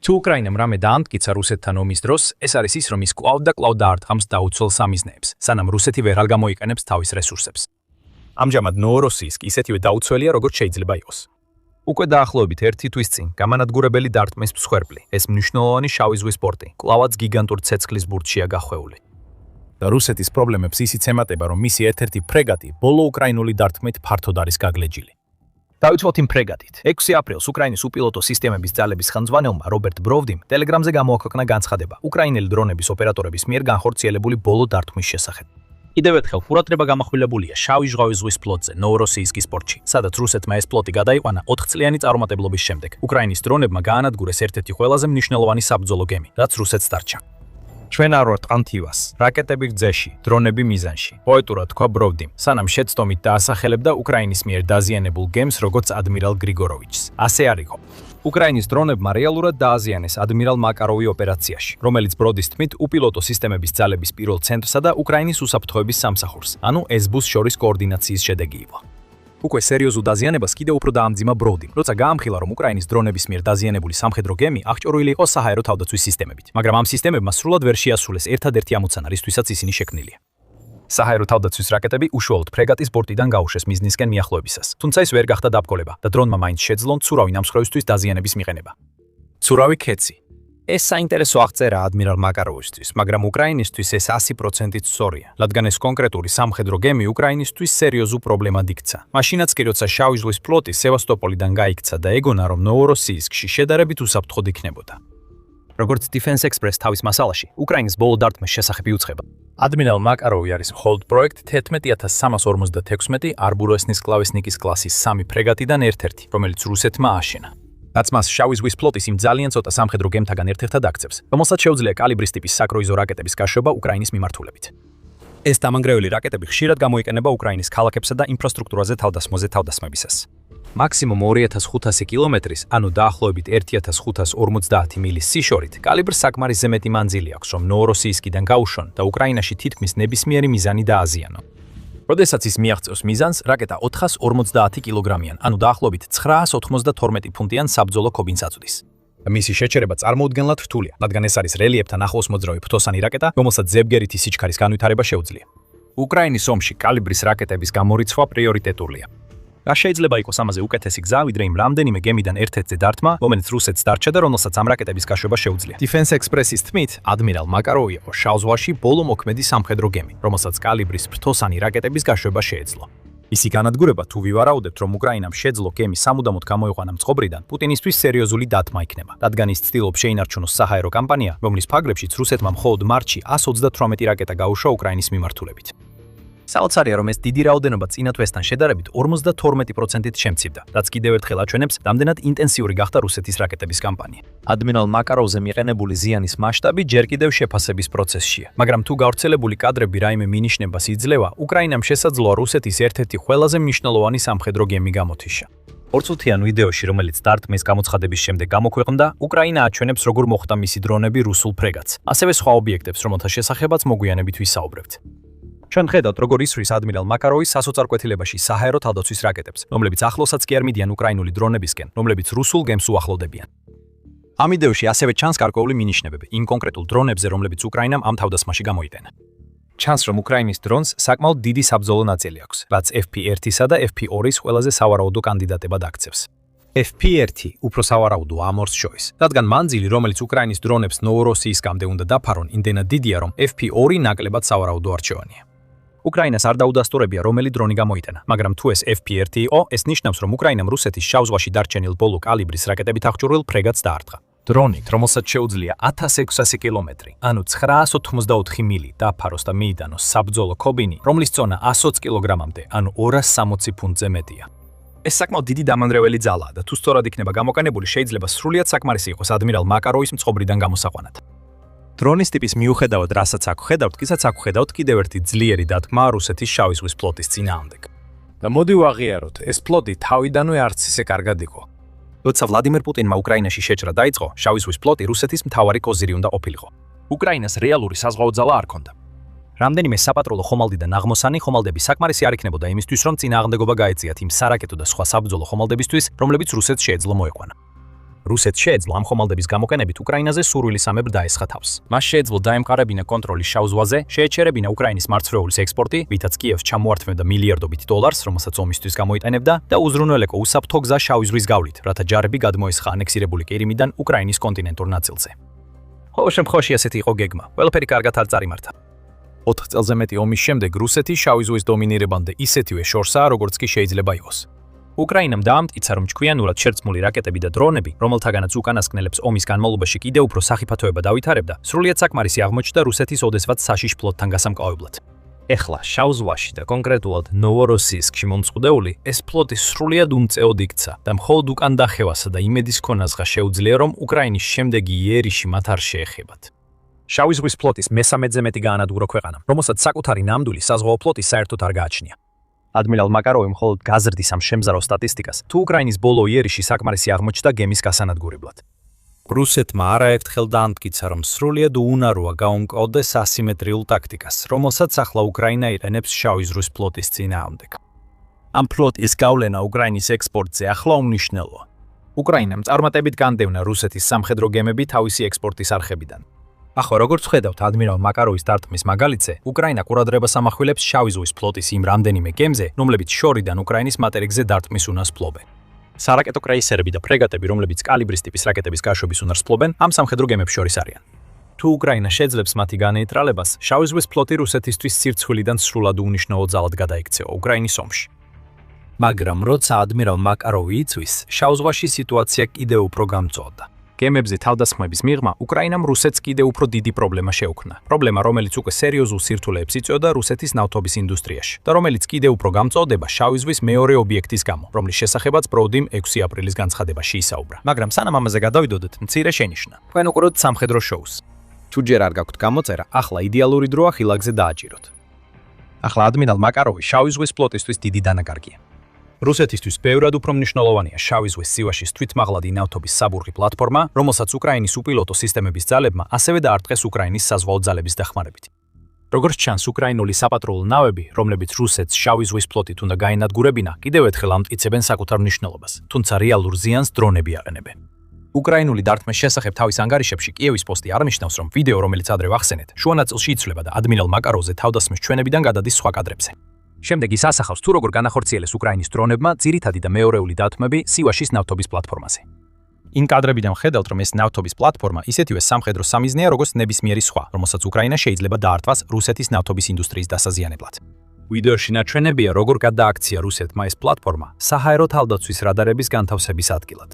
თუ უკრაინამ რამე დაამტკიცა რუსეთთან ომის დროს, ეს არის ის, რომ ის კვლავ და კვლავ დაარტყამს დაუცველ სამიზნეებს, სანამ რუსეთი ვეღარ გამოიყენებს თავის რესურსებს. ამჟამად ნოვოროსიისკი ისეთივე დაუცველია, როგორც შეიძლება იყოს. უკვე დაახლოებით 1 თვის წინ გამანადგურებელი დარტყმის მსხვერპლი, ეს მნიშვნელოვანი შავი ზღვის პორტი, კვლავაც გიგანტურ ცეცხლის ბურთშია გახვეული. და რუსეთის პრობლემებს ისიც ემატება, რომ მისი ერთ-ერთი ფრეგატი ბოლო უკრაინული დარტყმით ფართოდ არის გაგლეჯილი. დავიცვალთ იმ ფრეგატით. 6 აპრილს უკრაინის უპილოტო სისტემების ძალების ხელმძღვანელმა რობერტ ბროვდიმ ტელეგრამზე გამოაქვეყნა განცხადება უკრაინელი დრონების ოპერატორების მიერ განხორციელებული ბოლო დარტყმის შესახებ. კიდევ ერთხელ ყურადღება გამახვილებულია შავი ზღვის ზღვის ფლოტზე ნოვოროსიისკის პორტში, სადაც რუსეთმა ეს ფლოტი გადაიყვანა 4 წლიანი წარუმატებლობის შემდეგ. უკრაინის დრონებმა გაანადგურეს ერთ-ერთი ყველაზე მნიშვნელოვანი საბრძოლო გემი, რაც რუსეთს დარჩა. ჩვენ არ ვართ ანტივას, რაკეტები გზეში, დრონები მიზანში. პოეტურად თქვა ბროვდიმ, სანამ შეცდომით დაასახელებდა უკრაინის მიერ დაზიანებულ გემს, როგორც ადმირალ გრიგოროვიჩს. ასე არ იყო. უკრაინის დრონებმა რეალურად დააზიანეს ადმირალ მაკაროვი ოპერაციაში, რომელიც ბროდის თქმით უპილოტო სისტემების ძალების პირველ ცენტრსა და უკრაინის უსაფრთხოების სამსახურს, ანუ SBU-ს შორის კოორდინაციის შედეგი იყო. უკვე სერიოზულ დაზიანებას კიდევ უფრო დაამძიმა ბროვდიმ, როცა გაამხილა, რომ უკრაინის დრონების მიერ დაზიანებული სამხედრო გემი აღჭურვილი იყო საჰაერო თავდაცვის სისტემებით, მაგრამ ამ სისტემებმა სრულად ვერ შეასრულეს ერთადერთი ამოცანა, რისთვისაც ისინი შექმნილია. საჰაერო თავდაცვის რაკეტები უშუალოდ ფრეგატის ბორტიდან გაუშვეს მიზნისკენ მიახლოებისას, თუმცა ეს ვერ გახდა დაბკოლება და დრონმა მაინც შეძლო ცურავი ნამსხვრევისთვის დაზიანების მიღება. ცურავი ქეცი. ეს საინტერესო აღწერა ადმირალ მაკაროვისთვის, მაგრამ უკრაინისთვის ეს 100%-ით სწორია, რადგან ეს კონკრეტული სამხედრო გემი უკრაინისთვის სერიოზულ პრობლემად იქცა. მაშინაც კი როცა შავი ზღვის ფლოტი სევასტოპოლიდან გაიქცა და ეგონა, რომ ნოვოროსიისკში შედარებით უსაფრთხოდ იქნებოდა. როგორც Defense Express თავის მასალაში, უკრაინის ბოლო დარტყმის შესახებ იუწყება. ადმირალ მაკაროვი არის მხოლოდ პროექტ 11356 არბუროსნის კლავესნიკის კლასის 3 ფრეგატიდან ერთ-ერთი, რომელიც რუსეთმა აშენა. რაც მას შავი ზღვის ფლოტის იმ ძალიან ცოტა სამხედრო გემთაგან ერთ-ერთად აქცევს, რომელსაც შეუძლია კალიბრის ტიპის საკრუიზო რაკეტების გაშვება უკრაინის მიმართულებით. ეს დამანგრეველი რაკეტები ხშირად გამოიყენება უკრაინის ქალაქებსა და ინფრასტრუქტურაზე თავდასხმაზე თავდასხმებისას. მაქსიმუმ 2500 კილომეტრის, ანუ დაახლოებით 1550 მილის სიშორით, კალიბრს საკმარისზე მეტი მანძილი აქვს, რომ ნოვოროსიისკიდან გაუშვან და უკრაინაში თითქმის ნებისმიერი მიზანი დააზიანონ. როდესაც ის მიაღწევს მიზანს, რაკეტა 450 კილოგრამიან, ანუ დაახლოებით 992 ფუნტიან საბრძოლო ქობინს აწვდის. მისი შეჩერება წარმოუდგენლად რთულია, რადგან ეს არის რელიეფთან ახლოს მოძრავი ფთოსანი რაკეტა, რომელსაც ზებგერითი სიჩქარის განვითარება შეუძლია. უკრაინის ომში კალიბრის რაკეტების გამორიცხვა პრიორიტეტულია. რა შეიძლება იყოს ამაზე უკეთესი გზა, ვიდრე იმ რამდენიმე გემიდან ერთ-ერთზე დარტყმა, რომელიც რუსეთს დარჩა და რომელსაც ამ რაკეტების გაშვება შეუძლია. Defense Express-ის თქმით, ადმირალ მაკაროვი იყო შავ ზღვაში ბოლო მოქმედი სამხედრო გემი, რომელსაც კალიბრის ფრთოსანი რაკეტების გაშვება შეეძლო. ისი განადგურება თუ ვივარაუდებთ, რომ უკრაინამ შეძლო გემი სამუდამოდ გამოიყვანა მწყობრიდან, პუტინისთვის სერიოზული დათმა იქნება, რადგან ის ცდილობს შეინარჩუნოს საჰაერო კამპანია, რომლის ფარგლებშიც რუსეთმა მხოლოდ მარტში 138 რაკეტა გაუშვა უკრაინის მიმართულებით. საოცარია, რომ ეს დიდი რაოდენობა წინა თვესთან შედარებით 52%-ით შემცირდა, რაც კიდევ ერთხელ აჩვენებს, რამდენად ინტენსიური გახდა რუსეთის რაკეტების კამპანია. ადმირალ მაკაროვზე მიყენებული ზიანის მასშტაბი ჯერ კიდევ შეფასების პროცესშია, მაგრამ თუ გავრცელებული კადრები რაიმე მინიშნებას იძლევა, უკრაინამ შესაძლოა რუსეთის ერთ-ერთი ყველაზე მნიშვნელოვანი სამხედრო გემი გამოთიშა. 2 წუთიან ვიდეოში, რომელიც დარტყმის გამოცხადების შემდეგ გამოქვეყნდა, უკრაინა აჩვენებს, როგორ მოხვდა მისი დრონები რუსულ ფრეგატს, ასევე სხვა ობიექტებს, რომელთა შესახებაც მოგვიანებით ვისაუბრებთ. ჩვენ ხედავთ, როგორ ისვრის ადმირალ მაკაროვის სასოწარკვეთილებაში საჰაერო თავდაცვის რაკეტებს, რომლებიც ახლოსაც კი არ მიდიან უკრაინული დრონებისკენ, რომლებიც რუსულ გემს უახლოვდებიან. ამ ვიდეოში ასევე ჩანს გარკვეული მინიშნებები იმ კონკრეტულ დრონებზე, რომლებიც უკრაინამ ამ თავდასხმაში გამოიყენა. ჩანს, რომ უკრაინის დრონს საკმაოდ დიდი საბრძოლო ნაწილი აქვს, რაც FP1-ისა და FP2-ის ყველაზე სავარაუდო კანდიდატებად აქცევს. FP1 უფრო სავარაუდოა ამ ორს შორის, რადგან მანძილი, რომელიც უკრაინის დრონებს ნოვოროსიისკამდე უნდა დაფარონ, იმდენად დიდია, რომ FP2 ნაკლებად სავარაუდო არჩევანია. უკრაინას არ დაუდასტურებია, რომელი დრონი გამოიტანა, მაგრამ თუ ეს FP1 იყო, ეს ნიშნავს, რომ უკრაინამ რუსეთის შავ ზღვაში დარჩენილ ბოლო კალიბრის რაკეტებით აღჭურვილ ფრეგატს დაარტყა. დრონით, რომელსაც შეუძლია 1600 კილომეტრი, ანუ 984 მილი დაფაროს და მიიტანოს საბრძოლო ქობინი, რომლის წონა 120 კილოგრამამდე, ანუ 260 ფუნტზე მეტია. ეს საკმაოდ დიდი დამანგრეველი ძალაა და თუ სწორად იქნება გამოყენებული, შეიძლება სრულიად საკმარისი იყოს ადმირალ მაკაროვის მწყობრიდან გამოსაყვანად. დრონის ტიპის მიუხედავად, რასაც აქ ხედავთ, კისაც აქ ხედავთ კიდევ ერთი ძლიერი დათქმა რუსეთის შავი ზღვის ფლოტის წინააღმდეგ. და მოდი ვაღიაროთ, ეს ფლოტი თავიდანვე არც ისე კარგად იყო. როცა ვლადიმერ პუტინმა უკრაინაში შეჭრა დაიწყო, შავი ზღვის ფლოტი რუსეთის მთავარი კოზირი უნდა ყოფილიყო. უკრაინას რეალური საზღვაო ძალა არ ჰქონდა. რამდენიმე საპატრულო ხომალდი და ნაღმოსანი ხომალდები საკმარისი არ იქნებოდა იმისთვის, რომ წინააღმდეგობა გაეწიათ იმ სარაკეტო და სხვა საბრძოლო ხომალდებისთვის, რომლებიც რუსეთს შეეძლო მოეყვანა. რუსეთს შეეძლო ამ ხომალდების გამოყენებით უკრაინაზე სურვილისამებრ დაესხა თავს. მას შეეძლო დაემყარებინა კონტროლი შავ ზღვაზე, შეეჩერებინა უკრაინის მარცვლეულის ექსპორტი, რითაც კიევს ჩამოართმევდა მილიარდობით დოლარს, რომელსაც ომისთვის გამოიტანებდა და უზრუნველეყო უსაფრთხო გზა შავი ზღვის გავლით, რათა ჯარები გადმოესხა ანექსირებული კირიმიდან უკრაინის კონტინენტურ ნაწილზე. ყოველ შემთხვევაში ასეთი იყო გეგმა. ყველაფერი კარგად არ წარიმართა. 4 წელზე მეტი ომის შემდეგ რუსეთი შავი ზღვის დომინირებამდე ისეთივე შორსაა, როგორც კი შეიძლება იყოს. უკრაინამ დაამტკიცა, რომ ჩქვიანურად შერწყმული რაკეტები და დრონები, რომელთაგანაც უკანასკნელებს ომის განმავლობაში კიდევ უფრო სახიფათოება დავითარებდა, სრულიად საკმარისი აღმოჩნდა რუსეთის ოდესღაც საშიშ ფლოტთან გასამკლავებლად. ეხლა შავ ზღვაში და კონკრეტულად ნოვოროსიისკში მომწყვდეული ეს ფლოტი სრულიად უმწეოდ იქცა და მხოლოდ უკან დახევასა და იმედის ქონასღა შეუძლია, რომ უკრაინის შემდეგი იერიში მათ არ შეეხებათ. შავი ზღვის ფლოტის მესამედზე მეტი გაანადგურა ქვეყანა, რომელსაც საკუთარი ნამდვილი საზღვაო ფლოტი საერთოდ არ გააჩნია. ადმირალ მაკაროვი მხოლოდ გაზრდის ამ შემზარავ სტატისტიკას, თუ უკრაინის ბოლო იერიში საკმარისი აღმოჩნდა გემის გასანადგურებლად. რუსეთმა არაერთხელ დაამტკიცა, რომ სრულიად უუნაროა გაუმკლავდეს ასიმეტრიულ ტაქტიკას, რომელსაც ახლა უკრაინა იყენებს შავი ზღვის ფლოტის წინააღმდეგ. ამ ფლოტის გავლენა უკრაინის ექსპორტზე ახლა უმნიშვნელოა. უკრაინამ წარმატებით განდევნა რუსეთის სამხედრო გემები თავისი ექსპორტის არხებიდან. ახლა როგორც ხედავთ ადმირალ მაკაროვის დარტყმის მაგალითზე, უკრაინა ყურადღებას ამახვილებს შავი ზღვის ფლოტის იმ რამდენიმე გემზე, რომლებიც შორიდან უკრაინის მატერიკზე დარტყმის უნარს ფლობენ. სარაკეტო კრეისერები და ფრეგატები, რომლებიც კალიბრის ტიპის რაკეტების გაშვების უნარს ფლობენ, ამ სამხედრო გემებს შორის არიან. თუ უკრაინა შეძლებს მათი განეიტრალებას, შავი ზღვის ფლოტი რუსეთისთვის სირცხვილიდან სრულად უნიშნავო ძალად გადაიქცევა უკრაინის ომში. მაგრამ როცა ადმირალ მაკაროვი იწვის, შავ ზღვაში სიტუაცია კიდევ უფრო გამწვავდა. გემებზე თავდასხმების მიღმა უკრაინამ რუსეთს კიდევ უფრო დიდი პრობლემა შეუქმნა. პრობლემა, რომელიც უკვე სერიოზულ სირთულეებს იწვევდა რუსეთის ნავთობის ინდუსტრიაში და რომელიც კიდევ უფრო გამწვავდება შავი ზღვის მეორე ობიექტის გამო, რომლის შესახებაც ბროუდიმ 6 აპრილის განცხადებაში ისაუბრა. მაგრამ სანამ ამაზე გადავიდოდეთ, მცირე შენიშვნა. თქვენ უყურებთ სამხედრო შოუს. თუ ჯერ არ გაქვთ გამოწერა, ახლა იდეალური დროა ხილაკზე დააჭიროთ. ახლა ადმირალ მაკაროვი შავი ზღვის ფლოტისთვის დიდი დანაკარგია. რუსეთისთვის ბევრად უფრო მნიშვნელოვანია შავი ზღვის სივაშის თვითმაღლადი ნავთობის საბურღი პლატფორმა, რომელსაც უკრაინის უპილოტო სისტემების ძალებმა ასევე დაარტყეს უკრაინის საზღვაო ძალების დახმარებით. როგორც ჩანს, უკრაინული საპატრულო ნავები, რომლებიც რუსეთს შავი ზღვის ფლოტით უნდა გაენადგურებინა, კიდევ ერთხელ ამტკიცებენ საკუთარ მნიშვნელობას, თუმცა რეალურ ზიანს დრონები აყენებენ. უკრაინული დარტყმის შესახებ თავის ანგარიშებში კიევის პოსტი არნიშნავს, რომ ვიდეო, რომელიც ადრე ვახსენეთ, შუა ნაწილში იცვლება და ადმირალ მაკაროვზე თავდასხმის ჩვენებიდან გადადის სხვა კადრებზე. შემდეგ ის ასახავს, თუ როგორ განახორციელეს უკრაინის დრონებმა ძირითადი და მეორეული დათმები სივაშის ნავთობის პლატფორმაზე. იმ კადრებიდან ხედავთ, რომ ეს ნავთობის პლატფორმა ისეთივე სამხედრო სამიზნეა, როგორც ნებისმიერი სხვა, რომელსაც უკრაინა შეიძლება დაარტყას რუსეთის ნავთობის ინდუსტრიის დასაზიანებლად. ვიდეოში ნაჩვენებია, როგორ გადააქცია რუსეთმა ეს პლატფორმა საჰაერო თავდაცვის რადარების განთავსების ადგილად.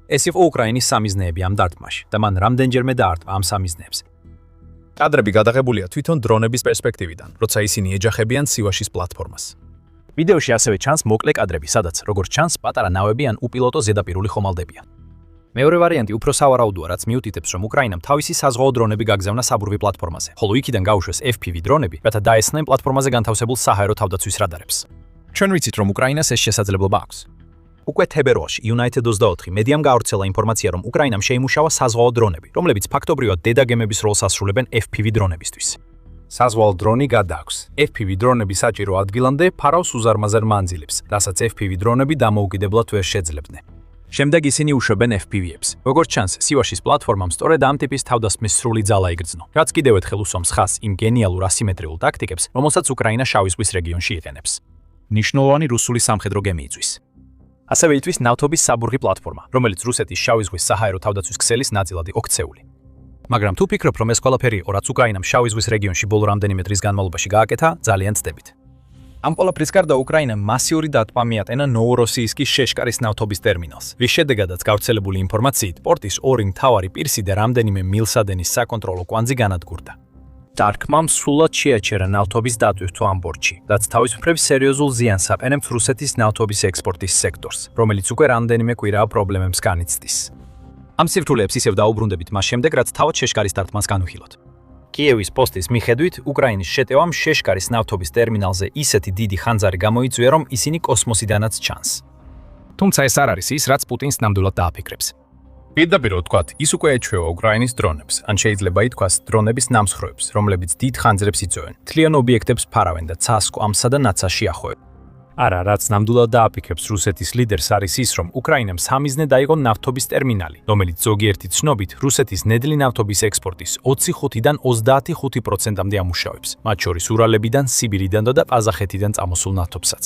ეს იყო უკრაინის სამიზნეები ამ დარტყმაში და მან რამდენჯერმე დაარტყა ამ სამიზნეებს. კადრები გადაღებულია თვითონ დრონების პერსპექტივიდან, როცა ისინი ეჯახებიან სივაშის პლატფორმას. ვიდეოში ასევე ჩანს მოკლე კადრები, სადაც, როგორც ჩანს, პატარა ნავები ან უპილოტო ზედაპირული ხომალდებია. მეორე ვარიანტი უფრო სავარაუდოა, რაც მიუთითებს, რომ უკრაინამ თავისი საზღვაო დრონები გაგზავნა საბურვი პლატფორმაზე, ხოლო იქიდან გაუშვეს FPV დრონები, რათა დაესხნენ პლატფორმაზე განთავსებულ საჰაერო თავდაცვის რადარებს. ჩვენ ვიცით, რომ უკრაინას ეს შესაძლებლობა აქვს. უკვე თებერვალში United-24 მედიამ გაავრცელა ინფორმაცია, რომ უკრაინამ შეიმუშავა საზღვაო დრონები, რომლებიც ფაქტობრივად დედაგემების როლს ასრულებენ FPV დრონებისთვის. საზღვაო დრონი გადააქვს. FPV დრონები საჭირო ადგილამდე ფარავს უზარმაზარ მანძილებს, რასაც FPV დრონები დამოუკიდებლად ვერ შეძლებდნენ. შემდეგ ისინი უშვებენ FPV-ებს. როგორც ჩანს, სივაშის პლატფორმამ სწორედ ამ ტიპის თავდასხმის სრული ძალა იგრძნო, რაც კიდევ ერთხელ უსვამს ხაზს იმ გენიალურ ასიმეტრიულ ტაქტიკებს, რომელსაც უკრაინა შავი ზღვის რეგიონში იყენებს. ნიშნულოვანი რუსული სამხედრო გემი იწვის. ასევე იწვის ნავთობის საბურღი პლატფორმა, რომელიც რუსეთის შავი ზღვის საჰაერო თავდაცვის ქსელის ნაწილად იყო ქცეული. მაგრამ თუ ფიქრობ, რომ ეს ყველაფერი იყო, რაც უკრაინამ შავი ზღვის რეგიონში ბოლო რამდენიმე დღის განმავლობაში გააკეთა, ძალიან ცდებით. ამ ყველაფრის გარდა უკრაინამ მასიური დატყმა მიატენა ნოვოროსიისკის შეშკარის ნავთობის ტერმინალს, რის შედეგადაც გავრცელებული ინფორმაციით პორტის ორი მთავარი პირსი და რამდენიმე მილსადენის საკონტროლო კვანძი განადგურდა. დარტყმამ სრულად შეაჩერა ნავთობის დატვირთვა ამ პორტში, რაც თავის მხრივ სერიოზულ ზიანს აყენებს რუსეთის ნავთობის ექსპორტის სექტორს, რომელიც უკვე რამდენიმე კვირაა პრობლემებს განიცდის. ამ სირთულეებს ისევ დაუბრუნდებით მას შემდეგ, რაც თავად შეშკარის დარტყმას განვიხილოთ. კიევის პოსტის მიხედვით, უკრაინის შეტევამ შეშკარის ნავთობის ტერმინალზე ისეთი დიდი ხანძარი გამოიწვია, რომ ისინი კოსმოსიდანაც ჩანს. თუმცა ეს არ არის ის, რაც პუტინს ნამდვილად დააფიქრებს. პირდაპირ ვთქვათ, ის უკვე ეჩვევა უკრაინის დრონებს, ან შეიძლება ითქვას დრონების ნამსხვრევებს, რომლებიც დიდ ხანძრებს იწვევენ, თლიან ობიექტებს ფარავენ და ცას კვამსა და ნაცასში ახვევენ. არა, რაც ნამდვილად დააფიქრებს რუსეთის ლიდერს არის ის, რომ უკრაინამ სამიზნე დაიღო ნავთობის ტერმინალი, რომელიც ზოგიერთი ცნობით რუსეთის ნედლი ნავთობის ექსპორტის 25-დან 35%-მდე ამუშავებს, მათ შორის ურალებიდან, სიბირიდან და ყაზახეთიდან წამოსულ ნავთობსაც.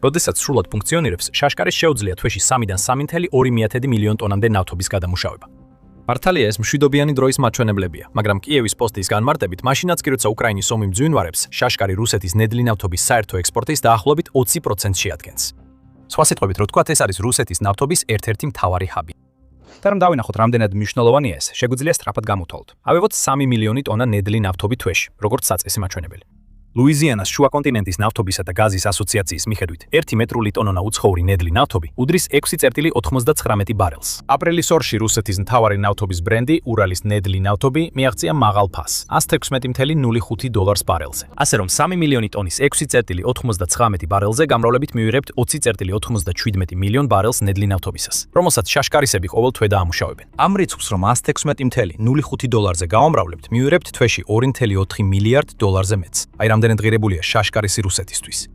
როდესაც სრულად ფუნქციონირებს, შაშკარის შეუძლია თვეში 3-დან 3,2 მილიონ ტონამდე ნავთობის გადამუშავება. მართალია ეს მშვიდობიანი დროის მაჩვენებლებია, მაგრამ კიევის პოსტის განმარტებით, მაშინაც კი როცა უკრაინის ომი მძვინვარებს, შაშკარი რუსეთის ნედლი ნავთობის საერთო ექსპორტის დაახლოებით 20%-ს შეადგენს. სხვა სიტყვებით, რო თქვათ, ეს არის რუსეთის ნავთობის ერთ-ერთი მთავარი ჰაბი. და რომ დავინახოთ, რამდენად მნიშვნელოვანია ეს, შეგვიძლია სწრაფად გამოვთვალოთ. ავიღოთ 3 მილიონი ტონა ნედლი ნავთობი თვეში, როგორც საწესი მაჩვენებელი. ლუიზიანას შუა კონტინენტის ნავთობისა და გაზის ასოციაციის მიხედვით, 1 მეტრული ტონონა უცხოური ნედლი ნავთობი უდრის 6,99 ბარელს. აპრილის ორში რუსეთის მთავარი ნავთობის ბრენდი ურალის ნედლი ნავთობი მიაღწია მაღალ ფასს, $116.05 ბარელზე. ასე რომ 3 მილიონი ტონის 6,99 ბარელზე გამრავლებით მივიღებთ 20,97 მილიონ ბარელს ნედლი ნავთობისას, რომელსაც შაშკარისები ყოველ თვე დაამუშავებენ. ამ რიცხვს რომ $116.05-ზე გავამრავლებთ, მივიღებთ თვეში $2.4 მილიარდ მეტს. აი რამდენად ღირებულია შაშკარისი რუსეთისთვის.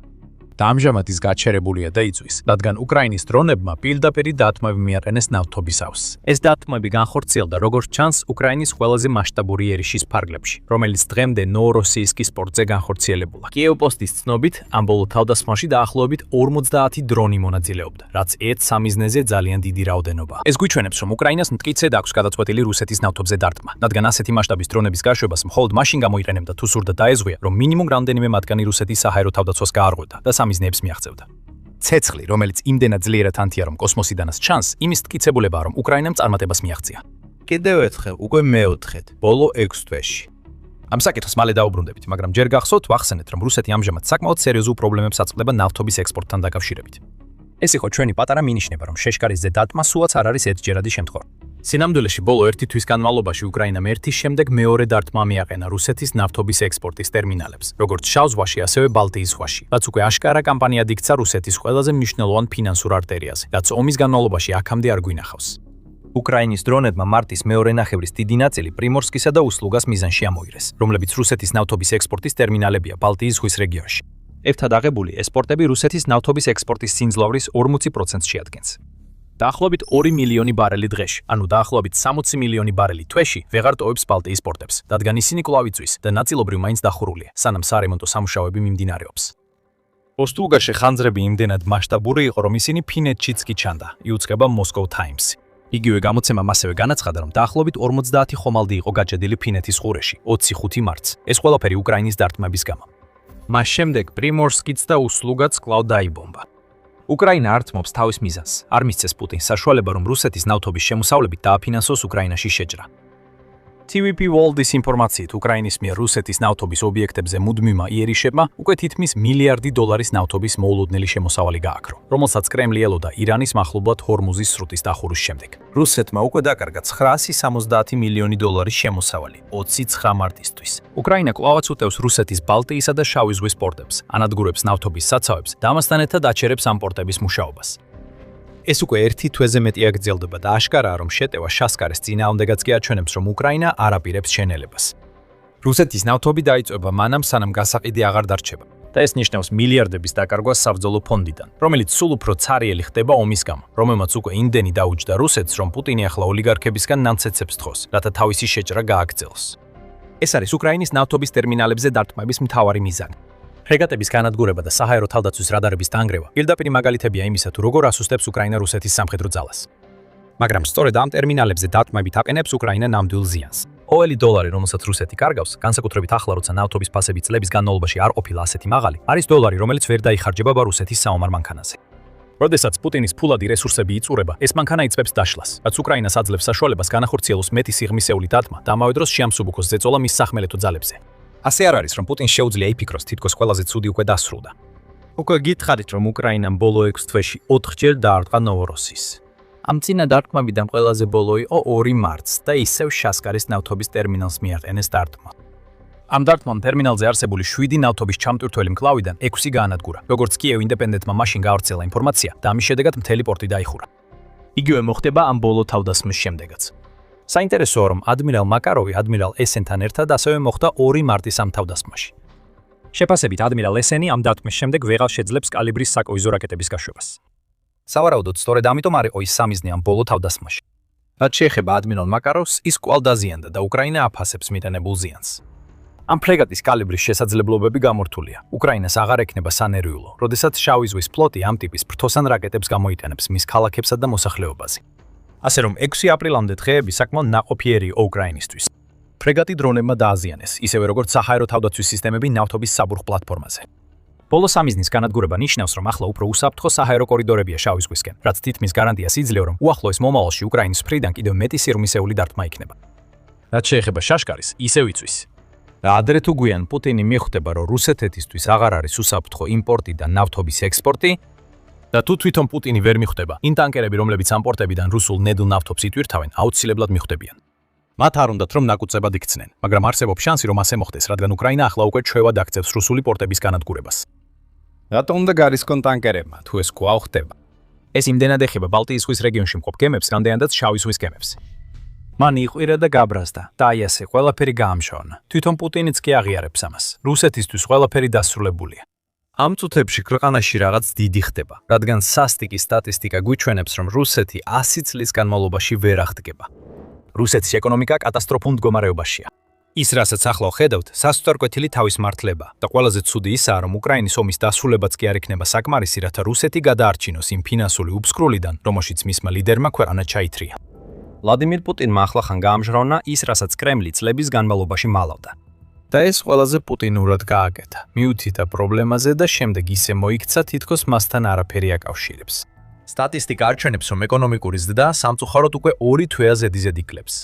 და ამჟამად ის გაჩერებულია და იწვის, რადგან უკრაინის დრონებმა პირდაპირ დათმობები მიაყენეს ნავთობის აუზს. ეს დათმობები განხორციელდა როგორც ჩანს უკრაინის ყველაზე მასშტაბური ერიშის ფარგლებში, რომელიც დღემდე ნოვოროსიისკის პორტზე განხორციელებულა. კიევ-პოსტის ცნობით, ამ ბოლო თავდასხმაში დაახლოებით 50 დრონი მონაწილეობდა, რაც ერთ სამიზნეზე ძალიან დიდი რაოდენობაა. ეს გვიჩვენებს, რომ უკრაინას მტკიცედ აქვს გადაწყვეტილი რუსეთის ნავთობზე დარტყმა, რადგან ასეთი მასშტაბის დრონების გაშვებას მხოლოდ მაშინ გამოიყენებდა თუ სურდა დაეზღვია, რომ მინიმუმ რამდენიმე მათგანი რუსეთის საჰაერო თავდაცვას გაარღვევდა და სამიზნეებს მიაღწევდა. ცეცხლი, რომელიც იმდენად ძლიერად ანთია, რომ კოსმოსიდანაც ჩანს, იმის მტკიცებულებაა, რომ უკრაინამ წარმატებას მიაღწია. კიდევ ერთხელ, უკვე მეოთხედ, ბოლო 6 თვეში. ამ საკითხს მალე დაუბრუნდებით, მაგრამ ჯერ გახსოვთ, ვახსენეთ, რომ რუსეთი ამჟამად საკმაოდ სერიოზულ პრობლემებს აწყდება ნავთობის ექსპორტთან დაკავშირებით. ეს იყო ჩვენი პატარა მინიშნება, რომ შეშკარისზე დარტყმა სულაც არ არის ერთჯერადი შემთხვევა. სინამდვილეში ბოლო 1 თვის განმავლობაში უკრაინამ ერთის შემდეგ მეორე დარტყმა მიაყენა რუსეთის ნავთობის ექსპორტის ტერმინალებს, როგორც შავ ზღვაში, ასევე ბალტიის ზღვაში, რაც უკვე აშკარა კამპანიად იქცა რუსეთის ყველაზე მნიშვნელოვან ფინანსურ არტერიაზე, რაც ომის განმავლობაში აქამდე არ გვინახავს. უკრაინის დრონებმა მარტის მეორე ნახევრის დიდი ნაწილი პრიმორსკისა და უსლუგას მიზანში ამოიღეს, რომლებიც რუსეთის ნავთობის ექსპორტის ტერმინალებია ბალტიის ზღვის რეგიონში. ერთად აღებული ეს პორტები რუსეთის ნავთობის ექსპორტის სიმძლავრის 40%-ს შეადგენს. დაახლოებით 2 მილიონი ბარელი დღეში, ანუ დაახლოებით 60 მილიონი ბარელი თვეში ვეღარ ტოვებს ბალტიის პორტებს, რადგან ისინი კვლავ იწვის და ნაწილობრივ მაინც დახურულია, სანამ სარემონტო სამუშაოები მიმდინარეობს. ოსტუგაში ხანძრები იმდენად მასშტაბური იყო, რომ ისინი ფინეთშიც კი ჩანდა, იუწყება Moscow Times. იგივე გამოცემამ ასევე განაცხადა, რომ დაახლოებით 50 ხომალდი იყო გაჭედილი ფინეთის ყურეში 25 მარტს. ეს ყველაფერი უკრაინის დარტყმების გამო. მას შემდეგ პრიმორსკიც და უსლუგაც კვლავ დაიბომბა. უკრაინა ართმობს თავის მიზანს, არ მისცეს პუტინს საშუალება, რომ რუსეთის ნავთობის შემოსავლებით დააფინანსოს უკრაინაში შეჭრა. TVP World-ის ინფორმაციით, უკრაინის მიერ რუსეთის ნავთობის ობიექტებზე მუდმივმა იერიშებმა უკვე თითქმის $1 მილიარდი ნავთობის მოულოდნელი შემოსავალი გააქრო, რომელსაც კრემლი ელოდა ირანის მახლობლად ჰორმუზის სრუტის დახურვის შემდეგ. რუსეთმა უკვე დაკარგა $970 მილიონი შემოსავალი 29 მარტისთვის. უკრაინა კვლავაც უტევს რუსეთის ბალტიისა და შავი ზღვის პორტებს, ანადგურებს ნავთობის საცავებს და ამასთან ერთად აჩერებს ამ პორტების მუშაობას. ეს უკვე 1 თვეზე მეტი აგრძელდება და აშკარაა, რომ შეტევა შასკარის წინააღმდეგაც კი აჩვენებს, რომ უკრაინა არ აპირებს შენელებას. რუსეთის ნავთობი დაიწვება მანამ, სანამ გასაყიდი აღარ დარჩება და ეს ნიშნავს მილიარდების დაკარგვას საბრძოლო ფონდიდან, რომელიც სულ უფრო ცარიელი ხდება ომის გამო, რომელმაც უკვე იმდენი დაუჯდა რუსეთს, რომ პუტინი ახლა ოლიგარქებისგან ნანცეცებს თხოვს, რათა თავისი შეჭრა გააგრძელოს. ეს არის უკრაინის ნავთობის ტერმინალებზე დარტყმების მთავარი მიზანი. ფრეგატების განადგურება და საჰაერო თავდაცვის რადარების დაანგრევა პირდაპირ მაგალითებია იმისა, თუ როგორ ასუსტებს უკრაინა რუსეთის სამხედრო ძალას. მაგრამ სწორედ ამ ტერმინალებზე დარტყმებით აყენებს უკრაინა ნამდვილ ზიანს. ყოველი დოლარი, რომელსაც რუსეთი კარგავს, განსაკუთრებით ახლა, როცა ნავთობის ფასები წლების განმავლობაში არ ყოფილა ასეთი მაღალი, არის დოლარი, რომელიც ვერ დაიხარჯება რუსეთის საომარ მანქანაზე. როდესაც პუტინის ფულადი რესურსები იწურება, ეს მანქანა იწვევს დაშლას, რაც უკრაინას აძლევს საშუალებას განახორციელოს მეტი სიღრმისეული დარტყმა და ამავე დროს შეამსუბუქოს ზეწოლა მის სახმელეთო ძალებზე. ასე არ არის, რომ პუტინს შეუძლია იფიქროს, თითქოს ყველაზე ცუდი უკვე დასრულდა. უკვე გითხარით, რომ უკრაინამ ბოლო 6 თვეში 4-ჯერ დაარტყა ნოვოროსის. ამ წინა დარტყმებიდან ყველაზე ბოლო იყო 2 მარტს და ისევ შასკარის ნავთობის ტერმინალს მიაყენეს დარტყმა. ამ დარტყმამ ტერმინალზე არსებული 7 ნავთობის ჩამტვირთველი მკლავიდან 6 გაანადგურა, როგორც კიევ ინდეპენდენტმა მაშინ გაავრცელა ინფორმაცია და ამის შედეგად მთელი პორტი დაიხურა. იგივე მოხდება ამ ბოლო თავდასხმის შემდეგაც. საინტერესოა, რომ ადმირალ მაკაროვი ადმირალ ესენთან ერთად ასევე მოხდა 2 მარტის ამ თავდასხმაში. შეფასებით ადმირალ ესენი ამ დათმის შემდეგ ვეღარ შეძლებს კალიბრის საკრუიზო რაკეტების გაშვებას. სავარაუდოდ სწორედ ამიტომ არ იყო ის სამიზნე ამ ბოლო თავდასხმაში. რაც შეეხება ადმირალ მაკაროვს, ის კვლავ დაზიანდა და უკრაინა აფასებს მიტანებულ ზიანს. ამ ფრეგატის კალიბრის შესაძლებლობები გამორთულია. უკრაინას აღარ ექნება სანერვიულო, როდესაც შავი ზღვის ფლოტი ამ ტიპის ფრთოსან რაკეტებს გამოიტანებს მის ქალაქებსა და მოსახლეობაზე. ასე რომ 6 აპრილამდე დღეები საკმაოდ ნაყოფიერია უკრაინისთვის. ფრეგატი დრონებმა დააზიანეს, ისევე როგორც საჰაერო თავდაცვის სისტემები ნავთობის საბურხ პლატფორმაზე. ბოლო სამიზნის განადგურება ნიშნავს, რომ ახლა უფრო უსაფრთხო საჰაერო კორიდორებია შავი ზღვისკენ, რაც თითქმის გარანტიას იძლევა, რომ უახლოეს მომავალში უკრაინის მხრიდან კიდევ მეტი სირმისეული დარტყმა იქნება. რაც შეეხება შაშკარის, ისევ იწვის. და ადრე თუ გვიან პუტინი მიხვდება, რომ რუსეთისთვის აღარ არის უსაფრთხო იმპორტი და ნავთობის ექსპორტი, და თუ თვითონ პუტინი ვერ მიხვდება, იმ ტანკერები, რომლებიც ამ პორტებიდან რუსულ ნედლ ნავთობს იტვირთავენ, აუცილებლად მიხვდებიან. მათ არ უნდათ რომ ნაკუწებად იქცნენ, მაგრამ არსებობს შანსი, რომ ასე მოხდეს, რადგან უკრაინა ახლა უკვე ჩვევად აქცევს რუსული პორტების განადგურებას. რატომ უნდა გარისკონ ტანკერებმა, თუ ეს კვლავ ხდება? ეს იმდენად ეხება ბალტიის ზღვის რეგიონში მყოფ გემებს, რამდენადაც შავი ზღვის გემებს. მან იყვირა და გაბრაზდა, და აი ასე ყველაფერი გაამჟღავნა. თვითონ პუტინიც კი აღიარებს ამას. რუსეთისთვის ყველაფერი დასრულებულია. ამ წუთებში ქვეყანაში რაღაც დიდი ხდება, რადგან სასტიკი სტატისტიკა გვიჩვენებს, რომ რუსეთი 100 წლის განმავლობაში ვერ აღდგება. რუსეთის ეკონომიკა კატასტროფულ მდგომარეობაშია. ის, რასაც ახლა ხედავთ, სასწორკვეთილი თავის მართლება და ყველაზე ცუდი ისაა, რომ უკრაინის ომის დასრულებაც კი არ იქნება საკმარისი, რათა რუსეთი გადაარჩინოს იმ ფინანსური უბსკრულიდან, რომელშიც მისმა ლიდერმა ქვეყანა ჩაითრია. ვლადიმირ პუტინმა ახლახან გაამჟღავნა ის, რასაც კრემლი წლების განმავლობაში მალავდა. და ეს ყველაზე პუტინურად გააკეთა, მიუთითა პრობლემაზე და შემდეგ ისე მოიქცა, თითქოს მასთან არაფერი აკავშირებს. სტატისტიკა არჩენებს, რომ ეკონომიკური ზრდა სამწუხაროდ უკვე 2 თვეა ზედიზედ იკლებს.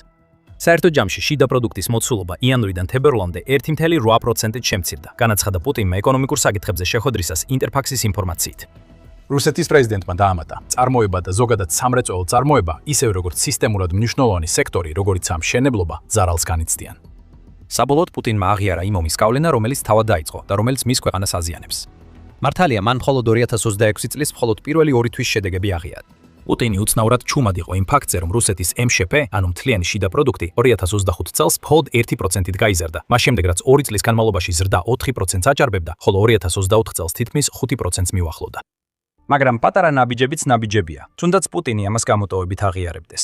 საერთო ჯამში შიდა პროდუქტის მოცულობა იანვრიდან თებერვლამდე 1.8%-ით შემცირდა, განაცხადა პუტინმა ეკონომიკურ საკითხებზე შეხვედრისას ინტერფაქსის ინფორმაციით. რუსეთის პრეზიდენტმა დაამატა, წარმოება და ზოგადად სამრეწველო წარმოება, ისევე როგორც სისტემურად მნიშვნელოვანი სექტორი, როგორიცაა მშენებლობა, ზარალს განიცდიან. საბოლოოდ პუტინმა აღიარა იმ ომის გავლენა, რომელიც თავად დაიწყო და რომელიც მის ქვეყანას აზიანებს. მართალია, მან მხოლოდ 2026 წლის მხოლოდ პირველი 2 თვის შედეგები აღიარა. პუტინი უცნაურად ჩუმად იყო იმ ფაქტზე, რომ რუსეთის MŠP, ანუ მთლიანი შიდა პროდუქტი 2025 წელს მხოლოდ 1%-ით გაიზარდა, მას შემდეგ რაც 2 წლის განმავლობაში ზრდა 4%-ს აჭარბებდა, ხოლო 2024 წელს თითქმის 5%-ს მიუახლოვდა. მაგრამ პატარა ნაბიჯებიც ნაბიჯებია, თუნდაც პუტინი ამას გამოტოვებით აღიარებდეს.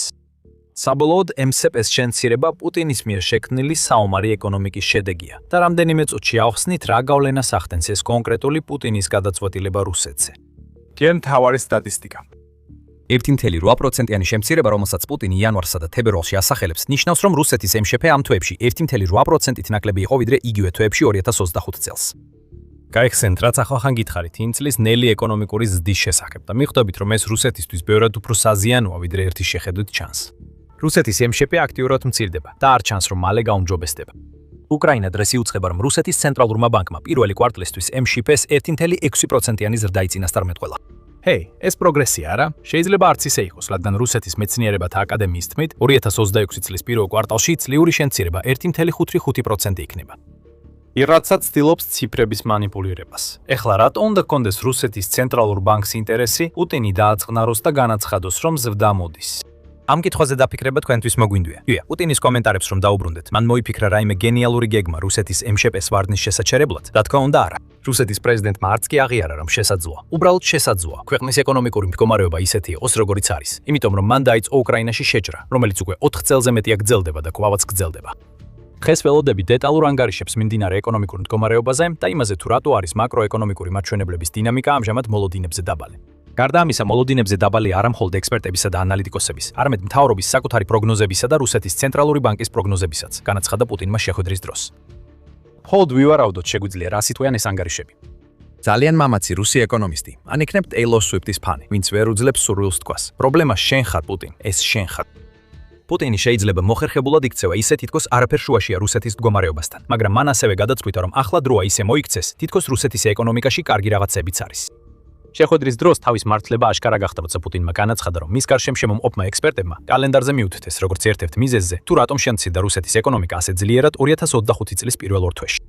საბოლოოდ MSP-ს შემცირება პუტინის მიერ შექმნილი საომარი ეკონომიკის შედეგია და რამდენიმე წუთში ავხსნით, რა გავლენას ახდენს ეს კონკრეტული პუტინის გადაწყვეტილება რუსეთზე. კენ თავარი სტატისტიკა. 1.8%-იანი შემცირება, რომელსაც პუტინი იანვარსა და თებერვალში ასახელებს, ნიშნავს, რომ რუსეთის MŠP ამ თვეებში 1.8%-ით ნაკლები იყო ვიდრე იგივე თვეებში 2025 წელს. გაიხსენეთ, რაც ახლახან გითხარით იმ წლის ნელი ეკონომიკური ზრდის შესახებ და მიხვდებით, რომ ეს რუსეთისთვის ბევრად უფრო საზიანოა, ვიდრე ერთის შეხედვით ჩანს. რუსეთის MŠP აქტიურად მცირდება და არ ჩანს, რომ მალე გაუმჯობესდება. უკრაინა დღეს იუწყება, რომ რუსეთის ცენტრალურმა ბანკმა პირველი კვარტლისთვის MŠP-ს 1.6%-იანი ზრდა იწინასწარმეტყველა. ჰეი, ეს პროგრესია არა? შეიძლება არც ისე იყოს, რადგან რუსეთის მეცნიერებათა აკადემიის თქმით, 2026 წლის პირველ კვარტალში წლიური შემცირება 1.55% იქნება. ირაცაც ცდილობს ციფრების მანიპულირებას. ეხლა რატო უნდა გქონდეს რუსეთის ცენტრალურ ბანკს ინტერესი, პუტინი დააწყნაროს და განაცხადოს, რომ ზრდა მოდის. ამ კითხვაზე დაფიქრება თქვენთვის მოგვინდვია. ია, პუტინის კომენტარებს რომ დაუბრუნდეთ, მან მოიფიქრა რაიმე გენიალური გეგმა რუსეთის MŠP-ს ვარდნის შესაჩერებლად. რა თქმა უნდა არა. რუსეთის პრეზიდენტმა არც კი აღიარა, რომ შესაძლოა. უბრალოდ შესაძლოა. ქვეყნის ეკონომიკური მდგომარეობა ისეთი იყოს, როგორიც არის. იმიტომ რომ მან დაიწყო უკრაინაში შეჭრა, რომელიც უკვე 4 წელზე მეტია გრძელდება და კვლავაც გრძელდება. დღეს ველოდები დეტალურ ანგარიშებს მიმდინარე ეკონომიკურ მდგომარეობაზე და იმაზე თუ რატო არის მაკროეკონომიკური მაჩვენებლების დინამიკა ამჟამად მოლოდინებზე დაბალი. გარდა ამისა, მოლოდინებზე დაბალი არა მხოლოდ ექსპერტებისა და ანალიტიკოსების, არამედ მთავრობის საკუთარი პროგნოზებისა და რუსეთის ცენტრალური ბანკის პროგნოზებისაც, განაცხადა პუტინმა შეხვედრის დროს. მხოლოდ ვივარაუდოთ შეგვიძლია რა სიტყვიან ეს ანგარიშები. ძალიან მამაცი რუსი ეკონომისტი, ან იქნებ Taylor Swift-ის ფანი, ვინც ვერ უძლებს სურვილს თქვას. პრობლემა შენ ხარ, პუტინ, ეს შენ ხარ. პუტინი შეიძლება მოხერხებულად იქცევა ისე თითქოს არაფერ შუაშია რუსეთის მდგომარეობასთან, მაგრამ მან ასევე გადაწყვიტა, რომ ახლა დროა ისე მოიქცეს, თითქოს რუსეთის ეკონომიკაში კარგი რაღაცებიც არის. შეხვედრის დროს თავის მართლება აშკარა გახდა, როცა პუტინმა განაცხადა, რომ მის გარშემო შემომყოფმა ექსპერტებმა კალენდარზე მიუთითეს, როგორც ერთ-ერთ მიზეზზე, თუ რატომ შემცირდა რუსეთის ეკონომიკა ასე ძლიერად 2025 წლის პირველ 2 თვეში.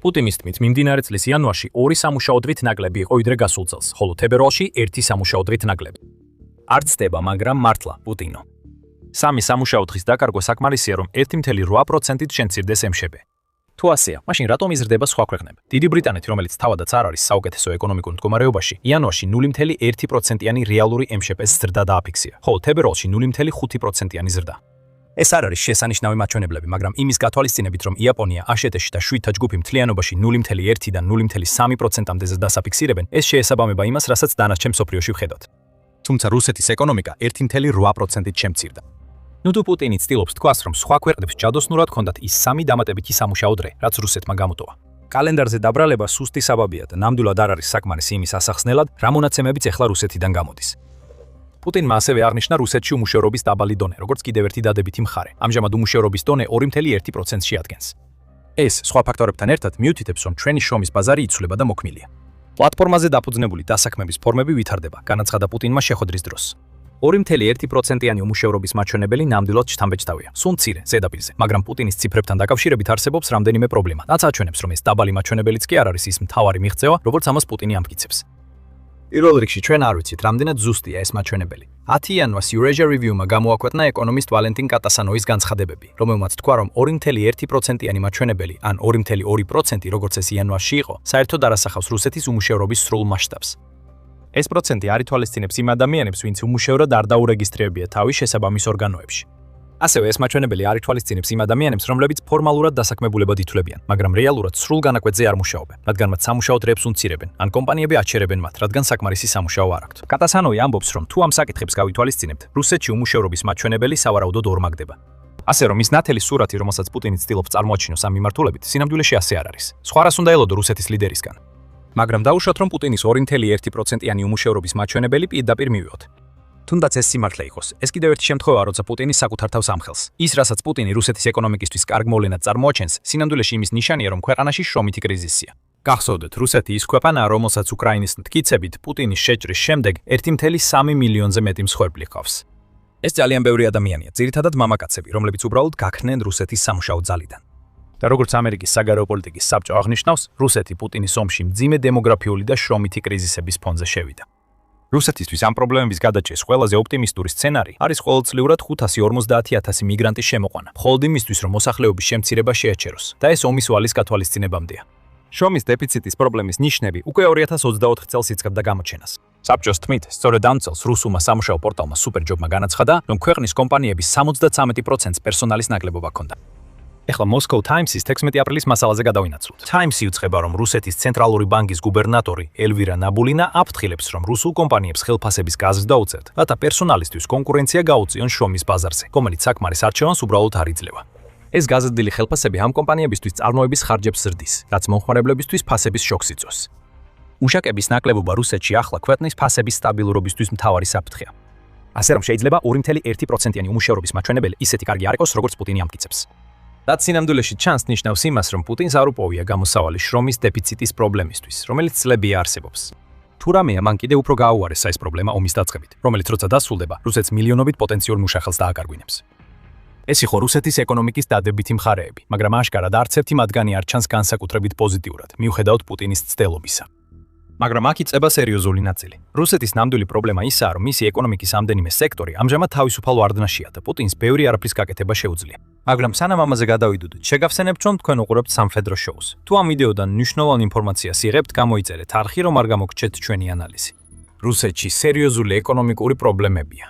პუტინის თქმით, მიმდინარე წლის იანვარში 2 სამუშაო დღით ნაკლები იყო ვიდრე გასულ წელს, ხოლო თებერვალში 1 სამუშაო დღით ნაკლები. არ ცდება, მაგრამ მართლა, პუტინო. 3 სამუშაო დღის დაკარგვა საკმარისია, რომ 1.8%-ით შემცირდეს MŠP. თუ ასეა, მაშინ რატომ იზრდება სხვა ქვეყნები? დიდი ბრიტანეთი, რომელიც თავადაც არ არის საუკეთესო ეკონომიკურ მდგომარეობაში, იანვარში 0.1%-იანი რეალური MŠP-ის ზრდა დააფიქსირა, ხოლო თებერვალში 0.5%-იანი ზრდა. ეს არ არის შესანიშნავი მაჩვენებლები, მაგრამ იმის გათვალისწინებით, რომ იაპონია, აშეტეში და შვიდთა ჯგუფი მთლიანობაში 0.1-დან 0.3%-მდე ზრდას აფიქსირებენ, ეს შეესაბამება იმას, რასაც დანარჩენ მსოფლიოში ვხედავთ. თუმცა რუსეთის ეკონომიკა 1.8%-ით შემცირდა. ნუ თუ პუტინი ცდილობს თქვას, რომ სხვა ქვეყნებს ჯადოსნურად ჰქონდათ ის სამი დამატებითი სამუშაო დღე, რაც რუსეთმა გამოტოვა. კალენდარზე დაბრალება სუსტი საბაბია და ნამდვილად არ არის საკმარისი იმის ასახსნელად, რა მონაცემებიც ეხლა რუსეთიდან გამოდის. პუტინმა ასევე აღნიშნა რუსეთში უმუშევრობის დაბალი დონე, როგორც კიდევ ერთი დადებითი მხარე. ამჟამად უმუშევრობის დონე 2.1%-ს შეადგენს. ეს სხვა ფაქტორებთან ერთად მიუთითებს, რომ ჩვენი შრომის ბაზარი იცვლება და მოქმედია. პლატფორმაზე დაფუძნებული დასაქმების ფორმები ვითარდება, განაცხადა პუტინმა შეხვედრის დროს. 2.1%-იანი უმუშევრობის მაჩვენებელი ნამდვილად შთამბეჭდავია. სულ მცირე ზედაპირზე, მაგრამ პუტინის ციფრებთან დაკავშირებით არსებობს რამდენიმე პრობლემა. რაც აჩვენებს, რომ ეს დაბალი მაჩვენებელიც კი არ არის ის მთავარი მიღწევა, როგორც ამას პუტინი ამტკიცებს. პირველ რიგში ჩვენ არ ვიცით, რამდენად ზუსტია ეს მაჩვენებელი. 10 იანვარს Eurasia Review-მა გამოაქვეყნა ეკონომისტ ვალენტინ კატასანოის განცხადებები, რომელმაც თქვა, რომ 2.1%-იანი მაჩვენებელი ან 2.2%, როგორც ეს იანვარში იყო, საერთოდ არ ასახავს რუსეთის უმუშევრობის სრულ მასშტაბს. ეს პროცენტი არ ითვალისწინებს იმ ადამიანებს, ვინც უმუშევრად არ დაურეგისტრირებია თავის შესაბამის ორგანოებში. ასევე ეს მაჩვენებელი არ ითვალისწინებს იმ ადამიანებს, რომლებიც ფორმალურად დასაქმებულებად ითვლებიან, მაგრამ რეალურად სრულ განაკვეთზე არ მუშაობენ, რადგან მათ სამუშაო დროებს უმცირებენ, ან კომპანიები აჩერებენ მათ, რადგან საკმარისი სამუშაო არ აქვთ. კატასანოვი ამბობს, რომ თუ ამ საკითხებს გავითვალისწინებთ, რუსეთში უმუშევრობის მაჩვენებელი სავარაუდოდ ორმაგდება. ასე რომ ის ნათელი სურათი, რომელსაც პუტინი ცდილობს წარმოაჩინოს ამ მიმართულებით, სინამდვილეში ასე არ არის. სხვა რას უნდა ელოდო რუსეთის ლიდერისგან. მაგრამ დაუშვათ, რომ პუტინის 2.1%-იანი უმუშევრობის მაჩვენებელი პირდაპირ მივიღოთ. თუნდაც ეს სიმართლე იყოს, ეს კიდევ ერთი შემთხვევაა, როცა პუტინი საკუთარ თავს ამხელს. ის, რასაც პუტინი რუსეთის ეკონომიკისთვის კარგ მოვლენად წარმოაჩენს, სინამდვილეში იმის ნიშანია, რომ ქვეყანაში შრომითი კრიზისია. გახსოვდეთ, რუსეთი ის ქვეყანაა, რომელსაც უკრაინის მტკიცებით პუტინის შეჭრის შემდეგ 1.3 მილიონზე მეტი მსხვერპლი ჰყავს. ეს ძალიან ბევრი ადამიანია, ძირითადად მამაკაცები, რომლებიც უბრალოდ გაქრნენ რუსეთის სამუშაო ძალიდან. და როგორც ამერიკის საგარეო პოლიტიკის საბჭო აღნიშნავს, რუსეთი პუტინის ომში მძიმე დემოგრაფიული და შრომითი კრიზისების ფონზე შევიდა. რუსეთისთვის ამ პრობლემების გადაჭრის ყველაზე ოპტიმისტური სცენარი არის ყოველწლიურად 550,000 მიგრანტის შემოყვანა, მხოლოდ იმისთვის, რომ მოსახლეობის შემცირება შეაჩეროს და ეს ომის ვალის გათვალისწინებამდეა. შრომის დეფიციტის პრობლემის ნიშნები უკვე 2024 წელს იწყებდა გამოჩენას. საბჭოს თქმით, სწორედ ამ წელს რუსულმა სამუშაო პორტალმა Superjob-მა განაცხადა, რომ ქვეყნის კომპანიების 73% პერსონალის ნაკლებობა ჰქონდა. ეხლა Moscow Times-ის 16 აპრილის მასალაზე გადავინაცვლოთ. Times-ი უცხება, რომ რუსეთის ცენტრალური ბანკის გუბერნატორი ელვირა ნაბულინა აფრთხილებს, რომ რუსულ კომპანიებს ხელფასების გაზრდა უწევთ, რათა პერსონალისთვის კონკურენცია გაუწიონ შრომის ბაზარზე, რომელიც საკმარის არჩევანს უბრალოდ არ იძლევა. ეს გაზრდილი ხელფასები ამ კომპანიებისთვის წარმოების ხარჯებს ზრდის, რაც მომხმარებლებისთვის ფასების შოკს იწვევს. მუშაკების ნაკლებობა რუსეთში ახლა ქვეყნის ფასების სტაბილურობისთვის მთავარი საფრთხეა. ასე რომ შეიძლება 2.1%-იანი უმუშევრობის მაჩვენებელი ისეთი კარგი არ იყოს, როგორც პუტინი ამტკიცებს. რაც სინამდვილეში ჩანს ნიშნავს იმას, რომ პუტინს არ უპოვია გამოსავალი შრომის დეფიციტის პრობლემისთვის, რომელიც წლებია არსებობს. თუ რამეა, მან კიდევ უფრო გააუარესა ეს პრობლემა ომის დაწყებით, რომელიც როცა დასრულდება, რუსეთს მილიონობით პოტენციურ მუშახელს დააკარგვინებს. ეს იყო რუსეთის ეკონომიკის დადებითი მხარეები, მაგრამ აშკარად არც ერთი მათგანი არ ჩანს განსაკუთრებით პოზიტიურად, მიუხედავად პუტინის ცდილობისა. მაგრამ აქ იწყება სერიოზული ნაწილი. რუსეთის ნამდვილი პრობლემა ისაა, რომ მისი ეკონომიკის ამდენიმე სექტორი ამჟამად თავისუფალ ვარდნაშია და პუტინს ბევრი არაფრის გაკეთება შეუძლია. მაგრამ სანამ ამაზე გადავიდოდით, შეგახსენებთ, რომ თქვენ უყურებთ სამხედრო შოუს. თუ ამ ვიდეოდან მნიშვნელოვან ინფორმაციას იღებთ, გამოიწერეთ არხი, რომ არ გამოგრჩეთ ჩვენი ანალიზი. რუსეთში სერიოზული ეკონომიკური პრობლემებია.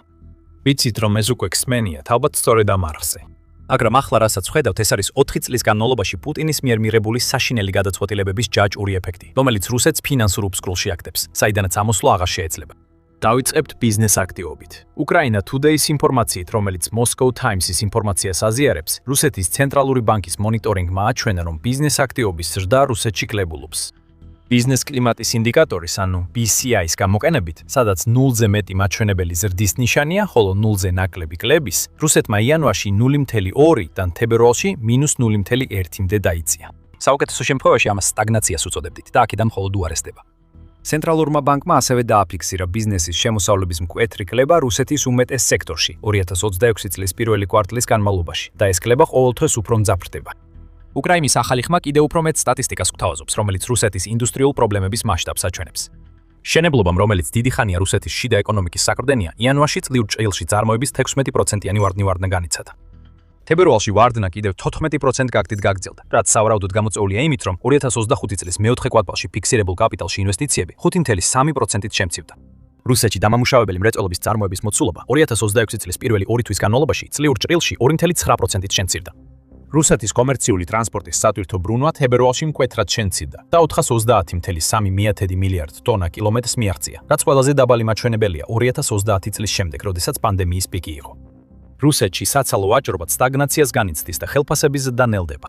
ვიცით, რომ ეს უკვე გსმენიათ, ალბათ სწორედ ამ არხზე. მაგრამ ახლა რასაც ვხედავთ, ეს არის 4 წლის განმავლობაში პუტინის მიერ მიღებული საშინელი გადაწყვეტილებების ჯაჭვური ეფექტი, რომელიც რუსეთს ფინანსურ უბსკრულში აკეთებს, საიდანაც ამოსვლა აღარ შეეძლება. დავიწყებთ ბიზნეს აქტივობით. Ukraina Today-ის ინფორმაციით, რომელიც Moscow Times-ის ინფორმაციას აზიარებს, რუსეთის ცენტრალური ბანკის მონიტორინგმა აჩვენა, რომ ბიზნეს აქტივობის ზრდა რუსეთში კლებულობს. ბიზნეს კლიმატის ინდიკატორის, ანუ BCI-ის გამოყენებით, სადაც 0-ზე მეტი მაჩვენებელი ზრდის ნიშანია, ხოლო 0-ზე ნაკლები კლების, რუსეთმა იანვარში 0.2-დან თებერვალში -0.1-მდე დაიწია. საუკეთესო შემთხვევაში ამას სტაგნაციას უწოდებდით და აქედან მხოლოდ უარესდება. ცენტრალურმა ბანკმა ასევე დააფიქსირა ბიზნესის შემოსავლების მკვეთრი კლება რუსეთის უმეტეს სექტორში 2026 წლის პირველი კვარტლის განმავლობაში და ეს კლება ყოველთვის უფრო მძაფრდება. უკრაინის ახალი ხმა კიდევ უფრო მეტ სტატისტიკას გვთავაზობს, რომელიც რუსეთის ინდუსტრიულ პრობლემების მასშტაბს აჩვენებს. შენებლობამ, რომელიც დიდი ხანია რუსეთის შიდა ეკონომიკის საკრდენია, იანვარში წლიურ ჭრილში წარმოების 16%-იანი ვარდნი განიცადა. თებერვალში ვარდნა კიდევ 14% გაგდით გაგრძელდა, რაც სავარაუდოდ გამოწვეულია იმით, რომ 2025 წლის მეოთხე კვარტალში ფიქსირებულ კაპიტალში ინვესტიციები 5.3%-ით შემცირდა. რუსეთში დამამუშავებელი მრეწველობის წარმოების მოცულობა 2026 წლის პირველი 2 თვის განმავლობაში წლიურ ჭრილში 2.9%-ით შემცირდა. რუსეთის კომერციული ტრანსპორტის სატვირთო ბრუნვა თებერვალში მკვეთრად შემცირდა და 430.3 მილიარდ ტონა კილომეტრს მიაღწია, რაც ყველაზე დაბალი მაჩვენებელია 2030 წლის შემდეგ, როდესაც პანდემიის პიკი იყო. რუსეთში საცალო ვაჭრობა სტაგნაციას განიცდის და ხელფასების ზრდა ნელდება.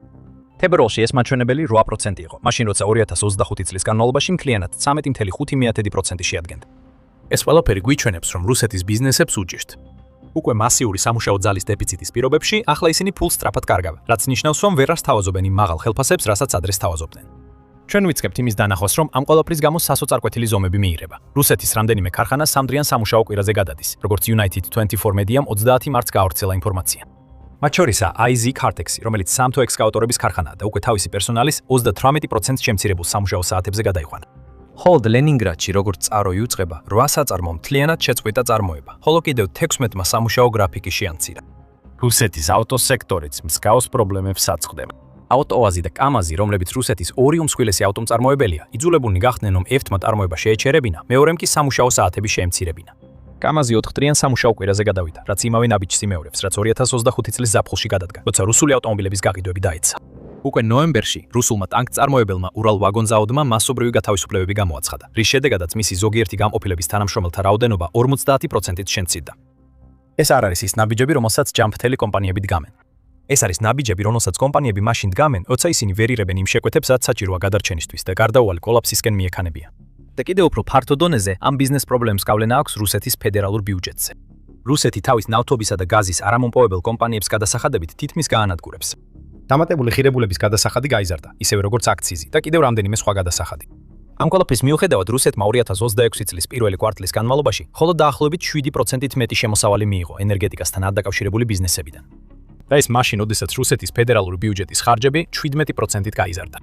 თებერვალში ეს მაჩვენებელი 8% იყო, მაშინ როცა 2025 წლის განმავლობაში მთლიანად 13.5% შეადგენდა. ეს ყველაფერი გვიჩვენებს, რომ რუსეთის ბიზნესებს უჭირთ. უკვე მასიური სამუშაო ძალის დეფიციტის პირობებში, ახლა ისინი ფულს სწრაფად კარგავენ, რაც ნიშნავს, რომ ვერ ასთავაზობენ იმ მაღალ ხელფასებს, რასაც ადრე თავაზობდნენ. ჩვენ ვიწყებთ იმის დანახვას, რომ ამ ყველაფრის გამო სასოწარკვეთილი ზომები მიიღება. რუსეთის რამდენიმე ქარხანა სამდრიან სამუშაო კვირაზე გადადის, როგორც United 24 მედიამ 30 მარტს გაავრცელა ინფორმაცია. მათ შორისაა IZ Cartex, რომელიც სამთო ექსკავატორების ქარხანაა და უკვე თავისი პერსონალის 38% შემცირებულ სამუშაო საათებზე გადაიყვანა. ხოლო ლენინგრადში, როგორც წარო იუწყება, 8 საწარმო მთლიანად შეწყვიტა წარმოება, ხოლო კიდევ 16-მა სამუშაო გრაფიკი შეამცირა. რუსეთის ავტოსექტორიც მსგავს პრობლემებს აწყდება. ავტოაზი და კამაზი, რომლებიც რუსეთის ორი უმსხვილესი ავტომწარმოებელია, იძულებულნი გახდნენ, რომ ერთმა წარმოება შეეჩერებინა, მეორემ კი სამუშაო საათები შეემცირებინა. კამაზი 4 დღიან სამუშაო კვირაზე გადავიდა, რაც იმავე ნაბიჯს იმეორებს, რაც 2025 წლის ზაფხულში გადადგა, როცა რუსული ავტომობილების გაყიდვები დაეცა. უკვე ნოემბერში რუსულმა ტანკწარმოებელმა ურალ ვაგონზაოდმა მასობრივი გათავისუფლებები გამოაცხადა, რის შედეგადაც მისი ზოგიერთი გამყოფილების თანამშრომელთა რაოდენობა 50%-ით შემცირდა. ეს არ არის ის ნაბიჯები, რომელსაც ჯამფრთელი კომპანიები დგამენ. ეს არის ნაბიჯები, რომელსაც კომპანიები მაშინ დგამენ, როცა ისინი ვერ იღებენ იმ შეკვეთებს, რაც საჭიროა გადარჩენისთვის და გარდაუვალი კოლაფსისკენ მიექანებიან. და კიდევ უფრო ფართო დონეზე ამ ბიზნეს პრობლემს გავლენა აქვს რუსეთის ფედერალურ ბიუჯეტზე. რუსეთი თავის ნავთობისა და გაზის არამომპოვებელ კომპანიებს გადასახადებით თითქმის გაანადგურებს. დამატებული ღირებულების გადასახადი გაიზარდა, ისევე როგორც აქციზი და კიდევ რამდენიმე სხვა გადასახადი. ამ ყველაფრის მიუხედავად რუსეთმა 2026 წლის პირველი კვარტლის განმავლობაში მხოლოდ დაახლოებით 7%-ით მეტი შემოსავალი მიიღო ენერგეტიკასთან დაკავშირებული ბიზნესებიდან. და ეს მაშინ, როდესაც რუსეთის ფედერალური ბიუჯეტის ხარჯები 17%-ით გაიზარდა.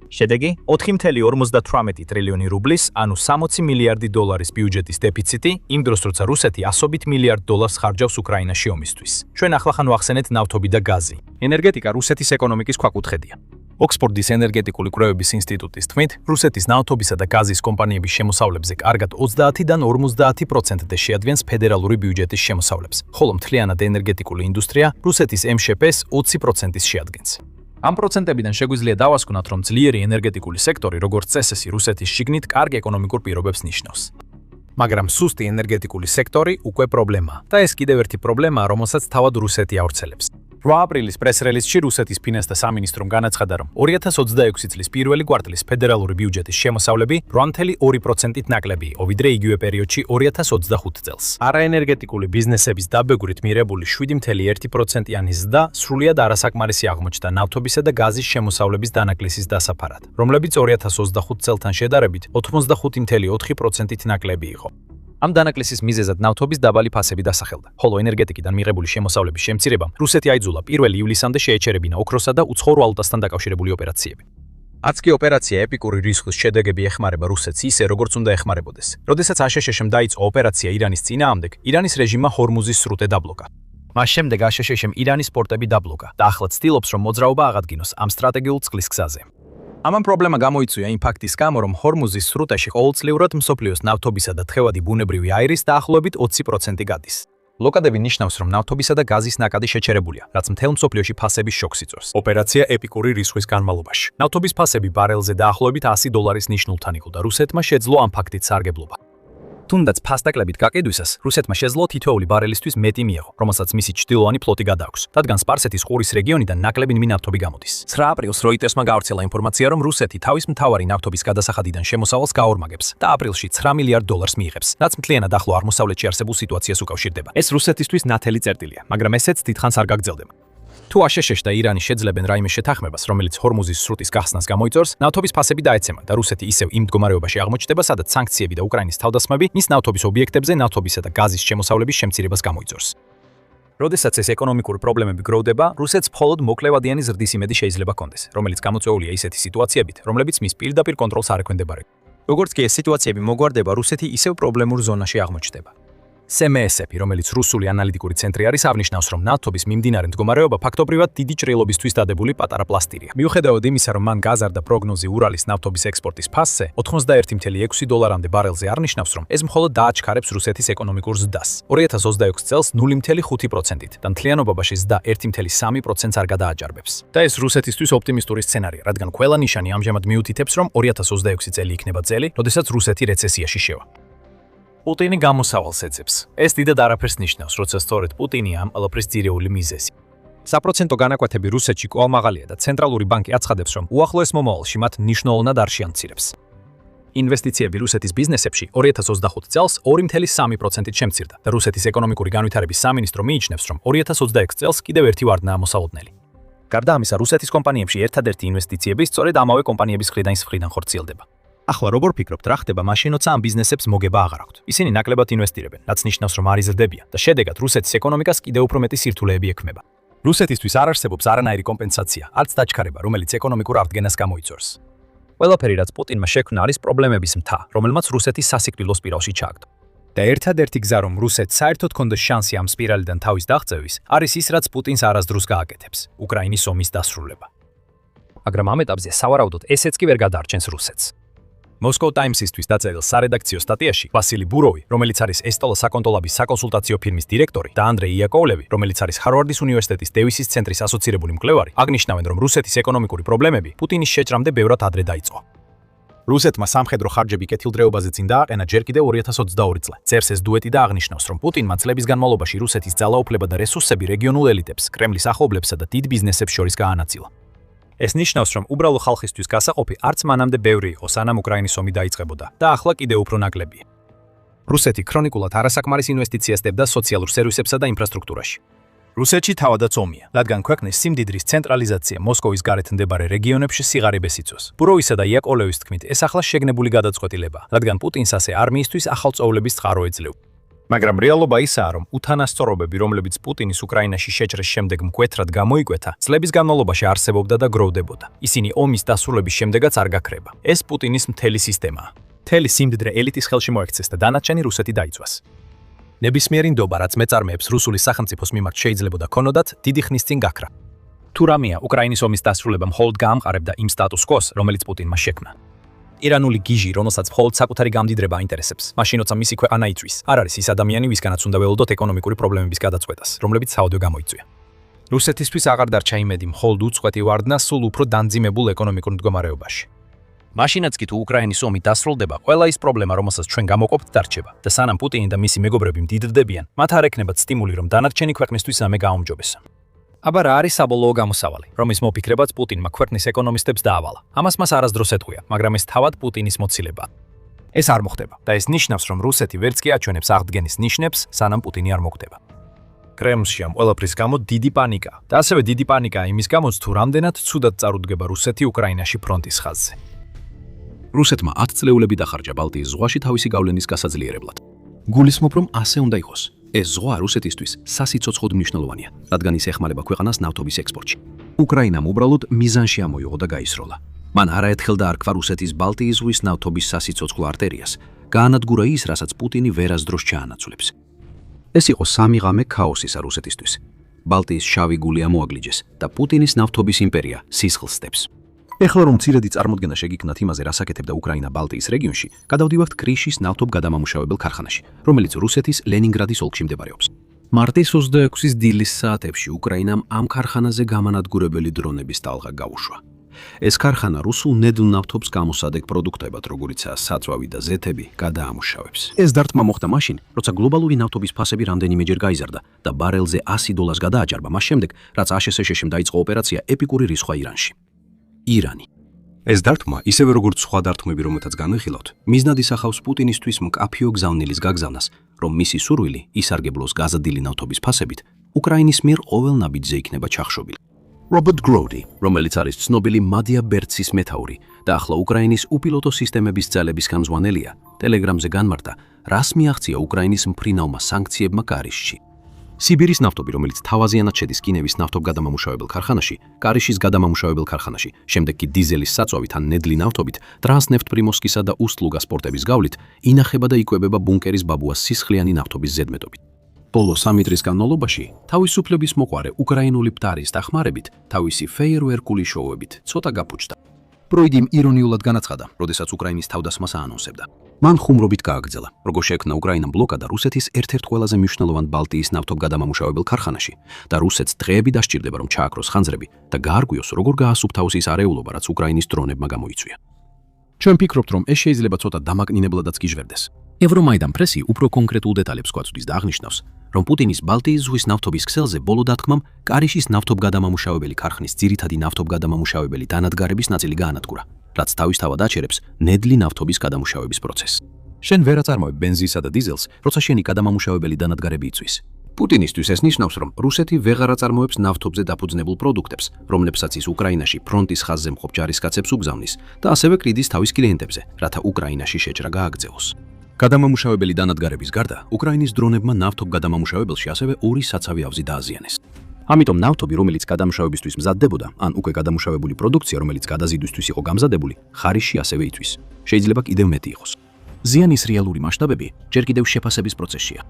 შედეგი 4.58 ტრილიონი რუბლის, ანუ 60 მილიარდი დოლარის ბიუჯეტის დეფიციტი, იმ დროს როცა რუსეთი 100 მილიარდ დოლარს ხარჯავს უკრაინაში ომისთვის. ჩვენ ახლახან ვახსენეთ ნავთობი და გაზი. ენერგეტიკა რუსეთის ეკონომიკის ქვაკუთხედია. ოქსფორდის ენერგეტიკული კვლევების ინსტიტუტის თქმით, რუსეთის ნავთობისა და გაზის კომპანიების შემოსავლებზე კარგად 30-დან 50%-ამდე შეადგენს ფედერალური ბიუჯეტის შემოსავლებს, ხოლო მთლიანად ენერგეტიკული ინდუსტრია რუსეთის MŠP-ს 20%-ის შეადგენს. ამ პროცენტებიდან შეგვიძლია დავასკვნათ, რომ ძლიერი ენერგეტიკული სექტორი, როგორც წესესი, რუსეთის შიგნით კარგ ეკონომიკურ პირობებს ნიშნავს. მაგრამ სუსტი ენერგეტიკული სექტორი უკვე პრობლემაა და ეს კიდევ ერთი პრობლემაა, რომელსაც თავად რუსეთი ავრცელებს. 8 აპრილის პრეს-რელიზში რუსეთის ფინანსთა სამინისტრომ განაცხადა, რომ 2026 წლის პირველი კვარტლის ფედერალური ბიუჯეტის შემოსავლები 8.2%-ით ნაკლები იყო, ვიდრე იგივე პერიოდში 2025 წელს. არაენერგეტიკული ბიზნესების დაბეგვრით მიღებული 7.1%-იანი ზრდა სრულიად არასაკმარისი აღმოჩნდა ნავთობისა და გაზის შემოსავლების დანაკლისის დასაფარად, რომლებიც 2025 წელთან შედარებით 85.4%-ით ნაკლები იყო. ამ დანაკლისის მიზეზად ნავთობის დაბალი ფასები დასახელდა, ხოლო ენერგეტიკიდან მიღებული შემოსავლების შემცირებამ რუსეთი აიძულა 1 ივლისამდე შეეჩერებინა ოქროსა და უცხოურ ვალუტასთან დაკავშირებული ოპერაციები. არც კი ოპერაცია ეპიკური რისხვის შედეგები ეხმარება რუსეთს ისე, როგორც უნდა ეხმარებოდეს. როდესაც აშშ-მ დაიწყო ოპერაცია ირანის წინააღმდეგ, ირანის რეჟიმმა ჰორმუზის სრუტე დაბლოკა. მას შემდეგ აშშ-მ ირანის პორტები დაბლოკა და ახლა ცდილობს, რომ მოძრაობა აღადგინოს ამ სტრატეგიულ წყლის გზაზე. ამან პრობლემა გამოიწვია იმ ფაქტის გამო, რომ ჰორმუზის სრუტეში ყოველწლიურად მსოფლიოს ნავთობისა და თხევადი ბუნებრივი აირის დაახლოებით 20% გადის. ბლოკადები ნიშნავს, რომ ნავთობისა და გაზის ნაკადი შეჩერებულია, რაც მთელ მსოფლიოში ფასების შოქს იწვევს. ოპერაცია ეპიკური რისხვის განმავლობაში. ნავთობის ფასები ბარელზე დაახლოებით $100 ნიშნულთან იყო და რუსეთმა შეძლო ამ ფაქტით სარგებლობა. თუნდაც ფასდაკლებით გაყიდვისას, რუსეთმა შეძლო თითოეული ბარელისთვის მეტი მიეღო, რომელსაც მისი ჩრდილოანი ფლოტი გადააქვს, რადგან სპარსეთის ყურის რეგიონიდან ნაკლებად ნავთობი გამოდის. 9 აპრილს როიტერსმა გაავრცელა ინფორმაცია, რომ რუსეთი თავის მთავარი ნავთობის გადასახადიდან შემოსავალს გაორმაგებს და აპრილში $9 მილიარდ მიიღებს, რაც მთლიანად ახლო აღმოსავლეთში არსებულ სიტუაციას უკავშირდება. ეს რუსეთისთვის ნათელი წერტილია, მაგრამ ესეც დიდხანს არ გაგრძელდება. თუ აშშ და ირანი შეძლებენ რაიმე შეთანხმებას, რომელიც ჰორმუზის სრუტის გახსნას გამოიწვევს, ნავთობის ფასები დაეცემა და რუსეთი ისევ იმ მდგომარეობაში აღმოჩნდება, სადაც სანქციები და უკრაინის თავდასხმები მის ნავთობის ობიექტებზე ნავთობისა და გაზის შემოსავლების შემცირებას გამოიწვევს. როდესაც ეს ეკონომიკური პრობლემები გროვდება, რუსეთს მხოლოდ მოკლევადიანი ზრდის იმედი შეიძლება ჰქონდეს, რომელიც გამოწვეულია ისეთი სიტუაციებით, რომლებიც მის პირდაპირ კონტროლს არ ექვემდებარება. როგორც კი ეს სიტუაციები მოგვარდება, რუსეთი ისევ პრობლემურ ზონაში აღმოჩნდება. SMSF-ი, რომელიც რუსული ანალიტიკური ცენტრი არის, აღნიშნავს, რომ ნავთობის მიმდინარე მდგომარეობა ფაქტობრივად დიდი ჭრილობისთვის დადებული პატარა პლასტირია. მიუხედავად იმისა, რომ მან გაზარდა პროგნოზი ურალის ნავთობის ექსპორტის ფასზე, 91.6 დოლარამდე ბარელზე აღნიშნავს, რომ ეს მხოლოდ დააჩქარებს რუსეთის ეკონომიკურ ზრდას. 2026 წელს 0.5%-ით და მთლიანობაში ზრდა 1.3%-ს არ გადააჭარბებს. და ეს რუსეთისთვის ოპტიმისტური სცენარია, რადგან ყველა ნიშანი ამჟამად მიუთითებს, რომ 2026 წელი იქნება წელი, როდესაც რუსეთი რეცესიაში შევა. პუტინი გამოსავალს ეძებს. ეს დიდად არაფერს ნიშნავს, როცა სწორედ პუტინია ამ ყველაფრის ძირეული მიზეზი. საპროცენტო განაკვეთები რუსეთში კვლავ მაღალია და ცენტრალური ბანკი აცხადებს, რომ უახლოეს მომავალში მათ მნიშვნელოვნად არ შეამცირებს. ინვესტიციები რუსეთის ბიზნესებში 2025 წელს 2.3%-ით შემცირდა და რუსეთის ეკონომიკური განვითარების სამინისტრო მიიჩნევს, რომ 2026 წელს კიდევ ერთი ვარდნაა მოსალოდნელი. გარდა ამისა, რუსეთის კომპანიებში ერთადერთი ინვესტიციები სწორედ ამავე კომპანიების მხრიდან ხორციელდება. ახლა როგორ ფიქრობთ, რა ხდება მაშინ, როცა ამ ბიზნესებს მოგება აღარ აქვთ? ისინი ნაკლებად ინვესტირებენ, რაც ნიშნავს, რომ არ იზრდებიან და შედეგად რუსეთის ეკონომიკას კიდევ უფრო მეტი სირთულეები ექმნება. რუსეთისთვის არ არსებობს არანაირი კომპენსაცია, არც დაჩქარება, რომელიც ეკონომიკურ აღდგენას გამოიწვევს. ყველაფერი, რაც პუტინმა შექმნა, არის პრობლემების მთა, რომელმაც რუსეთის სასიკვდილო სპირალში ჩააგდო. და ერთადერთი გზა, რომ რუსეთს საერთოდ ჰქონდეს შანსი ამ სპირალიდან თავის დაღწევის, არის ის, რაც პუტინს არასდროს გააკეთებს – უკრაინის ომის დასრულება. მაგრამ ამ ეტაპზე სავარაუდოდ ესეც კი ვერ გადაარჩენს რუსეთს. Moscow Times-ისთვის დაწერილ სარედაქციო სტატიაში ვასილი ბუროვი, რომელიც არის ესტოლა საკონტოლაბის საკონსულტაციო ფირმის დირექტორი და ანდრეი იაკოვლევი, რომელიც არის ჰარვარდის უნივერსიტეტის დევისის ცენტრის ასოცირებული მკვლევარი, აღნიშნავენ, რომ რუსეთის ეკონომიკური პრობლემები პუტინის შეჭრამდე ბევრად ადრე დაიწყო. რუსეთმა სამხედრო ხარჯები კეთილდღეობაზე წინ დააყენა ჯერ კიდევ 2022 წლს. წერს ეს დუეტი და აღნიშნავს, რომ პუტინმა წლების განმავლობაში რუსეთის ძალაუფლება და რესურსები რეგიონულ ელიტებს, კრემლის ახლობლებსა და დიდ ბიზნესებს შორის გაანაწილა. ეს ნიშნავს, რომ უბრალო ხალხისთვის გასაყოფი არც მანამდე ბევრი იყო, სანამ უკრაინის ომი დაიწყებოდა და ახლა კიდევ უფრო ნაკლებია. რუსეთი ქრონიკულად არასაკმარის ინვესტიციას დებდა სოციალურ სერვისებსა და ინფრასტრუქტურაში. რუსეთში თავადაც ომია, რადგან ქვეყნის სიმდიდრის ცენტრალიზაცია მოსკოვის გარეთ მდებარე რეგიონებში სიღარიბეს იწვევს. ბუროვისა და იაკოვლევის თქმით, ეს ახლა შეგნებული გადაწყვეტილებაა, რადგან პუტინს ასე არმიისთვის ახალ წოვლების წყარო ეძლევა. მაგრამ რეალობა ისაა, რომ უთანასწორობები, რომლებიც პუტინის უკრაინაში შეჭრის შემდეგ მკვეთრად გამოიკვეთა, წლების განმავლობაში არსებობდა და გროვდებოდა. ისინი ომის დასრულების შემდეგაც არ გაქრება. ეს პუტინის მთელი სისტემაა. მთელი სიმდიდრე ელიტის ხელში მოექცეს და დანარჩენი რუსეთი დაიწვას. ნებისმიერი ნდობა, რაც მეწარმეებს რუსული სახელმწიფოს მიმართ შეიძლებოდა ქონოდათ, დიდი ხნის წინ გაქრა. თუ რამეა, უკრაინის ომის დასრულება მხოლოდ გაამყარებდა იმ სტატუს კოს, რომელიც პუტინმა შექმნა. ირანული გიჟი, რომელსაც მხოლოდ საკუთარი გამდიდრება აინტერესებს, მაშინ როცა მისი ქვეყანა იწვის, არ არის ის ადამიანი, ვისგანაც უნდა ველოდოთ ეკონომიკური პრობლემების გადაწყვეტას, რომლებიც საავადმყოფო გამოიწვია. რუსეთისთვის აღარ დარჩა იმედი მხოლოდ უწყვეტი ვარდნა სულ უფრო დანძიმებულ ეკონომიკურ მდგომარეობაში. მაშინაც კი თუ უკრაინის ომი დასრულდება, ყველა ის პრობლემა, რომელსაც ჩვენ გამოვყოფთ, დარჩება და სანამ პუტინი და მისი მეგობრები მდიდრდებიან, მათ არ ექნებათ სტიმული, რომ დანარჩენი ქვეყნისთვის ამე გააუმჯობესონ. აბა რა არის საბოლოო გამოსავალი, რომის მოფიქრებაც პუტინმა ქვეყნის ეკონომისტებს დაავალა. ამას მას არასდროს ეტყვია, მაგრამ ეს თავად პუტინის მოცილება. ეს არ მოხდება და ეს ნიშნავს, რომ რუსეთი ვერც კი აჩვენებს აღდგენის ნიშნებს, სანამ პუტინი არ მოკვდება. კრემლში ამ ყველაფრის გამო დიდი პანიკა და ასევე დიდი პანიკა იმის გამოც, თუ რამდენად ცუდად წარუდგება რუსეთი უკრაინაში ფრონტის ხაზზე. რუსეთმა 10 წლეულები დახარჯა ბალტიის ზღვაში თავისი გავლენის გასაძლიერებლად. გულისხმობ, რომ ასე უნდა იყოს. ეს ზღვა რუსეთისთვის სასიცოცხლოდ მნიშვნელოვანია, რადგან ის ეხმარება ქვეყანას ნავთობის ექსპორტში. უკრაინამ უბრალოდ მიზანში ამოიღო და გაისროლა. მან არაერთხელ დაარქვა რუსეთის ბალტიის ზღვის ნავთობის სასიცოცხლო არტერიას, გაანადგურა ის, რასაც პუტინი ვერასდროს ჩაანაცვლებს. ეს იყო სამი ღამე ქაოსისა რუსეთისთვის. ბალტიის შავი გული ამოაგლიჯეს და პუტინის ნავთობის იმპერია სისხლს სტებს. ეხლა რომ მცირედი წარმოდგენა შეგიქმნათ იმაზე, რას აკეთებდა უკრაინა ბალტიის რეგიონში, გადავდივართ კრიშის ნავთობგადამამუშავებელ ქარხანაში, რომელიც რუსეთის ლენინგრადის ოლქში მდებარეობს. მარტის 26-ის დილის საათებში უკრაინამ ამ ქარხანაზე გამანადგურებელი დრონების ტალღა გაუშვა. ეს ქარხანა რუსულ ნედლ ნავთობს გამოსადეგ პროდუქტებად, როგორიცაა საწვავი და ზეთები, გადაამუშავებს. ეს დარტყმა მოხდა მაშინ, როცა გლობალური ნავთობის ფასები რამდენიმეჯერ გაიზარდა და ბარელზე $100 გადააჭარბა მას შემდეგ, რაც აშშ-მ დაიწყო ოპერაცია ეპიკური რისხვა ირანში. ირანი. ეს დარტყმა, ისევე როგორც სხვა დარტყმები, რომელთაც განვიხილავთ, მიზნად ისახავს პუტინისთვის მკაფიო გზავნილის გაგზავნას, რომ მისი სურვილი ისარგებლოს გაზრდილი ნავთობის ფასებით, უკრაინის მიერ ყოველ ნაბიჯზე იქნება ჩახშობილი. რობერტ გროდი, რომელიც არის ცნობილი მადია ბერცის მეთაური და ახლა უკრაინის უპილოტო სისტემების ძალების ხელმძღვანელია, ტელეგრამზე განმარტა, რას მიაღწია უკრაინის მფრინავმა სანქციებმა კარიშში. სიბირის ნავთობი, რომელიც თავაზიანად შედის კინევის ნავთობგადამამუშავებელ ქარხანაში, კარიშის გადამამუშავებელ ქარხანაში, შემდეგ კი დიზელის საწვავით ან ნედლი ნავთობით, ტრანსნეფტპრიმორსკისა და უსტლუგას პორტების გავლით, ინახება და იკვებება ბუნკერის ბაბუას სისხლიანი ნავთობის ზედმეტობით. ბოლო 3 დღის განმავლობაში თავისუფლების მოყვარე უკრაინული მტარის დახმარებით, თავისი ფეიერვერკული შოუებით ცოტა გაფუჭდა. პროიდიმ ირონიულად განაცხადა, როდესაც უკრაინის თავდასხმას აანონსებდა. მან ხუმრობით გააგრძელა, როგორ შეექმნა უკრაინამ ბლოკადა რუსეთის ერთ-ერთ ყველაზე მნიშვნელოვან ბალტიის ნავთობგადამამუშავებელ ქარხანაში და რუსეთს დღეები დასჭირდება, რომ ჩააქროს ხანძრები და გაარღვიოს, როგორ გაასუფთავოს ის არეულობა, რაც უკრაინის დრონებმა გამოიწვია. ჩვენ ვფიქრობთ, რომ ეს შეიძლება ცოტა დამაკნინებლადაც გიჟვერდეს. ევრომაიდან პრესი უფრო კონკრეტულ დეტალებს გვაწვდის და აღნიშნავს, რომ პუტინის ბალტიის ზღვის ნავთობის ქსელზე ბოლო დათქმამ კარიშის ნავთობგადამამუშავებელი ქარხნის ძირითადი ნავთობგადამამუშავებელი დანადგარების ნაწილი გაანადგურა, რაც თავისთავად აჩერებს ნედლი ნავთობის გადამუშავების პროცესს. შენ ვერ აწარმოებ ბენზინსა და დიზელს, როცა შენი გადამამუშავებელი დანადგარები იწვის. პუტინისთვის ეს ნიშნავს, რომ რუსეთი ვეღარ აწარმოებს ნავთობზე დაფუძნებულ პროდუქტებს, რომლებსაც ის უკრაინაში ფრონტის ხაზზე მყოფ ჯარისკაცებს უგზავნის და ასევე კრიდის თავის კლიენტებზე, რათა უკრაინაში შეჭრა გააგრძელოს. გადამამუშავებელი დანადგარების გარდა, უკრაინის დრონებმა ნავთობგადამამუშავებელში ასევე 2 საცავი ავზი დააზიანეს. ამიტომ ნავთობი, რომელიც გადამუშავებისთვის მზადდებოდა, ან უკვე გადამუშავებული პროდუქცია, რომელიც გადაზიდვისთვის იყო გამზადებული, ხარისში ასევე იწვის. შეიძლება კიდევ მეტი იყოს. ზიანის რეალური მასშტაბები ჯერ კიდევ შეფასების პროცესშია.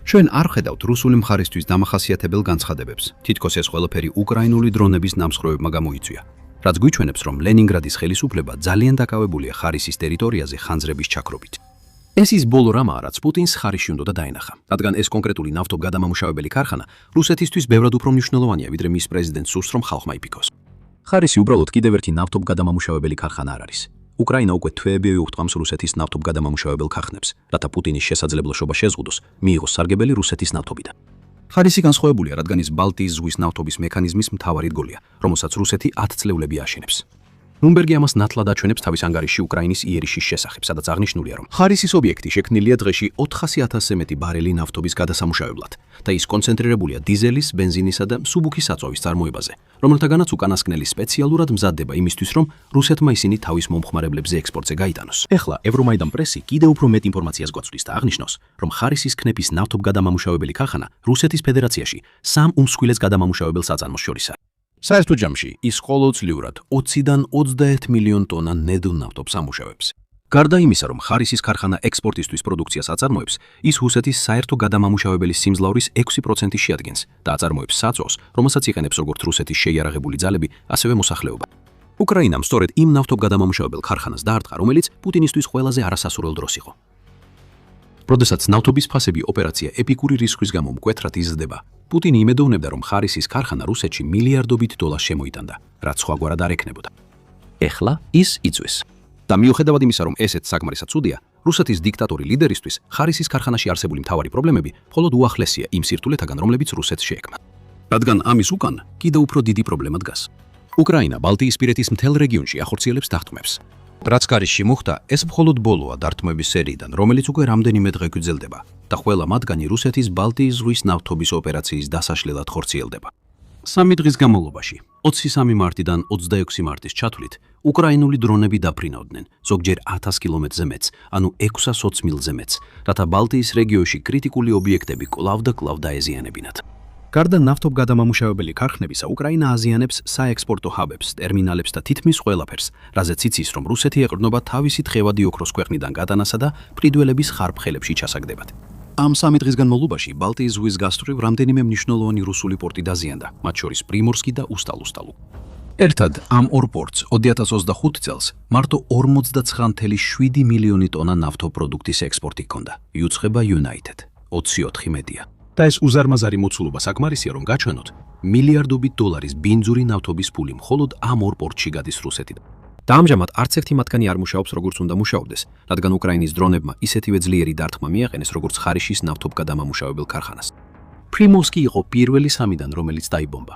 ჩვენ არ ხედავთ რუსული მხარისთვის დამახასიათებელ განცხადებებს. თითქოს ეს ყველაფერი უკრაინული დრონების ნამსხვრევებმა გამოიწვია, რაც გვიჩვენებს, რომ ლენინგრადის ხელისუფლება ძალიან დაკავებულია ხარისის ტერიტორიაზე ხანძრების ჩაქრობით. ეს ის ბოლო რამაა, რაც პუტინს ხარისში უნდა დაენახა, რადგან ეს კონკრეტული ნავთობგადამამუშავებელი ქარხანა რუსეთისთვის ბევრად უფრო მნიშვნელოვანია, ვიდრე მის პრეზიდენტს სურს, რომ ხალხმა იფიქროს. ხარისი უბრალოდ კიდევ ერთი ნავთობგადამამუშავებელი ქარხანა არ არის. უკრაინა უკვე თვეები უხტავს რუსეთის ნავთობგადამამუშავებელ ქარხნებს, რათა პუტინის შესაძლებლობა შეზღუდოს, მიიღოს სარგებელი რუსეთის ნავთობიდან. ხარისი განსხვავებულია, რადგან ის ბალტიის ზღვის ნავთობის მექანიზმის მთავარი რგოლია, რომელსაც რუსეთი 10 წლეულები აშენებს. ნუმბერგი ამას ნათლად აჩვენებს თავის ანგარიშში უკრაინის იერიშის შესახებ, სადაც აღნიშნულია, რომ ხარისის ობიექტი შექმნილია დღეში 400,000-ზე მეტი ბარელი ნავთობის გადასამუშავებლად და ის კონცენტრირებულია დიზელის, ბენზინისა და მსუბუქი საწვავის წარმოებაზე, რომელთაგანაც უკანასკნელი სპეციალურად მზადდება იმისთვის, რომ რუსეთმა ისინი თავის მომხმარებლებზე ექსპორტზე გაიტანოს. ეხლა ევრომაიდან პრესი კიდევ უფრო მეტ ინფორმაციას გვაწვდის და აღნიშნავს, რომ ხარისის knepis ნავთობგადამამუშავებელი ქარხანა რუსეთის ფედერაციაში 3 უმსხვილეს გადამამუშავებელ საწარმოს შორისაა. საერთო ჯამში ის ყოველწლიურად 20-დან 21 მილიონ ტონა ნედლ ნავთობს ამუშავებს. გარდა იმისა, რომ ხარისის ქარხანა ექსპორტისთვის პროდუქციას აწარმოებს, ის რუსეთის საერთო გადამამუშავებელი სიმძლავრის 6% შეადგენს და აწარმოებს საწვავს, რომელსაც იყენებს როგორც რუსეთის შეიარაღებული ძალები, ასევე მოსახლეობა. უკრაინამ სწორედ იმ ნავთობგადამამუშავებელ ქარხანას დაარტყა, რომელიც პუტინისთვის ყველაზე არასასურველ დროს იყო. როდესაც ნავთობის ფასები ოპერაცია ეპიკური რისკის გამო მკვეთრად იზრდება, პუტინი იმედოვნებდა, რომ ხარისის ქარხანა რუსეთში მილიარდობით დოლარს შემოიტანდა, რაც სხვაგვარად არ ექნებოდა. ეხლა ის იწვის. და მიუხედავად იმისა, რომ ესეც საკმარისად ცუდია, რუსეთის დიქტატორი ლიდერისთვის ხარისის ქარხანაში არსებული მთავარი პრობლემები მხოლოდ უახლესია იმ სირთულეთაგან, რომლებიც რუსეთს შეექმნა. რადგან ამის უკან კიდევ უფრო დიდი პრობლემა დგას. უკრაინა ბალტიისპირეთის მთელ რეგიონში ახორციელებს დახტომებს. რაც კარისში მოხდა, ეს მხოლოდ ბოლოა დარტყმების სერიიდან, რომელიც უკვე რამდენიმე დღე გრძელდება და ყველა მათგანი რუსეთის ბალტიის ზღვის ნავთობის ოპერაციის დასაშლელად ხორციელდება. 3 დღის განმავლობაში, 23 მარტიდან 26 მარტის ჩათვლით, უკრაინული დრონები დაფრინავდნენ, ზოგჯერ 1000 კილომეტრზე მეტს, ანუ 620 მილზე მეტს, რათა ბალტიის რეგიონში კრიტიკული ობიექტები კვლავ და კვლავ დაეზიანებინათ. გარდა ნავთობგადამამუშავებელი ქარხნებისა, უკრაინა აზიანებს საექსპორტო ჰაბებს, ტერმინალებს და თითქმის ყველაფერს, რაზეც იცის, რომ რუსეთი ეყრდნობა თავისი თხევადი ოქროს ქვეყნიდან გატანასა და ფრიდველების ხარბხელებში ჩასაგდებად. ამ 3 დღის განმავლობაში ბალტიის ზღვის გასწვრივ რამდენიმე მნიშვნელოვანი რუსული პორტი დაზიანდა, მათ შორის პრიმორსკი და უსტალუსტალუ. ერთად ამ ორ პორტს 2025 წელს მარტო 49,7 მილიონი ტონა ნავთობპროდუქტის ექსპორტი ჰქონდა, იუცხება United 24 მედია. და ეს უზარმაზარი მოცულობა საკმარისია, რომ გაჩვენოთ მილიარდობით დოლარის ბინძური ნავთობის ფული მხოლოდ ამ ორ პორტში გადის რუსეთიდან. და ამჟამად არც ერთი მათგანი არ მუშაობს როგორც უნდა მუშაობდეს, რადგან უკრაინის დრონებმა ისეთივე ძლიერი დარტყმა მიაყენეს, როგორც ხარისის ნავთობგადამამუშავებელ ქარხანას. პრიმორსკი იყო პირველი 3-დან, რომელიც დაიბომბა.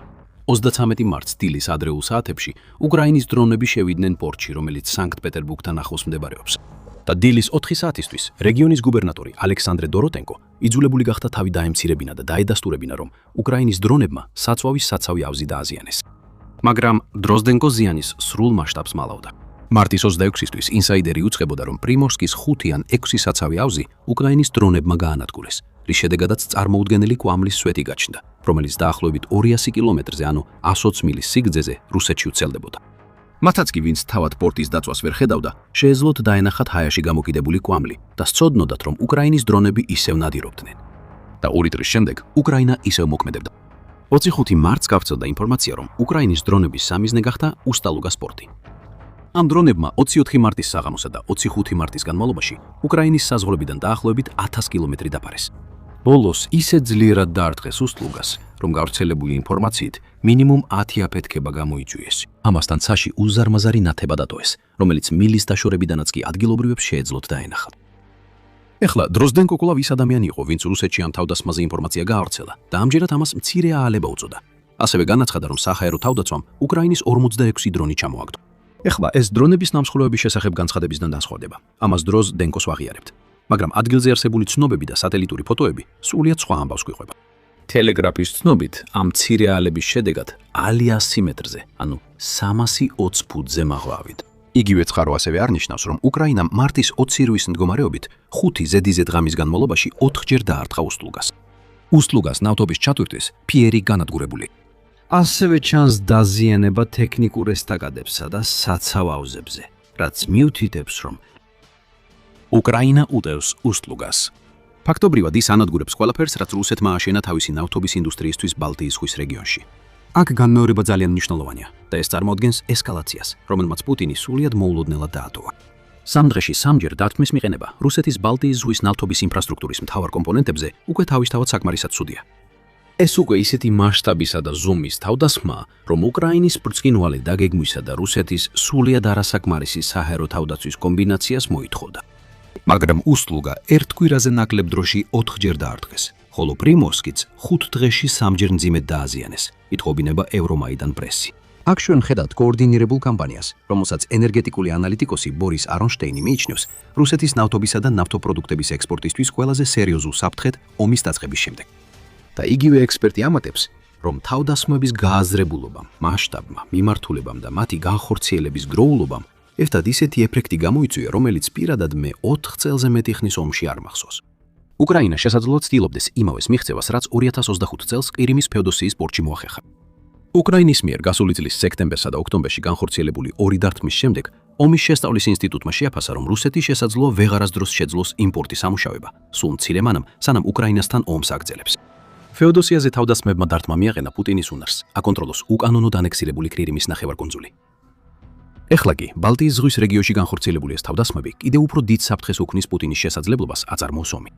33 მარტს დილის ადრეულ საათებში უკრაინის დრონები შევიდნენ პორტში, რომელიც სანქტ-პეტერბურგთან ახლოს მდებარეობს. და დილის 4 საათისთვის რეგიონის გუბერნატორი ალექსანდრე დოროტენკო იძულებული გახდა თავი დაემცირებინა და დაედასტურებინა, რომ უკრაინის დრონებმა საწვავის საცავი ავზი დააზიანეს. მაგრამ დროზდენკო ზიანის სრულ მასშტაბს მალავდა. მარტის 26-ისთვის ინსაიდერი უწყებოდა, რომ პრიმორსკის 5 ან 6 საცავი ავზი უკრაინის დრონებმა გაანადგურეს, რის შედეგადაც წარმოუდგენელი კვამლის სვეტი გაჩნდა, რომელიც დაახლოებით 200 კილომეტრზე, ანუ 120 მილის სიგრძეზე რუსეთში უცელდებოდა. მათაც კი ვინც თავად პორტის დაწვას ვერ ხედავდა, შეეძლოთ დაენახათ ჰაიაში გამოკიდებული კვამლი და სცოდნოდათ, რომ უკრაინის დრონები ისევ ნადირობდნენ. და 2 წლის შემდეგ უკრაინა ისევ მოქმედებდა. 25 მარტს გავრცელდა ინფორმაცია, რომ უკრაინის დრონების სამიზნე გახდა უსტალუგა სპორტი. ამ დრონებმა 24 მარტის საღამოსა და 25 მარტის განმავლობაში უკრაინის საზღვრებიდან დაახლოებით 1000 კილომეტრი დაფარეს. ბოლოს ისე ძლიერად დაარტყეს უსტლუგას, რომ გავრცელებული ინფორმაციით მინიმუმ 10 აფეთქება გამოიწვიეს. ამასთან ცაში უზარმაზარი ნათება დატოეს, რომელიც მილის დაშორებიდანაც კი ადგილობრივებს შეეძლოთ დაენახათ. ეხლა დროზდენკო კვლავ ის ადამიანი იყო, ვინც რუსეთში ამ თავდასხმაზე ინფორმაცია გაავრცელა და ამჯერად ამას მცირე აალება უწოდა. ასევე განაცხადა, რომ საჰაერო თავდაცვამ უკრაინის 46 დრონი ჩამოაგდო. ეხლა ეს დრონების ნამსხვრევების შესახებ განცხადებისგან განსხვავდება. ამას დროს დენკოს ვაღიარებთ. მაგრამ ადგილზე არსებული ცნობები და სატელიტური ფოტოები სრულიად სხვა ამბავს გვიყვება. ტელეგრაფის ცნობით, ამ მცირე აალების შედეგად 100 მეტრზე, ანუ 320 ფუტზე მაღვავით. იგივე ცხარო ასევე არნიშნავს, რომ უკრაინამ მარტის 20 რუის მდგომარეობით 5 ზედიზედ ღამის განმავლობაში 4-ჯერ დაარტყა უსტლუგას. უსტლუგას ნავთობის ჩატვირთვის ფიერი განადგურებული. ასევე ჩანს დაზიანება ტექნიკურ ესტაკადებსა და საცავ აუზებზე, რაც მიუთითებს, რომ უკრაინა უტევს უსტლუგას. ფაქტობრივად ის ანადგურებს ყველაფერს, რაც რუსეთმა აშენა თავისი ნავთობის ინდუსტრიისთვის ბალტიის ზღვის რეგიონში. აქ განმეორება ძალიან მნიშვნელოვანია და ეს წარმოადგენს ესკალაციას, რომელმაც პუტინი სრულიად მოულოდნელად დაატოვა. სამ დღეში სამჯერ დათმის მიყენება რუსეთის ბალტიის ზღვის ნავთობის ინფრასტრუქტურის მთავარ კომპონენტებზე უკვე თავისთავად საკმარისად ცუდია. ეს უკვე ისეთი მასშტაბისა და ზომის თავდასხმაა, რომ უკრაინის ბრწყინვალე დაგეგმვისა და რუსეთის სრულიად არასაკმარისი საჰაერო თავდაცვის კომბინაციას მოითხოვდა. მაგრამ უსტლუგა ერთ კვირაზე ნაკლებ დროში 4-ჯერ დაარტყეს, ხოლო პრიმორსკიც 5 დღეში 3-ჯერ მძიმედ დააზიანეს, ითხოვინება ევრომაიდან პრესი. აქ ჩვენ ხედავთ კოორდინირებულ კამპანიას, რომელსაც ენერგეტიკული ანალიტიკოსი ბორის არონშტეინი მიიჩნევს რუსეთის ნავთობისა და ნავთობპროდუქტების ექსპორტისთვის ყველაზე სერიოზულ საფრთხედ ომის დაწყების შემდეგ. და იგივე ექსპერტი ამატებს, რომ თავდასხმების გააზრებულობამ, მასშტაბმა, მიმართულებამ და მათი განხორციელების გროულობამ ერთად ისეთი ეფექტი გამოიწვია, რომელიც პირადად მე 4 წელზე მეტი ხნის ომში არ მახსოვს. უკრაინა შესაძლოა ცდილობდეს იმავეს მიღწევას, რაც 2025 წელს ყირიმის ფეოდოსიის პორტში მოახერხა. უკრაინის მიერ გასული წლის სექტემბერსა და ოქტომბერში განხორციელებული 2 დარტყმის შემდეგ ომის შესწავლის ინსტიტუტმა შეაფასა, რომ რუსეთი შესაძლოა ვეღარასდროს შეძლოს იმპორტის ამუშავება, სულ მცირე მანამ, სანამ უკრაინასთან ომს აგრძელებს. ფეოდოსიაზე თავდასხმებმა დარტყმა მიაყენა პუტინის უნარს, აკონტროლოს უკანონოდ ანექსირებული კრიმის ნახევარკუნძული. ეხლა კი ბალტიის ზღვის რეგიონში განხორციელებული ეს თავდასხმები კიდევ უფრო დიდ საფრთხეს უქმნის პუტინის შესაძლებლობას აწარმოოს ომი.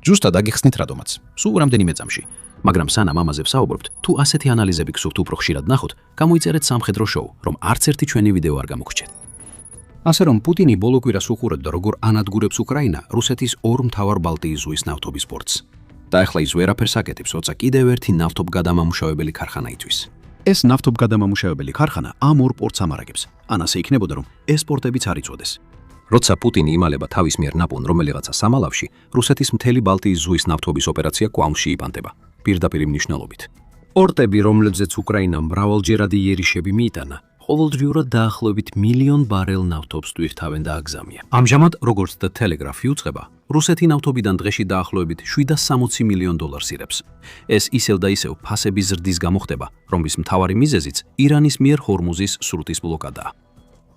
ზუსტად აგიხსნით რატომაც, სულ რამდენიმე წამში, მაგრამ სანამ ამაზე ვსაუბრობთ, თუ ასეთი ანალიზები გსურთ უფრო ხშირად ნახოთ, გამოიწერეთ სამხედრო შოუ, რომ არც ერთი ჩვენი ვიდეო არ გამოგრჩეთ. ასე რომ პუტინი ბოლო კვირას უყურებდა, როგორ ანადგურებს უკრაინა რუსეთის 2 მთავარ ბალტიის ზღვის ნავთობის პორტს. და ახლა ის ვერაფერს აკეთებს, როცა კიდევ ერთი ნავთობგადამამუშავებელი ქარხანა იწვის. ეს ნავთობგადამამუშავებელი ქარხანა ამ 2 პორტს ამარაგებს, ან ასე იქნებოდა, რომ ეს პორტებიც არ იწოდეს. როცა პუტინი იმალება თავის მიერ ნაპოვნ რომელიღაცა სამალავში, რუსეთის მთელი ბალტიის ზღვის ნავთობის ოპერაცია კვამში იბანდება, პირდაპირ მნიშვნელობით. პორტები, რომლებზეც უკრაინამ მრავალჯერადი იერიშები მიიტანა, ყოველდღიურად დაახლოებით 1,000,000 ბარელ ნავთობს ტვირთავენ და აგზამიან. ამჟამად, როგორც The Telegraph იუწყება, რუსეთი ნავთობიდან დღეში დაახლოებით $760 მილიონ ირებს. ეს ისევ და ისევ ფასების ზრდის გამო ხდება, რომლის მთავარი მიზეზიც ირანის მიერ ჰორმუზის სრუტის ბლოკადაა.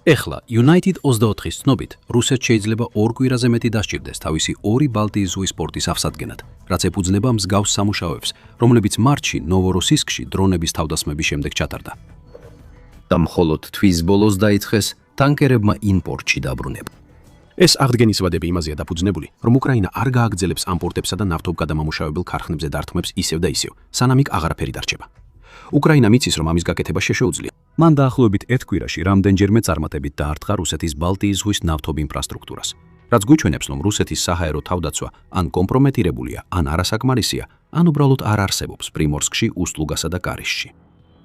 ეხლა United 24-ის ცნობით, რუსეთს შეიძლება 2 კვირაზე მეტი დასჭირდეს თავისი 2 ბალტიის ზღვის პორტის ავსადგენად, რაც ეფუძნება მსგავს სამუშაოებს, რომლებიც მარტში ნოვოროსისკში დრონების თავდასხმების შემდეგ ჩატარდა. და მხოლოდ თვის ბოლოს დაიწყეს ტანკერებმა იმპორტში დაბრუნება. ეს აღდგენის ვადები იმაზეა დაფუძნებული, რომ უკრაინა არ გააგრძელებს ამ პორტებსა და ნავთობგადამამუშავებელ ქარხნებზე დარტყმებს ისევ და ისევ, სანამ იქ აღარაფერი დარჩება. უკრაინა მიცის, რომ ამის გაკეთება შეუძლია. მან დაახლოებით 1 კვირაში რამდენჯერმე წარმატებით დაარტყა რუსეთის ბალტიის ზღვის ნავთობ ინფრასტრუქტურას, რაც გვიჩვენებს, რომ რუსეთის საჰაერო თავდაცვა ან კომპრომეტირებულია, ან არასაკმარისია, ან უბრალოდ არ არსებობს პრიმორსკში, უსტლუგასა და კარიშში.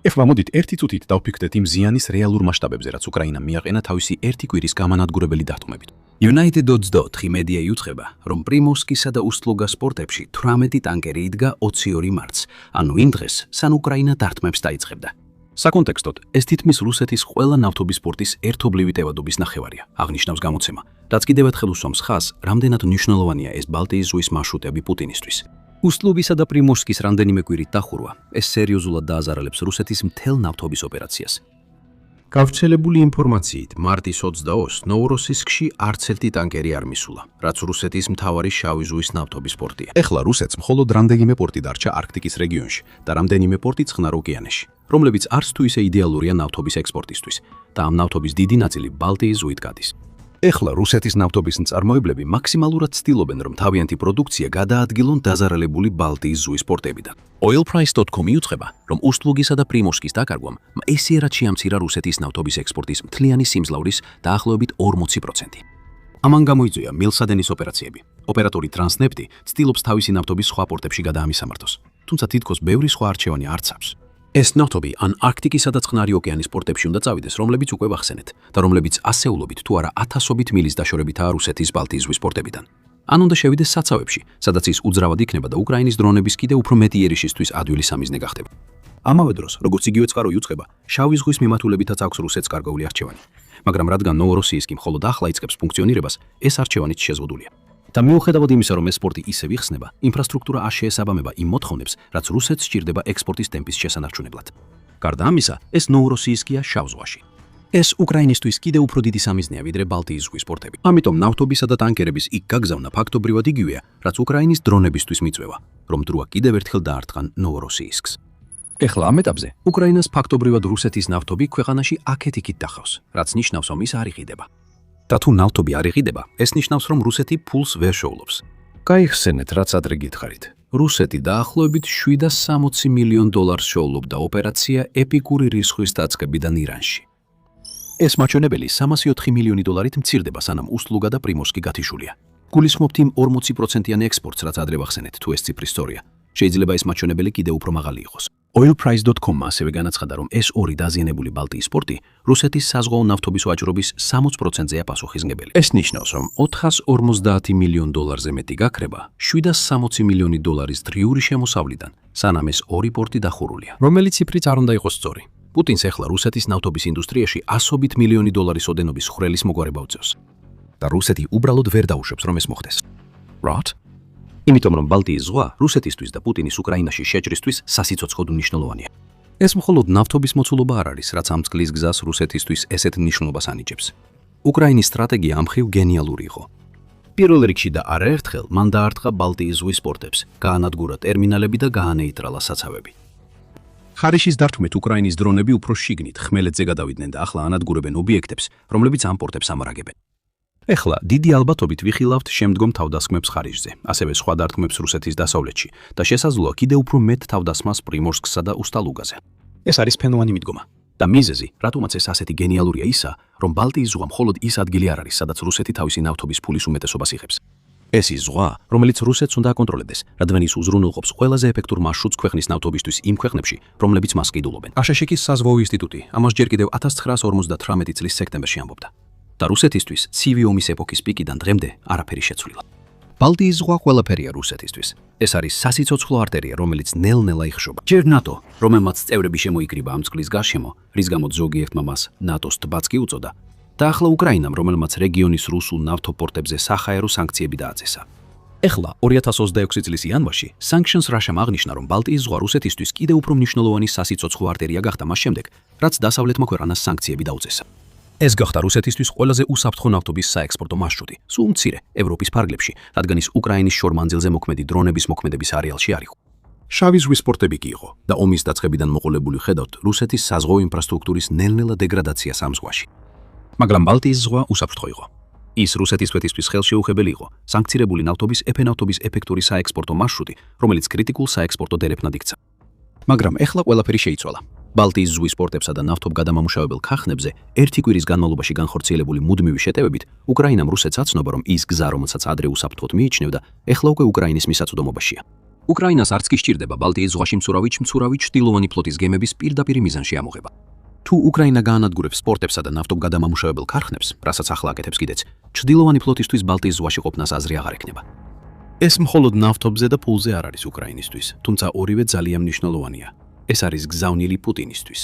ეხლა მოდით ერთი წუთით დავფიქრდეთ იმ ზიანის რეალურ მასშტაბებზე, რაც უკრაინამ მიაყენა თავისი 1 კვირის გამანადგურებელი დარტყმებით. United 24 მედია იუწყება, რომ პრიმორსკისა და უსტლუგას პორტებში 18 ტანკერი იდგა 22 მარტს, ანუ იმ დღეს, სან უკრაინა დარტყმებს დაიწყებდა. საკონტექსტოდ, ეს თითქმის რუსეთის ყველა ნავთობის პორტის ერთობლივი ტევადობის ნახევარია, აღნიშნავს გამოცემა, რაც კიდევ ერთხელ უსვამს ხაზს, რამდენად მნიშვნელოვანია ეს ბალტიის ზღვის მარშრუტები პუტინისთვის. უსტლუგისა და პრიმორსკის რამდენიმე კვირით დახურვა ეს სერიოზულად დააზარალებს რუსეთის მთელ ნავთობის ოპერაციას. გავრცელებული ინფორმაციით, მარტის 22-ს ნოვოროსისკში არც ერთი ტანკერი არ მისულა, რაც რუსეთის მთავარი შავი ზღვის ნავთობის პორტია. ეხლა რუსეთს მხოლოდ რამდენიმე პორტი დარჩა არქტიკის რეგიონში და რამდენიმე პორტი წყნარ ოკეანეში, რომლებიც არც თუ ისე იდეალურია ნავთობის ექსპორტისთვის და ამ ნავთობის დიდი ნაწილი ბალტიის ზღვით გადის. ეხლა რუსეთის ნავთობის მწარმოებლები მაქსიმალურად ცდილობენ, რომ თავიანთი პროდუქცია გადაადგილონ დაზარალებული ბალტიის ზღვის პორტებიდან. Oilprice.com იუწყება, რომ უსტლუგისა და პრიმორსკის დაკარგვამ ესიერად შეამცირა რუსეთის ნავთობის ექსპორტის მთლიანი სიმძლავრის დაახლოებით 40%. ამან გამოიწვია მილსადენის ოპერაციები. ოპერატორი ტრანსნეფტი ცდილობს თავისი ნავთობის სხვა პორტებში გადაამისამართოს, თუმცა თითქოს ბევრი სხვა არჩევანი არც აქვს. ეს ნავთობი ან არქტიკისა და წყნარი ოკეანის პორტებში უნდა წავიდეს, რომლებიც უკვე ვახსენეთ და რომლებიც ასეულობით თუ არა ათასობით მილის დაშორებითაა რუსეთის ბალტიის ზღვის პორტებიდან. ან უნდა შევიდეს საცავებში, სადაც ის უძრავად იქნება და უკრაინის დრონების კიდევ უფრო მეტი ერიშისთვის ადვილი სამიზნე გახდება. ამავე დროს, როგორც იგივე წყარო იუწყება, შავი ზღვის მიმართულებითაც აქვს რუსეთს კარგული არჩევანი. მაგრამ რადგან ნოვოროსიისკი მხოლოდ ახლა იწყებს ფუნქციონირებას, ეს არჩევანიც შეზღუდულია. და მიუხედავად იმისა, რომ ეს სპორტი ისევ იხსნება, ინფრასტრუქტურა არ შეესაბამება იმ მოთხოვნებს, რაც რუსეთს სჭირდება ექსპორტის ტემპის შესანარჩუნებლად. გარდა ამისა, ეს ნოვოროსიისკია შავ ზღვაში. ეს უკრაინისთვის კიდევ უფრო დიდი სამიზნეა, ვიდრე ბალტიის ზღვის პორტები. ამიტომ ნავთობისა და ტანკერების იქ გაგზავნა ფაქტობრივად იგივეა, რაც უკრაინის დრონებისთვის მიწვევა, რომ დროა კიდევ ერთხელ დაარტყან ნოვოროსიისკს. ეხლა ამ ეტაპზე უკრაინას ფაქტობრივად რუსეთის ნავთობი ქვეყანაში აქეთ-იქით დახავს, რაც ნიშნავს, რომ ის არ იყიდება. და თუ ნავთობი არ იყიდება, ეს ნიშნავს, რომ რუსეთი ფულს ვერ შოულობს. გაიხსენეთ, რაც ადრე გითხარით. რუსეთი დაახლოებით $760 მილიონ შოულობდა ოპერაცია ეპიკური რისხვის დაწყებიდან ირანში. ეს მაჩვენებელი $304 მილიონი მცირდება, სანამ უსტლუგა და პრიმორსკი გათიშულია. გულისხმობთ იმ 40%-იანი ექსპორტს, რაც ადრე ვახსენეთ, თუ ეს ციფრი სწორია. შეიძლება ეს მაჩვენებელი კიდევ უფრო მაღალი იყოს. Oilprice.com-მა ასევე განაცხადა, რომ ეს ორი დაზიანებული ბალტიის პორტი რუსეთის საზღვაო ნავთობის ვაჭრობის 60%-ზეა პასუხისმგებელი. ეს ნიშნავს, რომ $450 მილიონ მეტი გაქრება $760 მილიონი დრიური შემოსავლიდან, სანამ ეს ორი პორტი დახურულია. რომელიც ციფრიც არ უნდა იყოს სწორი. პუტინს ეხლა რუსეთის ნავთობის ინდუსტრიაში $100 მილიონი ოდენობის ხვრელის მოგვარება უწევს. და რუსეთი უბრალოდ ვერ დაუშვებს, რომ ეს მოხდეს. Right? იმიტომ რომ ბალტიის ზღვა რუსეთისთვის და პუტინის უკრაინაში შეჭრისთვის სასიცოცხლოდ მნიშვნელოვანია. ეს მხოლოდ ნავთობის მოცულობა არ არის, რაც ამ წყლის გზას რუსეთისთვის ესეთ მნიშვნელობას ანიჭებს. უკრაინის სტრატეგია ამ მხრივ გენიალური იყო. პირველ რიგში და არაერთხელ მან დაარტყა ბალტიის ზღვის პორტებს, გაანადგურა ტერმინალები და გაანეიტრალა საცავები. ხარიშის დართვით უკრაინის დრონები უფრო შიგნით ხმელეთზე გადავიდნენ და ახლა ანადგურებენ ობიექტებს, რომლებიც ამ პორტებს ამარაგებენ. ეხლა დიდი ალბათობით ვიხილავთ შემდგომ თავდასხმებს ხარიშზე, ასევე სხვა დარტყმებს რუსეთის დასავლეთში და შესაძლოა კიდევ უფრო მეტ თავდასხმას პრიმორსკსა და უსტალუგაზე. ეს არის ფენოვანი მიდგომა. და მიზეზი, რატომაც ეს ასეთი გენიალურია ისა, რომ ბალტიის ზღვა მხოლოდ ის ადგილი არ არის, სადაც რუსეთი თავისი ნავთობის ფულის უმეტესობას იღებს. ეს ის ზღვა, რომელიც რუსეთს უნდა აკონტროლდეს, რადგან ის უზრუნველყოფს ყველაზე ეფექტურ მარშრუტს ქვეყნის ნავთობისთვის იმ ქვეყნებში, რომლებიც მას ყიდულობენ. აშაშეკის საზღვაო ინსტიტუტი ამას ჯერ კიდევ 1958 წლის სექტემბერში ამბობდა. და რუსეთისთვის ცივი ომის ეპოქის პიკიდან დღემდე არაფერი შეცვლილა. ბალტიის ზღვა ყველაფერია რუსეთისთვის. ეს არის სასიცოცხლო არტერია, რომელიც ნელ-ნელა იხშობა. ჯერ ნატო, რომელმაც წევრები შემოიკრიბა ამ წყლის გარშემო, რის გამოც ზოგიერთმა მას ნატოს ტბაც კი უწოდა, და ახლა უკრაინამ, რომელმაც რეგიონის რუსულ ნავთობპორტებზე სახაერო სანქციები დააწესა. ეხლა 2026 წლის იანვარში Sanctions Russia აღნიშნა, რომ ბალტიის ზღვა რუსეთისთვის კიდევ უფრო მნიშვნელოვანი სასიცოცხლო არტერია გახდა მას შემდეგ, რაც დასავლეთმა ქვეყანას სანქციები დაუწესა. ეს გახდა რუსეთისთვის ყველაზე უსაფრთხო ნავთობის საექსპორტო მარშრუტი, სულ მცირე ევროპის ფარგლებში, რადგან ის უკრაინის შორმანძილზე მოქმედი დრონების მოქმედების არეალში არ იყო. შავი ზღვის პორტები კი იყო და ომის დაწყებიდან მოყოლებული ხედავთ რუსეთის საზღვაო ინფრასტრუქტურის ნელ-ნელა დეგრადაციას ამ ზღვაში. მაგრამ ბალტიის ზღვა უსაფრთხო იყო. ის რუსეთისთვის ხელშეუხებელი იყო სანქცირებული ნავთობის ეფენავთობის ეფექტური საექსპორტო მარშრუტი, რომელიც კრიტიკულ საექსპორტო დერეფნად იქცა. მაგრამ ეხლა ყველაფერი შეიცვალა. ბალტიის ზღვის პორტებსა და ნავთობგადამამუშავებელ ქარხნებზე ერთი კვირის განმავლობაში განხორციელებული მუდმივი შეტევებით უკრაინამ რუსეთს აცნობა, რომ ის გზა, რომელსაც ადრე უსაფრთხოდ მიიჩნევდა, ეხლა უკვე უკრაინის მისაწვდომობაშია. უკრაინას არც კი სჭირდება ბალტიის ზღვაში მცურავი ჩრდილოვანი ფლოტის გემების პირდაპირ მიზანში ამოღება. თუ უკრაინა გაანადგურებს პორტებსა და ნავთობგადამამუშავებელ ქარხნებს, რასაც ახლა აკეთებს კიდეც, ჩრდილოვანი ფლოტისთვის ბალტიის ზღვაში ყოფნას აზრი აღარ ექნება. ეს მხოლოდ ნავთობზე და ფულზე არ არის უკრაინისთვის, თუმცა ორივე ძალიან მნიშვნელოვანია. ეს არის გზავნილი პუტინისთვის.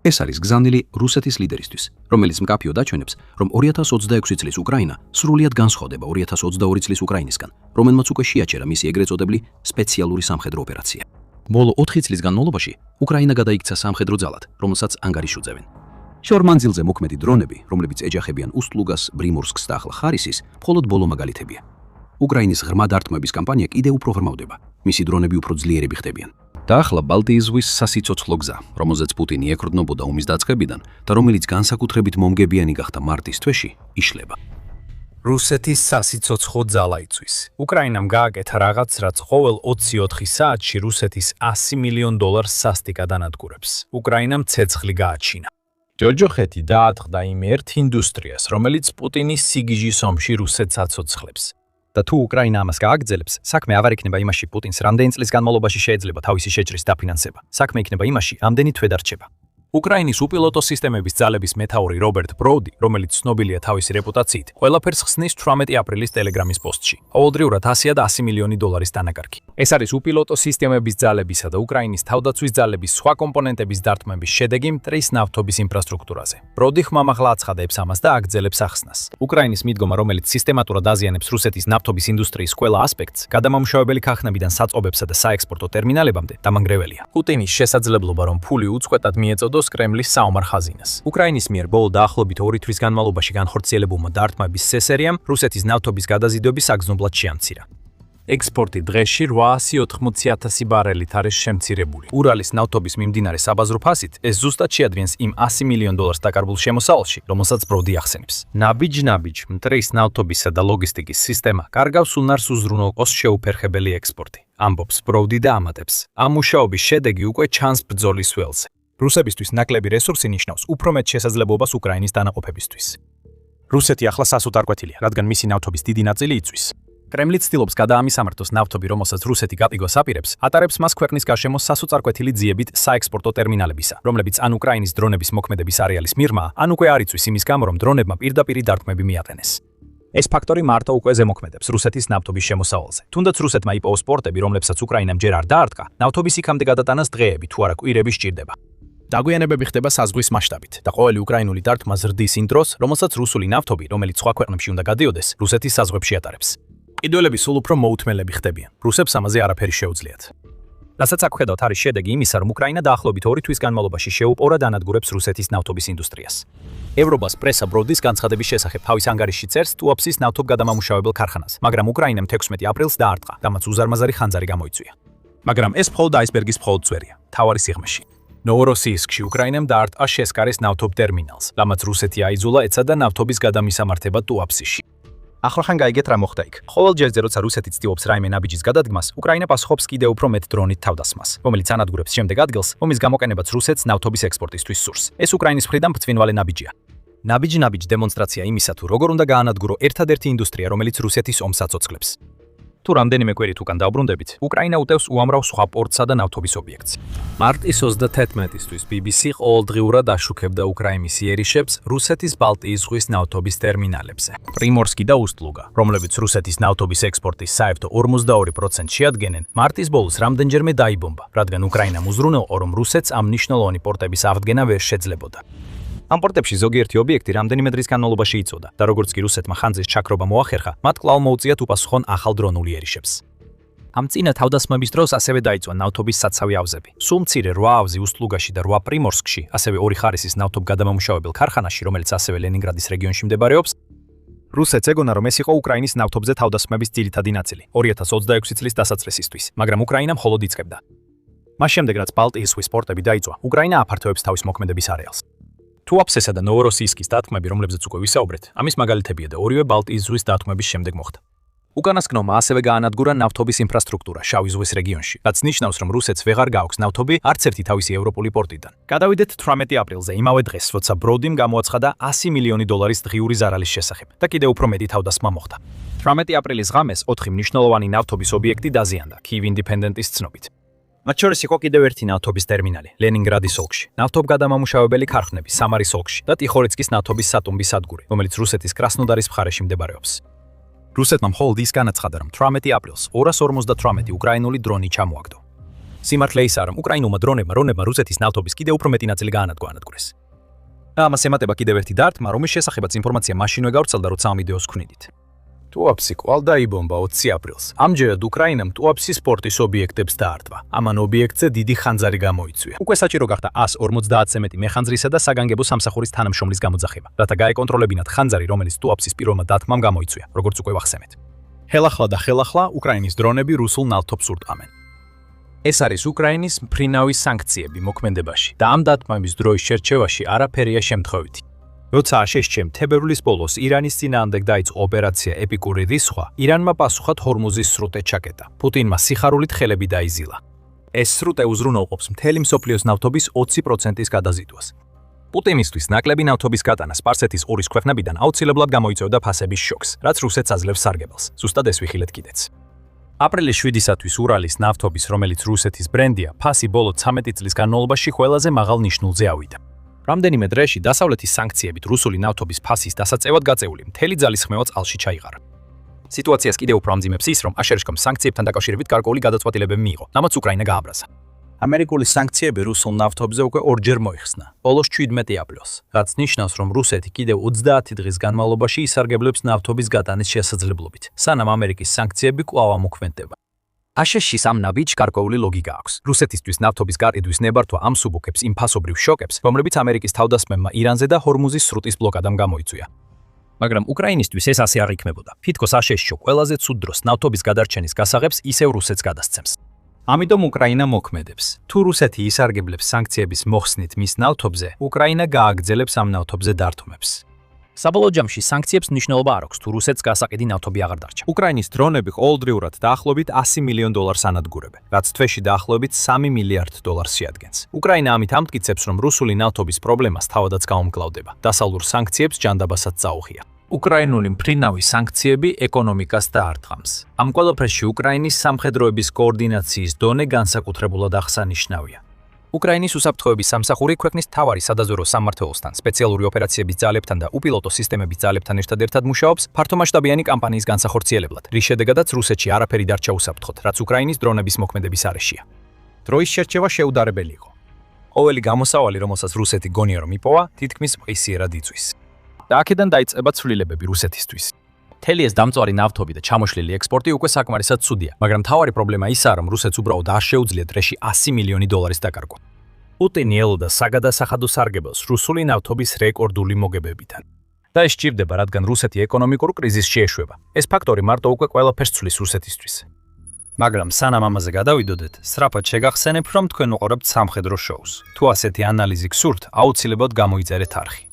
ეს არის გზავნილი რუსეთის ლიდერისთვის, რომელიც მკაფიოდ აჩვენებს, რომ 2026 წლის უკრაინა სრულიად განსხვავდება 2022 წლის უკრაინისგან, რომელმაც უკვე შეაჩერა მისი ეგრეთ წოდებული სპეციალური სამხედრო ოპერაცია. ბოლო 4 წლის განმავლობაში უკრაინა გადაიქცა სამხედრო ძალად, რომელსაც ანგარიშუძევენ. შორმანძილზე მოქმედი დრონები, რომლებიც ეჯახებიან უსტლუგას, ბრიმორსკს და ახლა ხარისის, მხოლოდ ბოლო მაგალითებია. უკრაინის ღრმა დარტყმების კამპანია კიდევ უფრო ღრმავდება. მისი დრონები უფრო ძლიერები ხდებიან. და ახლა ბალტიის ზღვის სასიცოცხლო გზა, რომელზეც პუტინი ეკრდნობოდა ომის დაწყებიდან და რომელიც განსაკუთრებით მომგებიანი გახდა მარტის თვეში, იშლება. რუსეთის სასიცოცხლო ძალა იწვის. უკრაინამ გააკეთა რაღაც, რაც ყოველ 24 საათში რუსეთის $100 მილიონ სასტიკად ანადგურებს. უკრაინამ ცეცხლი გააჩინა. ჯოჯოხეთი დაატყდა იმ ერთ ინდუსტრიას, რომელიც პუტინის სიგიჟის ომში რუსეთს აცოცხლებს. და თუ უკრაინა ამას გააგრძელებს, საქმე აღარ იქნება იმაში, პუტინს რამდენი წლის განმავლობაში შეიძლება თავისი შეჭრის დაფინანსება. საქმე იქნება იმაში, ამდენი თვე დარჩება. უკრაინის უპილოტო სისტემების ძალების მეთაური რობერტ ბროუდი, რომელიც ცნობილია თავისი რეპუტაციით, ყველაფერს ხსნის 18 აპრილის ტელეგრამის პოსტში. ყოველდღიურად $100 და $100 მილიონი დანაკარგი. ეს არის უპილოტო სისტემების ძალებისა და უკრაინის თავდაცვის ძალების სხვა კომპონენტების დარტყმების შედეგი მტრის ნავთობის ინფრასტრუქტურაზე. ბროუდი ხმამაღლა აცხადებს ამას და აგრძელებს ახსნას. უკრაინის მიდგომა, რომელიც სისტემატურად აზიანებს რუსეთის ნავთობის ინდუსტრიის ყველა ასპექტს, გადამამუშავებელი ქარხნებიდან საწყობებსა და საექსპორტო ტერმინალებამდე დამანგრეველია. პუტინის შესაძლებლობა, რომ ფული უწყვეტად მიეწოდოს კრემლის საომარ ხაზინას. უკრაინის მიერ ბოლო დაახლოებით 2 თვის განმავლობაში განხორციელებულმა დარტყმების სესერიამ რუსეთის ნავთობის გადაზიდვები საგრძნობლად შეამცირა. ექსპორტი დღეში 880,000 ბარელით არის შემცირებული. ურალის ნავთობის მიმდინარე საბაზრო ფასით ეს ზუსტად შეადგენს იმ $100 მილიონ დაკარგულ შემოსავალში, რომელსაც ბროუდი ახსენებს. ნაბიჯ-ნაბიჯ მტრის ნავთობისა და ლოგისტიკის სისტემა კარგავს უნარს უზრუნველყოს შეუფერხებელი ექსპორტი. ამბობს ბროუდი და ამატებს. ამ მუშაობის შედეგი უკვე ჩანს ბრძოლის ველზე. რუსებისთვის ნაკლები რესურსი ნიშნავს უფრო მეტ შესაძლებლობას უკრაინის დანაყოფებისთვის. რუსეთი ახლა სასუთარკვეთილია, რადგან მისი ნავთობის დიდი ნაწილი იწვის. კრემლი ცდილობს გადაამისამართოს ნავთობი, რომელსაც რუსეთი გატიგოს აპირებს, ატარებს მას ქვეყნის გარშემო სასუწარკვეთილი ძიებით საექსპორტო ტერმინალებისა, რომლებიც ან უკრაინის დრონების მოქმედების არეალის მიღმა, ან უკვე არ იწვის იმის გამო, რომ დრონებმა პირდაპირ დარტყმები მიაყენეს. ეს ფაქტორი მარტო უკვე ზემოქმედებს რუსეთის ნავთობის შემოსავალზე. თუნდაც რუსეთმა იპოვოს პორტები, რომლებსაც უკრაინამ ჯერ არ დაარტყა, ნავთობის იქამდე გადატანას დღეები თუ არა კვირები სჭირდება. დაგვიანებები ხდება საზღვის მასშტაბით და ყოველი უკრაინული დარტყმა ზრდის იმ დროს, რომელსაც რუსული ნავთობი, რომელიც სხვა ქვეყნებში უნდა გადიოდეს, რუსეთის საზღვრებში ატარებს. ყიდველები სულ უფრო მოუთმელები ხდებიან. რუსებს ამაზე არაფერი შეუძლიათ. რასაც აქ ხედავთ არის შედეგი იმისა, რომ უკრაინა დაახლოებით 2 თვის განმავლობაში შეუპყროდ ანადგურებს რუსეთის ნავთობის ინდუსტრიას. ევროპას პრესა ბროუდის განცხადების შესახებ თავის ანგარიშში წერს ტუაფსის ნავთობგადამამუშავებელ ქარხანას, მაგრამ უკრაინამ 16 აპრილს დაარტყა, რამაც უზარმაზარი ხანძარი გამოიწვია. მაგრამ ეს მხოლოდ აისბერგის მხოლოდ წვერია, თავარი სიღრმეში. ნოვოროსიისკში უკრაინამ დაარტყა შესკარის ნავთობ ტერმინალს, რამაც რუსეთი აიძულა ეცადა ნავთობის გადამისამართება ტუაფსში. ახლახან გაიგეთ რა მოხდა იქ. ყოველ ჯერზე როცა რუსეთი ცდილობს რაიმე ნაბიჯის გადადგმას, უკრაინა პასუხობს კიდევ უფრო მეტ დრონით თავდასხმას, რომელიც ანადგურებს შემდეგ ადგილს, ომის გამოყენებაც რუსეთს ნავთობის ექსპორტისთვის სურს. ეს უკრაინის მხრიდან ბრწყინვალე ნაბიჯია. ნაბიჯ დემონსტრაცია იმისა, თუ როგორ უნდა გაანადგურო ერთადერთი ინდუსტრია, რომელიც რუსეთის ომს აცოცხლებს. თუ რამდენიმე კვირით უკან დავბრუნდებით, უკრაინა უტევს უამრავ სხვა პორტსა და ნავთობის ობიექტს. მარტის 31-ისთვის BBC ყოველდღიურად აშუქებდა უკრაინის იერიშებს რუსეთის ბალტიის ზღვის ნავთობის ტერმინალებზე. პრიმორსკი და უსტლუგა, რომლებიც რუსეთის ნავთობის ექსპორტის საერთო 42% შეადგენენ, მარტის ბოლოს რამდენჯერმე დაიბომბა, რადგან უკრაინამ უზრუნველყო, რომ რუსეთს ამ მნიშვნელოვანი პორტების აღდგენა ვერ შეძლებოდა. ამ პორტებში ზოგიერთი ობიექტი რამდენიმე დღის განმავლობაში იწოდა და როგორც კი რუსეთმა ხანძრის ჩაქრობა მოახერხა, მათ კვლავ მოუწიათ უპასუხონ ახალ დრონულ იერიშებს. ამ წინა თავდასხმების დროს ასევე დაიწვა ნავთობის საცავი ავზები. სულ მცირე 8 ავზი უსტლუგაში და 8 პრიმორსკში, ასევე 2 ხარისის ნავთობგადამამუშავებელ ქარხანაში, რომელიც ასევე ლენინგრადის რეგიონში მდებარეობს, რუსეთს ეგონა, რომ ეს იყო უკრაინის ნავთობზე თავდასხმების ძირითადი ნაწილი 2026 წლის დასაწყისისთვის, მაგრამ უკრაინა მხოლოდ იწყებდა. მას შემდეგ, რაც ბალტიის ზღვის პორტები დაიწვა, უკრაინა აფართოებს თავის მოქმედების არეალს. ტუაფსესა და ნოვოროსიისკის დარტყმები, რომლებზეც უკვე ვისაუბრეთ, ამის მაგალითებია და ორივე ბალტიის ზღვის დარტყმების შემდეგ მოხდა. უკანასკნელმა ასევე გაანადგურა ნავთობის ინფრასტრუქტურა შავი ზღვის რეგიონში, რაც ნიშნავს, რომ რუსეთს ვეღარ გააქვს ნავთობი არც ერთი თავისი ევროპული პორტიდან. გადავიდეთ 18 აპრილზე, იმავე დღეს, როცა ბროუდიმ გამოაცხადა $100 მილიონი ძღიური ზარალის შესახებ და კიდევ უფრო მეტი თავდასხმა მოხდა. 18 აპრილის ღამეს 4 მნიშვნელოვანი ნავთობის ობიექტი დაზიანდა, Kyiv Independent-ის ცნობით. მათ შორის იყო კიდევ ერთი ნავთობის ტერმინალი, ლენინგრადის ოლქში, ნავთობგადამამუშავებელი ქარხნები სამარის ოლქში და ტიხორეცკის ნავთობის სატუმბის სადგური, რომელიც რუსეთის კრასნოდარის მხარეში მდებარეობს. რუსეთმა მხოლოდ ის განაცხადა, რომ 18 აპრილს 258 უკრაინული დრონი ჩამოაგდო. სიმართლე ისაა, რომ უკრაინულმა დრონებმა რუსეთის ნავთობის კიდევ უფრო მეტი ნაწილი გაანადგურეს. ამას ემატება კიდევ ერთი დარტმა, რომის შესახებაც ინფორმაცია მაშინვე გავრცელდა, როცა ამ ვიდეოს ვქნიდით. ტუაფსი კვალ დაიბომბა 20 აპრილს. ამჯერად უკრაინამ ტუაფსი სპორტის ობიექტებს დაარტყა. ამან ობიექტზე დიდი ხანძარი გამოიწვია. უკვე საჭირო გახდა 150-ზე მეტი მეხანძრისა და საგანგებო სამსახურის თანამშრომლის გამოძახება, რათა გაეკონტროლებინათ ხანძარი, რომელიც ტუაფსის პირველმა დათმამ გამოიწვია, როგორც უკვე ვახსენეთ. ხელახლა უკრაინის დრონები რუსულ ნავთობს ურტყამენ. ეს არის უკრაინის მფრინავი სანქციები მოქმედებაში და ამ დათმების დროის შერჩევაში არაფერია შემთხვევითი. როცა აშშ-მ თებერვლის ბოლოს ირანის წინააღმდეგ დაიწყო ოპერაცია ეპიკური რისხვა, ირანმა პასუხად ჰორმუზის სრუტე ჩაკეტა. პუტინმა სიხარულით ხელები დაიზილა. ეს სრუტე უზრუნველყოფს მთელი მსოფლიოს ნავთობის 20%-ის გადაზიდვას. პუტინისთვის ნაკლები ნავთობის გატანა სპარსეთის ყურის ქვეყნებიდან აუცილებლად გამოიწვევდა ფასების შოკს, რაც რუსეთს აძლევს სარგებელს. ზუსტად ეს ვიხილეთ კიდეც. აპრილის 7-ისათვის ურალის ნავთობის, რომელიც რუსეთის ბრენდია, ფასი ბოლო 13 წლის განმავლობაში ყველაზე მაღალ ნიშნულზე ავიდა. რამდენიმე დღეში დასავლეთის სანქციებით რუსული ნავთობის ფასის დასაწევად გაწეული მთელი ძალისხმევა წყალში ჩაიღარა. სიტუაციას კიდევ უფრო ამძიმებს ის, რომ აშშ-მ სანქციებთან დაკავშირებით გარკვეული გადაწყვეტილებები მიიღო, რამაც უკრაინა გააბრაზა. ამერიკული სანქციები რუსულ ნავთობზე უკვე ორჯერ მოიხსნა, ბოლოს 17 აპრილს, რაც ნიშნავს, რომ რუსეთი კიდევ 30 დღის განმავლობაში ისარგებლებს ნავთობის გატანის შესაძლებლობით, სანამ ამერიკის სანქციები კვლავ ამოქმედდება. აშშ-ის ამ ნაბიჯს გარკვეული ლოგიკა აქვს. რუსეთისთვის ნავთობის გაყიდვის ნებართვა ამსუბუქებს იმ ფასობრივ შოკებს, რომლებიც ამერიკის თავდასხმებმა ირანზე და ჰორმუზის სრუტის ბლოკადამ გამოიწვია. მაგრამ უკრაინისთვის ეს ასე არ იქნებოდა. თითქოს აშშ ყველაზე ცუდ დროს ნავთობის გადარჩენის გასაღებს ისევ რუსეთს გადასცემს. ამიტომ უკრაინა მოქმედებს. თუ რუსეთი ისარგებლებს სანქციების მოხსნით მის ნავთობზე, უკრაინა გააგრძელებს ამ ნავთობზე დართვებს. საბოლოო ჯამში სანქციებს მნიშვნელობა არ აქვს, თუ რუსეთს გასაყიდი ნავთობი აღარ დარჩა. უკრაინის დრონები ყოველდღიურად დაახლოებით $100 მილიონ ანადგურებენ, რაც თვეში დაახლოებით $3 მილიარდ შეადგენს. უკრაინა ამით ამტკიცებს, რომ რუსული ნავთობის პრობლემას თავადაც გაუმკლავდება. დასავლურ სანქციებს ჯანდაბასაც წაუღია. უკრაინული მფრინავი სანქციები ეკონომიკას დაარტყამს. ამ ყველაფერში უკრაინის სამხედროების კოორდინაციის დონე განსაკუთრებულად აღსანიშნავია. უკრაინის უსაფრთხოების სამსახური ქვეყნის მთავარი სადაზვერვო სამმართველოსთან, სპეციალური ოპერაციების ძალებთან და უპილოტო სისტემების ძალებთან ერთად მუშაობს ფართომასშტაბიანი კამპანიის განსახორციელებლად, რის შედეგადაც რუსეთში არაფერი დარჩა უსაფრთხოდ, რაც უკრაინის დრონების მოქმედების არეშია. დროის შერჩევა შეუდარებელი იყო. ყოველი გამოსავალი, რომელსაც რუსეთი გონია რომ იპოვა, თითქმის მყისიერად იწვის. და აქედან დაიწყება ცვლილებები რუსეთისთვის. მთელი ეს დამწვარი ნავთობი და ჩამოშლილი ექსპორტი უკვე საკმარისად ცუდია, მაგრამ მთავარი პრობლემა ისაა, რომ რუსეთს უბრალოდ არ შეუძლია დღეში $100 მილიონი დაკარგვა. პუტინი ელოდა საგადასახადო სარგებელს რუსული ნავთობის რეკორდული მოგებებიდან. და ეს სჭირდება, რადგან რუსეთი ეკონომიკურ კრიზისში ეშვება. ეს ფაქტორი მარტო უკვე ყველაფერს ცვლის რუსეთისთვის. მაგრამ სანამ ამაზე გადავიდოდეთ, სწრაფად შეგახსენებ, რომ თქვენ უყურებთ სამხედრო შოუს. თუ ასეთი ანალიზი გსურთ, აუცილებლად გამოიწერეთ არხი.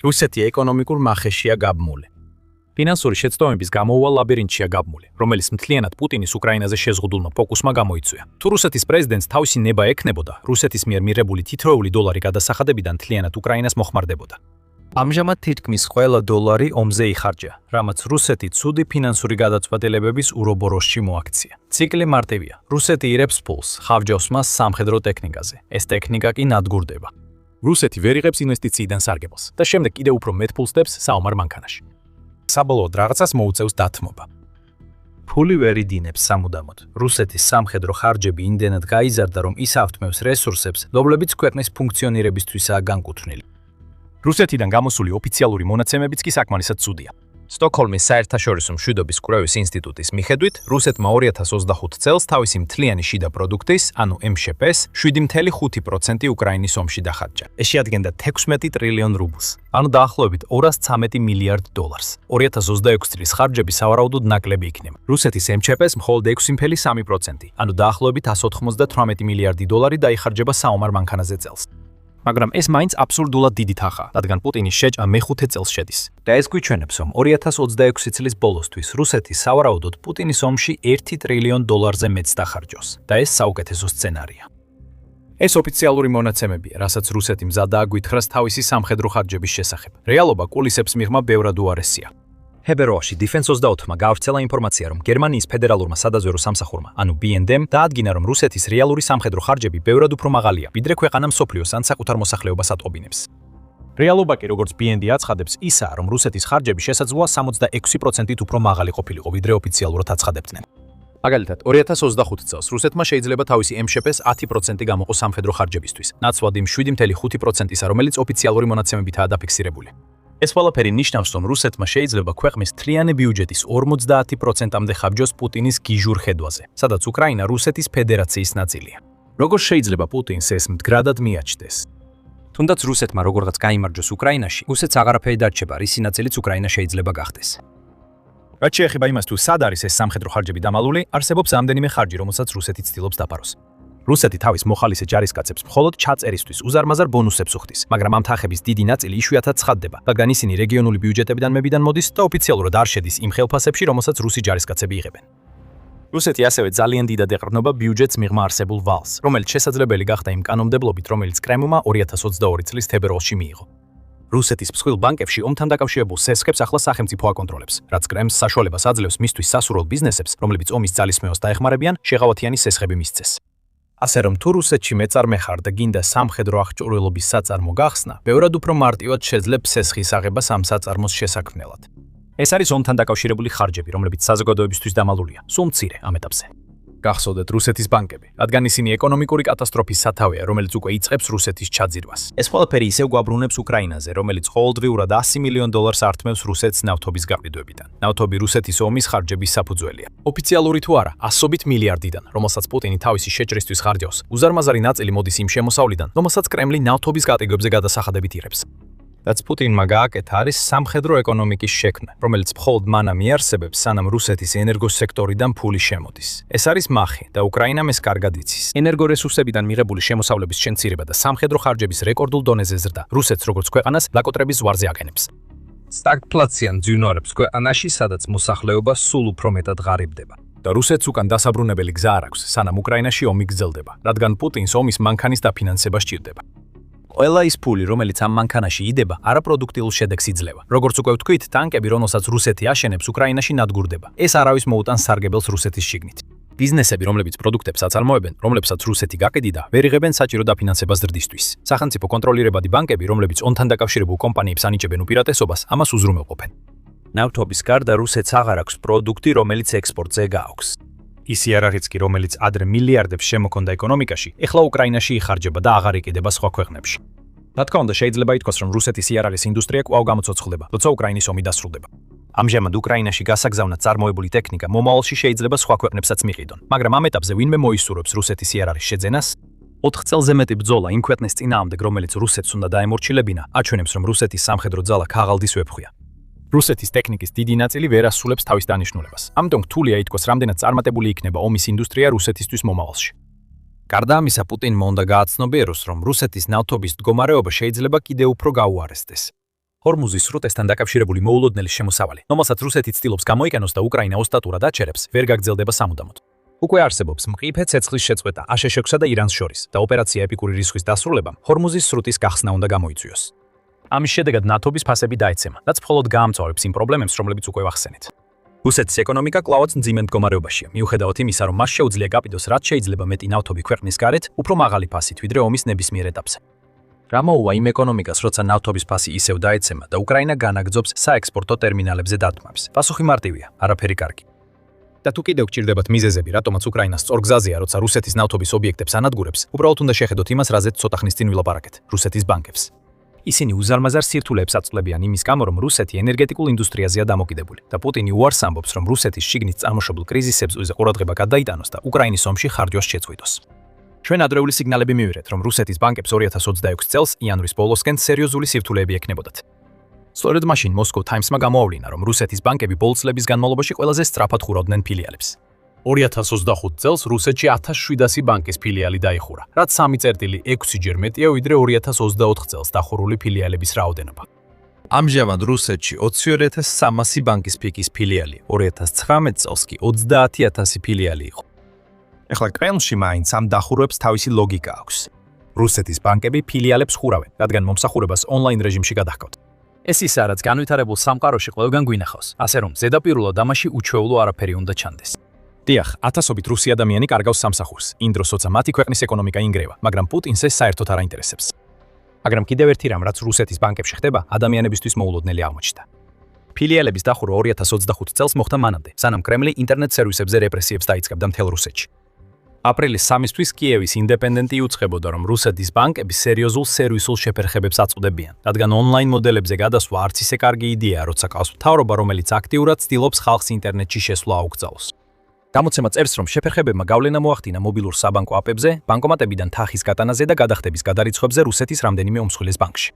რუსეთი ეკონომიკურ მახეშია გაბმული. ფინანსური შეცდომების გამოუვალ ლაბირინთშია გაბმული, რომელიც მთლიანად პუტინის უკრაინაზე შეზღუდულმა ფოკუსმა გამოიწვია. თუ რუსეთის პრეზიდენტს თავისი ნება ექნებოდა, რუსეთის მიერ მიღებული თითოეული დოლარი გადასახადებიდან მთლიანად უკრაინას მოხმარდებოდა. ამჟამად თითქმის ყველა დოლარი ომზე იხარჯა, რამაც რუსეთი ცუდი ფინანსური გადაწყვეტილებების ურობოროსში მოაქცია. ციკლი მარტივია. რუსეთი ირებს ფულს, ხავჯავს მას სამხედრო ტექნიკაზე. ეს ტექნიკა კი ნადგურდება. რუსეთი ვერ იღებს ინვესტიციიდან სარგებელს და შემდეგ კიდევ უფრო მეტ ფულს დებს საომარ მანქანაში. საბოლოოდ რაღაცას მოუწევს დათმობა. ფული ვერ იდინებს სამუდამოდ. რუსეთის სამხედრო ხარჯები იმდენად გაიზარდა, რომ ის ავთმევს რესურსებს, რომლებიც ქვეყნის ფუნქციონირებისთვისაა განკუთვნილი. რუსეთიდან გამოსული ოფიციალური მონაცემებიც კი საკმარისად ცუდია. სტოკჰოლმის საერთაშორისო მშვიდობის კვლევის ინსტიტუტის მიხედვით, რუსეთმა 2025 წელს თავისი მთლიანი შიდა პროდუქტის, ანუ MŠP-ს 7.5% უკრაინის ომში დახარჯა. ეს შეადგენდა 16 ტრილიონ რუბლს, ანუ დაახლოებით $213 მილიარდ. 2026 წლის ხარჯები სავარაუდოდ ნაკლები იქნება. რუსეთის MŠP-ს მხოლოდ 6.3%, ანუ დაახლოებით $198 მილიარდი დაიხარჯება საომარ მანქანაზე წელს. მაგრამ ეს მაინც აბსურდულად დიდი თახაა, რადგან პუტინის შეჭა მეხუთე წელს შედის. და ეს გვიჩვენებს, რომ 2026 წლის ბოლოსთვის რუსეთი სავარაუდოდ პუტინის ომში $1 ტრილიონ მეტს დახარჯოს და ეს საუკეთესო სცენარია. ეს ოფიციალური მონაცემებია, რასაც რუსეთი მზად დააგვითხრას თავისი სამხედრო ხარჯების შესახებ. რეალობა კულისებს მიღმა ბევრად უარესია. ფებრუარში Defense 24-მა გაავრცელა ინფორმაცია, რომ გერმანიის ფედერალურმა სადაზვერვო სამსახურმა, ანუ BND-მ, დაადგინა, რომ რუსეთის რეალური სამხედრო ხარჯები ბევრად უფრო მაღალია, ვიდრე ქვეყანა მსოფლიოს ან საკუთარ მოსახლეობას ატყობინებს. რეალობა კი, როგორც BND აცხადებს, ისაა, რომ რუსეთის ხარჯები შესაძლოა 66%-ით უფრო მაღალი ყოფილიყო, ვიდრე ოფიციალურად აცხადებდნენ. მაგალითად, 2025 წელს რუსეთმა შეიძლება თავისი MŠP-ს 10% გამოყო სამხედრო ხარჯებისთვის, ნაცვლად იმ 7.5%-ისა, რომელიც ოფიციალური მონაცემებითაა დაფიქსირებული. ეს ყველაფერი ნიშნავს, რომ რუსეთმა შეიძლება ქვეყნის მთლიანი ბიუჯეტის 50%-მდე ხარჯოს პუტინის გიჟურ ხედვაზე, სადაც უკრაინა რუსეთის ფედერაციის ნაწილია. როგორ შეიძლება პუტინს ეს მდგრადად მიაჩნდეს? თუნდაც რუსეთმა როგორღაც გაიმარჯვოს უკრაინაში, რუსეთს აღარაფერი დარჩება, რისი ნაწილიც უკრაინა შეიძლება გახდეს. რაც შეეხება იმას, თუ სად არის ეს სამხედრო ხარჯები დამალული, არსებობს ამდენიმე ხარჯი, რომელსაც რუსეთი ცდილობს დაფაროს. რუსეთი თავის მოხალისე ჯარისკაცებს მხოლოდ ჩაწერისთვის უზარმაზარ ბონუსებს უხდის, მაგრამ ამ თანხების დიდი ნაწილი იშვიათად ცხადდება, რადგან ისინი რეგიონული ბიუჯეტებიდან მებიდან მოდის და ოფიციალურად არ შედის იმ ხელფასებში, რომელსაც რუსი ჯარისკაცები იღებენ. რუსეთი ასევე ძალიან დიდად ეყრდნობა ბიუჯეტს მიღმა არსებულ ვალს, რომელიც შესაძლებელი გახდა იმ კანონმდებლობით, რომელიც კრემლმა 2022 წლის თებერვალში მიიღო. რუსეთის მსხვილ ბანკებში ომთან დაკავშირებულ სესხებს ახლა სახელმწიფო აკონტროლებს, რაც კრემლს საშუალებას აძლევს მისთვის სასურველ ბიზნესებს, რომლებიც ომის ძალისხმევას დაეხმარებიან, შეღავათიანი სესხები მისცეს. ასე რომ თუ რუსეთში მეწარმე ხარ და გინდა სამხედრო აღჭურვილობის საწარმო გახსნა, ბევრად უფრო მარტივად შეძლებს სესხის აღებას ამ საწარმოს შესაქმნელად. ეს არის ომთან დაკავშირებული ხარჯები, რომლებიც საზოგადოებისთვის დამალულია, სულ მცირე ამ ეტაპზე. გახსოვდეთ რუსეთის ბანკები, რადგან ისინი ეკონომიკური კატასტროფის სათავეა, რომელიც უკვე იწყებს რუსეთის ჩაძირვას. ეს ყველაფერი ისევ გვაბრუნებს უკრაინაზე, რომელიც ყოველდღიურად $100 მილიონ ართმევს რუსეთს ნავთობის გაყიდვებიდან. ნავთობი რუსეთის ომის ხარჯების საფუძველია. ოფიციალური თუ არა, ასობით მილიარდიდან, რომელსაც პუტინი თავისი შეჭრისთვის ხარჯავს, უზარმაზარი ნაწილი მოდის იმ შემოსავლიდან, რომელსაც კრემლი ნავთობის გატიგებზე გადასახადებით იღებს. რაც პუტინმა გააკეთა, არის სამხედრო ეკონომიკის შექმნა, რომელიც მხოლოდ მანამ იარსებებს, სანამ რუსეთის ენერგოსექტორიდან ფული შემოდის. ეს არის მახი და უკრაინამ ეს კარგად იცის. ენერგორესურსებიდან მიღებული შემოსავლების შემცირება და სამხედრო ხარჯების რეკორდულ დონეზე ზრდა რუსეთს როგორც ქვეყანას ლაკოტრების ზვარზე აყენებს. სტაგფლაცია მძვინვარებს ქვეყანაში, სადაც მოსახლეობა სულ უფრო მეტად ღარიბდება. და რუსეთს უკან დასაბრუნებელი გზა არ აქვს, სანამ უკრაინაში ომი გრძელდება, რადგან პუტინს ომის მანქანის დაფინანსება სჭირდება. ყველა ის ფული, რომელიც ამ მანქანაში იდება, არაპროდუქტიულ შედეგს იძლევა. როგორც უკვე ვთქვით, ტანკები, რომელსაც რუსეთი აშენებს, უკრაინაში ნადგურდება. ეს არავის მოუტანს სარგებელს რუსეთის შიგნით. ბიზნესები, რომლებიც პროდუქტებს აწარმოებენ, რომლებსაც რუსეთი გაკიდიდა, ვერ იღებენ საჭირო დაფინანსებას ზრდისთვის. სახელმწიფო კონტროლირებადი ბანკები, რომლებიც ომთან დაკავშირებულ კომპანიებს ანიჭებენ უპირატესობას, ამას უზრუნველყოფენ. ნავთობის გარდა რუსეთს აღარ აქვს პროდუქტი, რომელიც ექსპორტზე გააქვს. ის იარაღიც კი, რომელიც ადრე მილიარდებს შემოქონდა ეკონომიკაში, ეხლა უკრაინაში იხარჯება და აღარ იყიდება სხვა ქვეყნებში. რა თქმა უნდა, შეიძლება ითქვას, რომ რუსეთის იარაღის ინდუსტრია კვლავ გამოცოცხლდება, როცა უკრაინის ომი დასრულდება. ამჟამად უკრაინაში გასაგზავნად წარმოებული ტექნიკა მომავალში შეიძლება სხვა ქვეყნებსაც მიყიდონ, მაგრამ ამ ეტაპზე ვინმე მოისურვებს რუსეთის იარაღის შეძენას? 4 წელზე მეტი ბრძოლა იმ ქვეყნის წინააღმდეგ, რომელიც რუსეთს უნდა დაემორჩილებინა, აჩვენებს, რომ რუსეთის სამხედრო ძალა ქაღალდის ვეფხვია. რუსეთის ტექნიკის დიდი ნაწილი ვერ ასრულებს თავის დანიშნულებას. ამიტომ რთულია ითქვას, რამდენად წარმატებული იქნება ომის ინდუსტრია რუსეთისთვის მომავალში. გარდა ამისა, პუტინმა უნდა გააცნობიეროს, რომ რუსეთის ნავთობის მდგომარეობა შეიძლება კიდევ უფრო გაუარესდეს. ჰორმუზის სრუტესთან დაკავშირებული მოულოდნელი შემოსავალი, რომელსაც რუსეთი ცდილობს გამოიყენოს და უკრაინა ოსტატურად აჩერებს, ვერ გაგრძელდება სამუდამოდ. უკვე არსებობს მყიფე ცეცხლის შეწყვეტა აშშ-სა და ირანს შორის და ოპერაცია ეპიკური რისხვის დასრულებამ ჰორმუზის სრუტის გახსნა უნდა გამოიწვიოს. ამის შედეგად ნავთობის ფასები დაეცემა, რაც მხოლოდ გაამწვავებს იმ პრობლემებს, რომლებიც უკვე ვახსენეთ. რუსეთის ეკონომიკა კვლავაც მძიმე მდგომარეობაშია, მიუხედავად იმისა, რომ მას შეუძლია გაპიდოს რაც შეიძლება მეტი ნავთობი ქვეყნის გარეთ, უფრო მაღალი ფასით, ვიდრე ომის ნებისმიერ ეტაპზე. რა მოუვა იმ ეკონომიკას, როცა ნავთობის ფასი ისევ დაეცემა და უკრაინა განაგრძობს საექსპორტო ტერმინალებზე დათმობს? პასუხი მარტივია, არაფერი კარგი. და თუ კიდევ გჭირდებათ მიზეზები, რატომაც უკრაინა სწორ გზაზეა, როცა რუსეთის ნავთობის ობიექტებს ანადგურებს, უბრალოდ უნდა შეხედოთ იმას, რაზეც ცოტა ხნის წინ ვილაპარაკეთ, რუსეთის ბანკებს. ისინი უზარმაზარ სირთულეებს აწვლებიან იმის გამო, რომ რუსეთი ენერგეტიკულ ინდუსტრიაზეა დამოკიდებული და პუტინი უარს ამბობს, რომ რუსეთის შიგნით წარმოშობილ კრიზისებზე ყურადღება გადაიტანოს და უკრაინის ომში ხარჯვას შეწყვიტოს. ჩვენ ადრეული სიგნალები მივიღეთ, რომ რუსეთის ბანკებს 2026 წელს იანვრის ბოლოსკენ სერიოზული სირთულეები ექნებოდათ. სწორედ მაშინ მოსკოვ ტაიმსმა გამოავლინა, რომ რუსეთის ბანკები ბოლო წლების განმავლობაში ყველაზე სწრაფად ხურავდნენ ფილიალებს. 2025 წელს რუსეთში 1700 ბანკის ფილიალი დაიხურა, რაც 3.6-ჯერ მეტია, ვიდრე 2024 წელს დახურული ფილიალების რაოდენობა. ამჟამად რუსეთში 22300 ბანკის ფიკის ფილიალი, 2019 წელს კი 30000 ფილიალი იყო. ეხლა კრემლში მაინც ამ დახურვებს თავისი ლოგიკა აქვს. რუსეთის ბანკები ფილიალებს ხურავენ, რადგან მომსახურებას ონლაინ რეჟიმში გადაჰყავთ. ეს ისაა, რაც განვითარებულ სამყაროში ყველგან გვინახავს, ასე რომ ზედაპირულად ამაში უჩვეულო არაფერი უნდა ჩანდეს. დიახ, ათასობით რუსი ადამიანი კარგავს სამსახურს, იმ დროს, როცა მათი ქვეყნის ეკონომიკა ინგრევა, მაგრამ პუტინს ეს საერთოდ არ აინტერესებს. მაგრამ კიდევ ერთი რამ, რაც რუსეთის ბანკებში ხდება, ადამიანებისთვის მოულოდნელი აღმოჩნდა. ფილიალების დახურვა 2025 წელს მოხდა მანამდე, სანამ კრემლი ინტერნეტ სერვისებზე რეპრესიებს დაიწყებდა მთელ რუსეთში. აპრილის 3-ისთვის კიევის ინდეპენდენტი უცხებოდა, რომ რუსეთის ბანკები სერიოზულ სერვისულ შეფერხებებს აწუდებიან, რადგან ონლაინ მოდელებზე გადასვლა არც ისე კარგი იდეაა, როცა ყავს მთავრობა, რომელიც აქტიურად ცდილობს ხალხს ინტერნეტში შესვლა აუკრძალოს. გამოცემა წერს, რომ შეფერხებებმა გავლენა მოახდინა მობილურ საბანკო აპებზე, ბანკომატებიდან თანხის გატანაზე და გადახდების გადარიცხვებზე რუსეთის რამდენიმე უმსხვილეს ბანკში.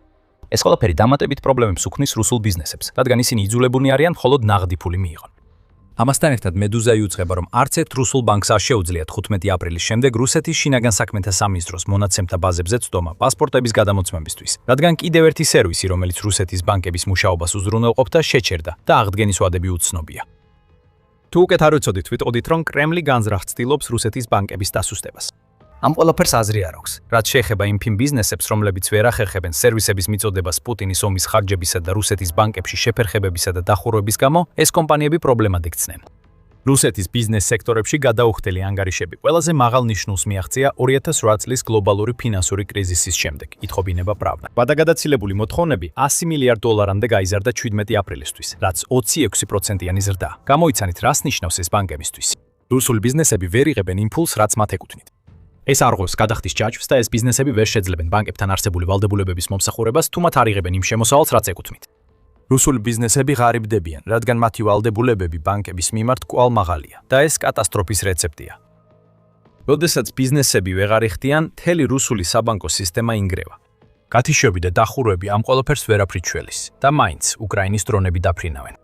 ეს ყველაფერი დამატებით პრობლემებს უქმნის რუსულ ბიზნესებს, რადგან ისინი იძულებულნი არიან მხოლოდ ნაღდი ფული მიიღონ. ამასთან ერთად მედუზა იუწყება, რომ არც ერთ რუსულ ბანკს არ შეუძლიათ 15 აპრილის შემდეგ რუსეთის შინაგან საქმეთა სამინისტროს მონაცემთა ბაზებზე წვდომა პასპორტების გადამოცემებისთვის, რადგან კიდევ ერთი სერვისი, რომელიც რუსეთის ბანკების მუშაობას უზრუნველყოფდა, შეჩერდა და აღდგენის ვადები უცნობია. თუ უკეთ არ ვიცოდით, ვიტყოდით, რომ კრემლი განზრახ ცდილობს რუსეთის ბანკების დასუსტებას. ამ ყველაფერს აზრი არ აქვს, რაც შეეხება იმ ფინ ბიზნესებს, რომლებიც ვერ ახერხებენ სერვისების მიწოდებას პუტინის ომის ხარჯებისა და რუსეთის ბანკებში შეფერხებებისა და დახურვების გამო, ეს კომპანიები პრობლემად იქცნენ. რუსეთის ბიზნეს სექტორებში გადაუხდელი ანგარიშები ყველაზე მაღალ ნიშნულს მიაღწია 2008 წლის გლობალური ფინანსური კრიზისის შემდეგ, ითხოვინება Pravda. გადაგაცილებული მოთხოვნები $100 მილიარდამდე გაიზარდა 17 აპრილისთვის, რაც 26%-იანი ზრდა. გამოიცანით, რას ნიშნავს ეს ბანკებისთვის. რუსული ბიზნესები ვერ იღებენ იმპულსს, რაც მათ ეკუთვნით. ეს არღვევს გადახდის ჯაჭვს და ეს ბიზნესები ვერ შეძლებენ ბანკებთან არსებული ვალდებულებების მომსახურებას, თუ მათ არ იღებენ იმ შემოსავალს, რაც ეკუთვნით. რუსული ბიზნესები ღარიბდებიან, რადგან მათი ვალდებულებები ბანკების მიმართ კვალ მაღალია და ეს კატასტროფის რეცეპტია. როდესაც ბიზნესები ვეღარ იხდიან, მთელი რუსული საბანკო სისტემა ინგრევა. გათიშები და დახურვები ამ ყველაფერს ვერაფრით შველის და მაინც უკრაინის დრონები დაფრინავენ.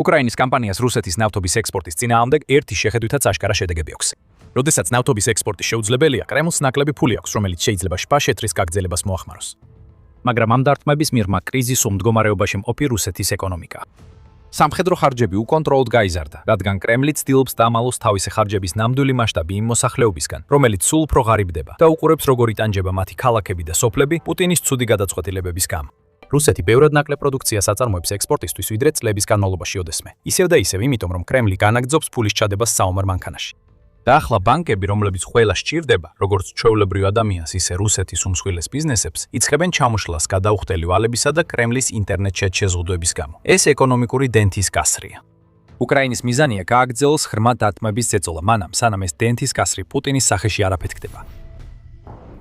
უკრაინის კამპანიას რუსეთის ნავთობის ექსპორტის წინააღმდეგ ერთი შეხედვითაც აშკარა შედეგები აქვს. როდესაც ნავთობის ექსპორტი შეუძლებელია, კრემლს ნაკლები ფული აქვს, რომელიც შეიძლება შპა-შეთრის გაგრძელებას მოახმაროს. მაგრამ ამ დარტყმების მიღმა კრიზისულ მდგომარეობაში მყოფი რუსეთის ეკონომიკა. სამხედრო ხარჯები უკონტროლოდ გაიზარდა, რადგან კრემლი ცდილობს დამალოს თავისი ხარჯების ნამდვილი მასშტაბი იმ მოსახლეობისგან, რომელიც სულ უფრო ღარიბდება და უყურებს როგორ იტანჯება მათი ქალაქები და სოფლები პუტინის ცუდი გადაწყვეტილებების გამო. რუსეთი ბევრად ნაკლებ პროდუქციას აწარმოებს ექსპორტისთვის, ვიდრე წლების განმავლობაში ოდესმე. ისევ და ისევ, იმიტომ რომ კრემლი განაგრძობს ფულის ჩადებას საომარ მანქანაში. და ახლა ბანკები, რომლებიც ყველა სჭირდება, როგორც ჩვეულებრივ ადამიანს, ისე რუსეთის უმსხვილეს ბიზნესებს, იწყებენ ჩამოშლას გადაუხდელი ვალებისა და კრემლის ინტერნეტ შეზღუდვების გამო. ეს ეკონომიკური დენთის კასრია. უკრაინის მიზანია გააგრძელოს ღრმა დარტყმების წეწოლა, მანამ სანამ ეს დენთის კასრი პუტინის სახეში არ აფეთქდება.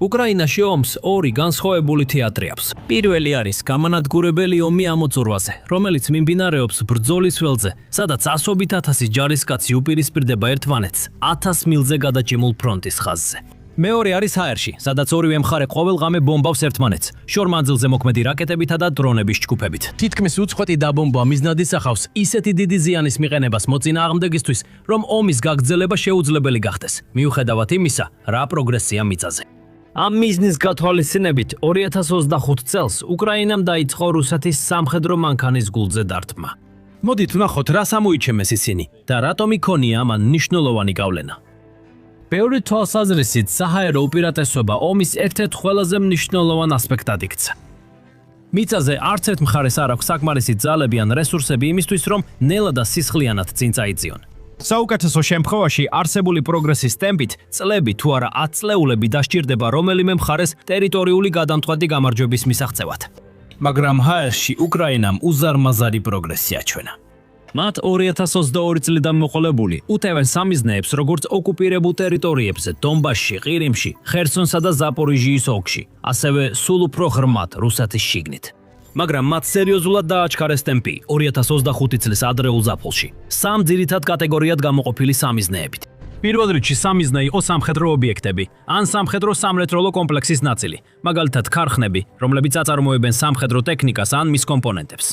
უკრაინაში ომს ორი განსხვავებული თეატრი აქვს. პირველი არის გამანადგურებელი ომი ამოწურვაზე, რომელიც მიმდინარეობს ბრძოლის ველზე, სადაც ასობით ათასი ჯარისკაცი უპირისპირდება ერთმანეთს 1000 მილზე გადაჭიმულ ფრონტის ხაზზე. მეორე არის აერში, სადაც ორივე მხარე ყოველღამე ბომბავს ერთმანეთს, შორმანძილზე მოქმედი რაკეტებითა და დრონების ჯგუფებით. თითქმის უწყვეტი დაბომბვა მიზნად ისახავს ისეთი დიდი ზიანის მიყენებას მოწინააღმდეგისთვის, რომ ომის გაგრძელება შეუძლებელი გახდეს, მიუხედავად იმისა, რა პროგრესია მიწაზე. ამ მიზნის გათვალისწინებით 2025 წელს უკრაინამ დაიწყო რუსეთის სამხედრო მანქანის გულზე დარტყმა. მოდით ვნახოთ, რას ამოიჩემეს ისინი და რატომ იქონია ამან მნიშვნელოვანი გავლენა. ბევრი თვალსაზრისით საჰაერო უპირატესობა ომის ერთ-ერთ ყველაზე მნიშვნელოვან ასპექტად იქცა. მიწაზე არც ერთ მხარეს არ აქვს საკმარისი ძალები ან რესურსები იმისთვის, რომ ნელა და სისხლიანად წინ წაიწიონ. საუკეთესო შემთხვევაში არსებული პროგრესის ტემპით წლები თუ არა 10 წლეულები დასჭირდება რომელიმე მხარეს ტერიტორიული გადამწყვეტი გამარჯვების მისაღწევად. მაგრამ ჰაერში უკრაინამ უზარმაზარი პროგრესი აჩვენა. მათ 2022 წლიდან მოყოლებული უტევენ სამიზნეებს როგორც ოკუპირებულ ტერიტორიებზე, დონბასში, ყირიმში, ხერსონსა და ზაპორიჟიის ოლქში, ასევე სულ უფრო ღრმად რუსეთის შიგნით. მაგრამ მათ სერიოზულად დააჩქარეს ტემპი 2025 წლის ადრეულ ზაფხულში, სამ ძირითად კატეგორიად გამოყოფილი სამიზნეებით. პირველ რიგში სამიზნე იყო სამხედრო ობიექტები, ან სამხედრო-სამრეწველო კომპლექსის ნაწილი, მაგალითად ქარხნები, რომლებიც აწარმოებენ სამხედრო ტექნიკას ან მის კომპონენტებს.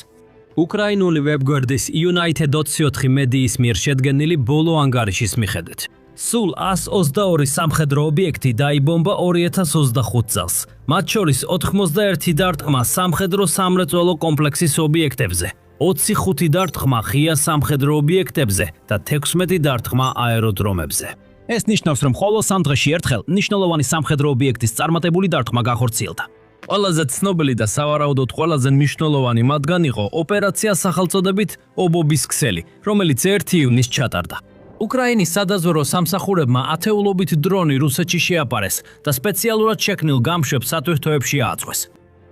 უკრაინული ვებგვერდის United.24 მედიის მიერ შედგენილი ბოლო ანგარიშის მიხედვით, სულ 122 სამხედრო ობიექტი დაიბომბა 2025 წელს, მათ შორის 91 დარტყმა სამხედრო-სამრეწველო კომპლექსის ობიექტებზე, 25 დარტყმა ღია სამხედრო ობიექტებზე და 16 დარტყმა აეროდრომებზე. ეს ნიშნავს, რომ მხოლოდ 3 დღეში ერთხელ მნიშვნელოვანი სამხედრო ობიექტის წარმატებული დარტყმა გახორციელდა. ყველაზე ცნობილი და სავარაუდოდ ყველაზე მნიშვნელოვანი მათგან იყო ოპერაცია სახელწოდებით ობობის ქსელი, რომელიც 1 ივნისს ჩატარდა. უკრაინის სადაზვერვო სამსახურებმა ათეულობით დრონი რუსეთში შეაპარეს და სპეციალურად შექმნილ გამშვებ სატვირთოებში ააწყვეს.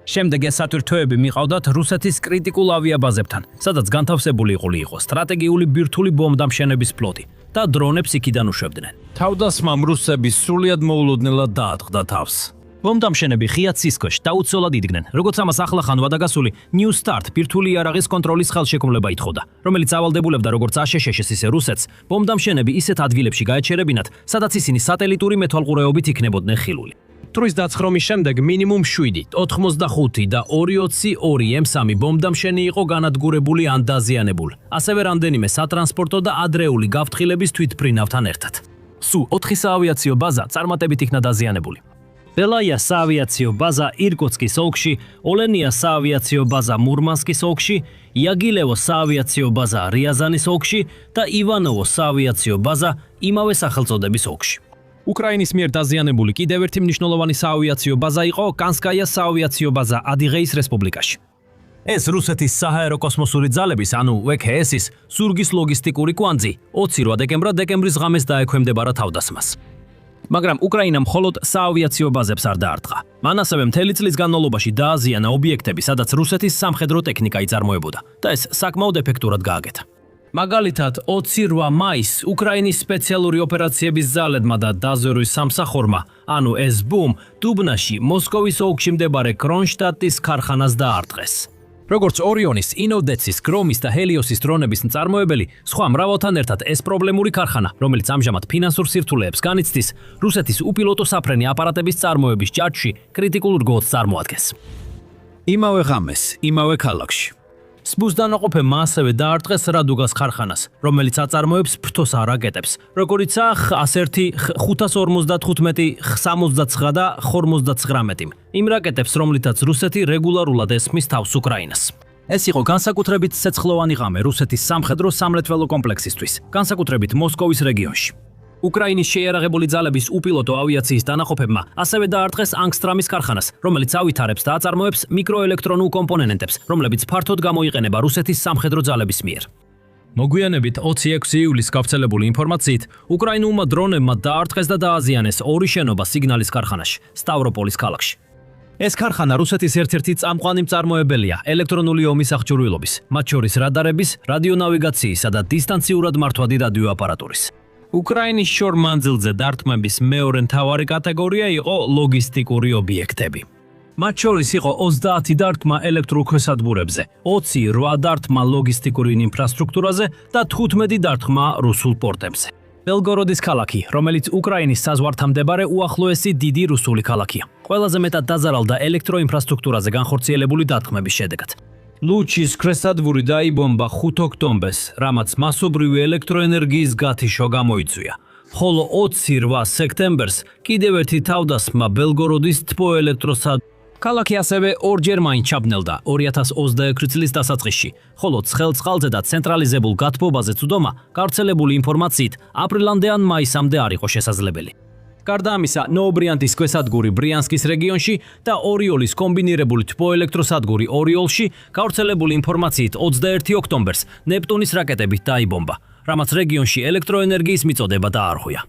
შემდეგ ეს სატვირთოები მიყავდათ რუსეთის კრიტიკულ ავიაბაზებთან, სადაც განთავსებული იყო სტრატეგიული ბირთვული ბომბდამშენების ფლოტი და დრონებს იქიდან უშვებდნენ. თავდასხმამ რუსები სრულიად მოულოდნელად დაატყდა თავს. ბომბდამშენები ღია ცისკოშ დაუცველად იდგნენ, როგორც ამას ახლახან ვადაგასული New Start ბირთვული იარაღის კონტროლის ხელშეკრულება ითხოვდა, რომელიც ავალდებულებდა როგორც აშშ-ს ისე რუსეთს ბომბდამშენები ისეთ ადგილებში გაეჩერებინათ, სადაც ისინი სატელიტური მეთვალყურეობით იქნებოდნენ ხილული. Ტურის დაცხრომის შემდეგ მინიმუმ 7, 85 და 222 M3 ბომბდამშენი იყო განადგურებული ან დაზიანებული. ასევე რამდენიმე სატრანსპორტო და ადრეული გაფრთხილების თვითფრინავთან ერთად. სულ 4 საავიაციო ბაზა წარმატებით იქნა დაზიანებული. ბელაია საავიაციო ბაზა ირკუტსკის ოლქში, ოლენია საავიაციო ბაზა მურმანსკის ოლქში, იაგილევო საავიაციო ბაზა რიაზანის ოლქში და ივანოვო საავიაციო ბაზა იმავე სახელწოდების ოლქში. უკრაინის მიერ დაზიანებული კიდევ ერთი მნიშვნელოვანი საავიაციო ბაზა იყო კანსკაიას საავიაციო ბაზა ადიღეის რესპუბლიკაში. ეს რუსეთის საჰაერო კოსმოსური ძალების, ანუ VKS-ის ზურგის ლოგისტიკური კვანძი 28 დეკემბრის ღამეს დაექვემდებარა თავდასხმას. მაგრამ უკრაინამ მხოლოდ საავიაციო ბაზებს არ დაარტყა. მან ასევე მთელი წლის განმავლობაში დააზიანა ობიექტები, სადაც რუსეთის სამხედრო ტექნიკა იწარმოებოდა და ეს საკმაოდ ეფექტურად გააკეთა. მაგალითად, 28 მაისს უკრაინის სპეციალური ოპერაციების ძალებმა და დაზვერვის სამსახურმა, ანუ SBUM, დუბნაში, მოსკოვის ოლქში მდებარე კრონშტადტის ქარხანას დაარტყეს. როგორც ორიონის, ინოვდეცის, გრომის და ჰელიოსის დრონების მწარმოებელი, სხვა მრავალთან ერთად ეს პრობლემური ქარხანა, რომელიც ამჟამად ფინანსურ სირთულეებს განიცდის, რუსეთის უპილოტო საფრენი აპარატების წარმოების ჭარჭში კრიტიკულ რგოლს წარმოადგენს. იმავე ღამეს, იმავე ქალაქში. SBU's დანაყოფებმა ასევე დაარტყეს რადუგას ქარხანას, რომელიც აწარმოებს ფრთოსა რაკეტებს, როგორიცაა X-1, X-555, X-69 და X-59. იმ რაკეტებს, რომლითაც რუსეთი რეგულარულად ესხმის თავს უკრაინას. ეს იყო განსაკუთრებით ცეცხლოვანი ღამე რუსეთის სამხედრო-სამლეთველო კომპლექსისთვის, განსაკუთრებით მოსკოვის რეგიონში. უკრაინის შეიარაღებული ძალების უპილოტო ავიაციის დანაყოფებმა ასევე დაარტყეს ანგსტრამის ქარხანას, რომელიც ავითარებს და აწარმოებს მიკროელექტრონულ კომპონენტებს, რომლებიც ფართოდ გამოიყენება რუსეთის სამხედრო ძალების მიერ. მოგვიანებით 26 ივლისს გავრცელებული ინფორმაციით, უკრაინულმა დრონებმა დაარტყეს და დააზიანეს ორი შენობა სიგნალის ქარხანაში, სტავროპოლის ქალაქში. ეს ქარხანა რუსეთის ერთ-ერთი წამყვანი მწარმოებელია ელექტრონული ომის აღჭურვილობის, მათ შორის რადარების, რადიონავიგაციისა და დისტანციურად მართვადი რადიო აპარატურის. უკრაინის შორ მანძილზე დარტყმების მეორე მთავარი კატეგორია იყო ლოგისტიკური ობიექტები. მათ შორის იყო 30 დარტყმა ელექტრულ ქვესადგურებზე, 28 დარტყმა ლოგისტიკური ინფრასტრუქტურაზე და 15 დარტყმა რუსულ პორტებზე. ბელგოროდის ქალაქი, რომელიც უკრაინის საზღვართან მდებარე უახლოესი დიდი რუსული ქალაქია, ყველაზე მეტად დაზარალდა ელექტროინფრასტრუქტურაზე განხორციელებული დარტყმების შედეგად. ლუჩის ქვესადვური დაიბომბა 5 ოქტომბერს, რამაც მასობრივი ელექტროენერგიის გათიშვა გამოიწვია. ხოლო 28 სექტემბერს კიდევ ერთი თავდასხმა ბელგოროდის თბოელექტროსადგურში. ქალაქი ასევე ორჯერ მაინც ჩაბნელდა 2022 წლის დასაწყისში, ხოლო ცხელ წყალზე და ცენტრალიზებულ გათბობაზე წვდომა გავრცელებული ინფორმაციით აპრილამდე ან მაისამდე არ იყო შესაძლებელი. გარდა ამისა, ნოობრიანტის ქვესადგური ბრიანსკის რეგიონში და ორიოლის კომბინირებული თბოელექტროსადგური ორიოლში გავრცელებული ინფორმაციით 21 ოქტომბერს ნეპტუნის რაკეტებით დაიბომბა, რამაც რეგიონში ელექტროენერგიის მიწოდება დაარღვია.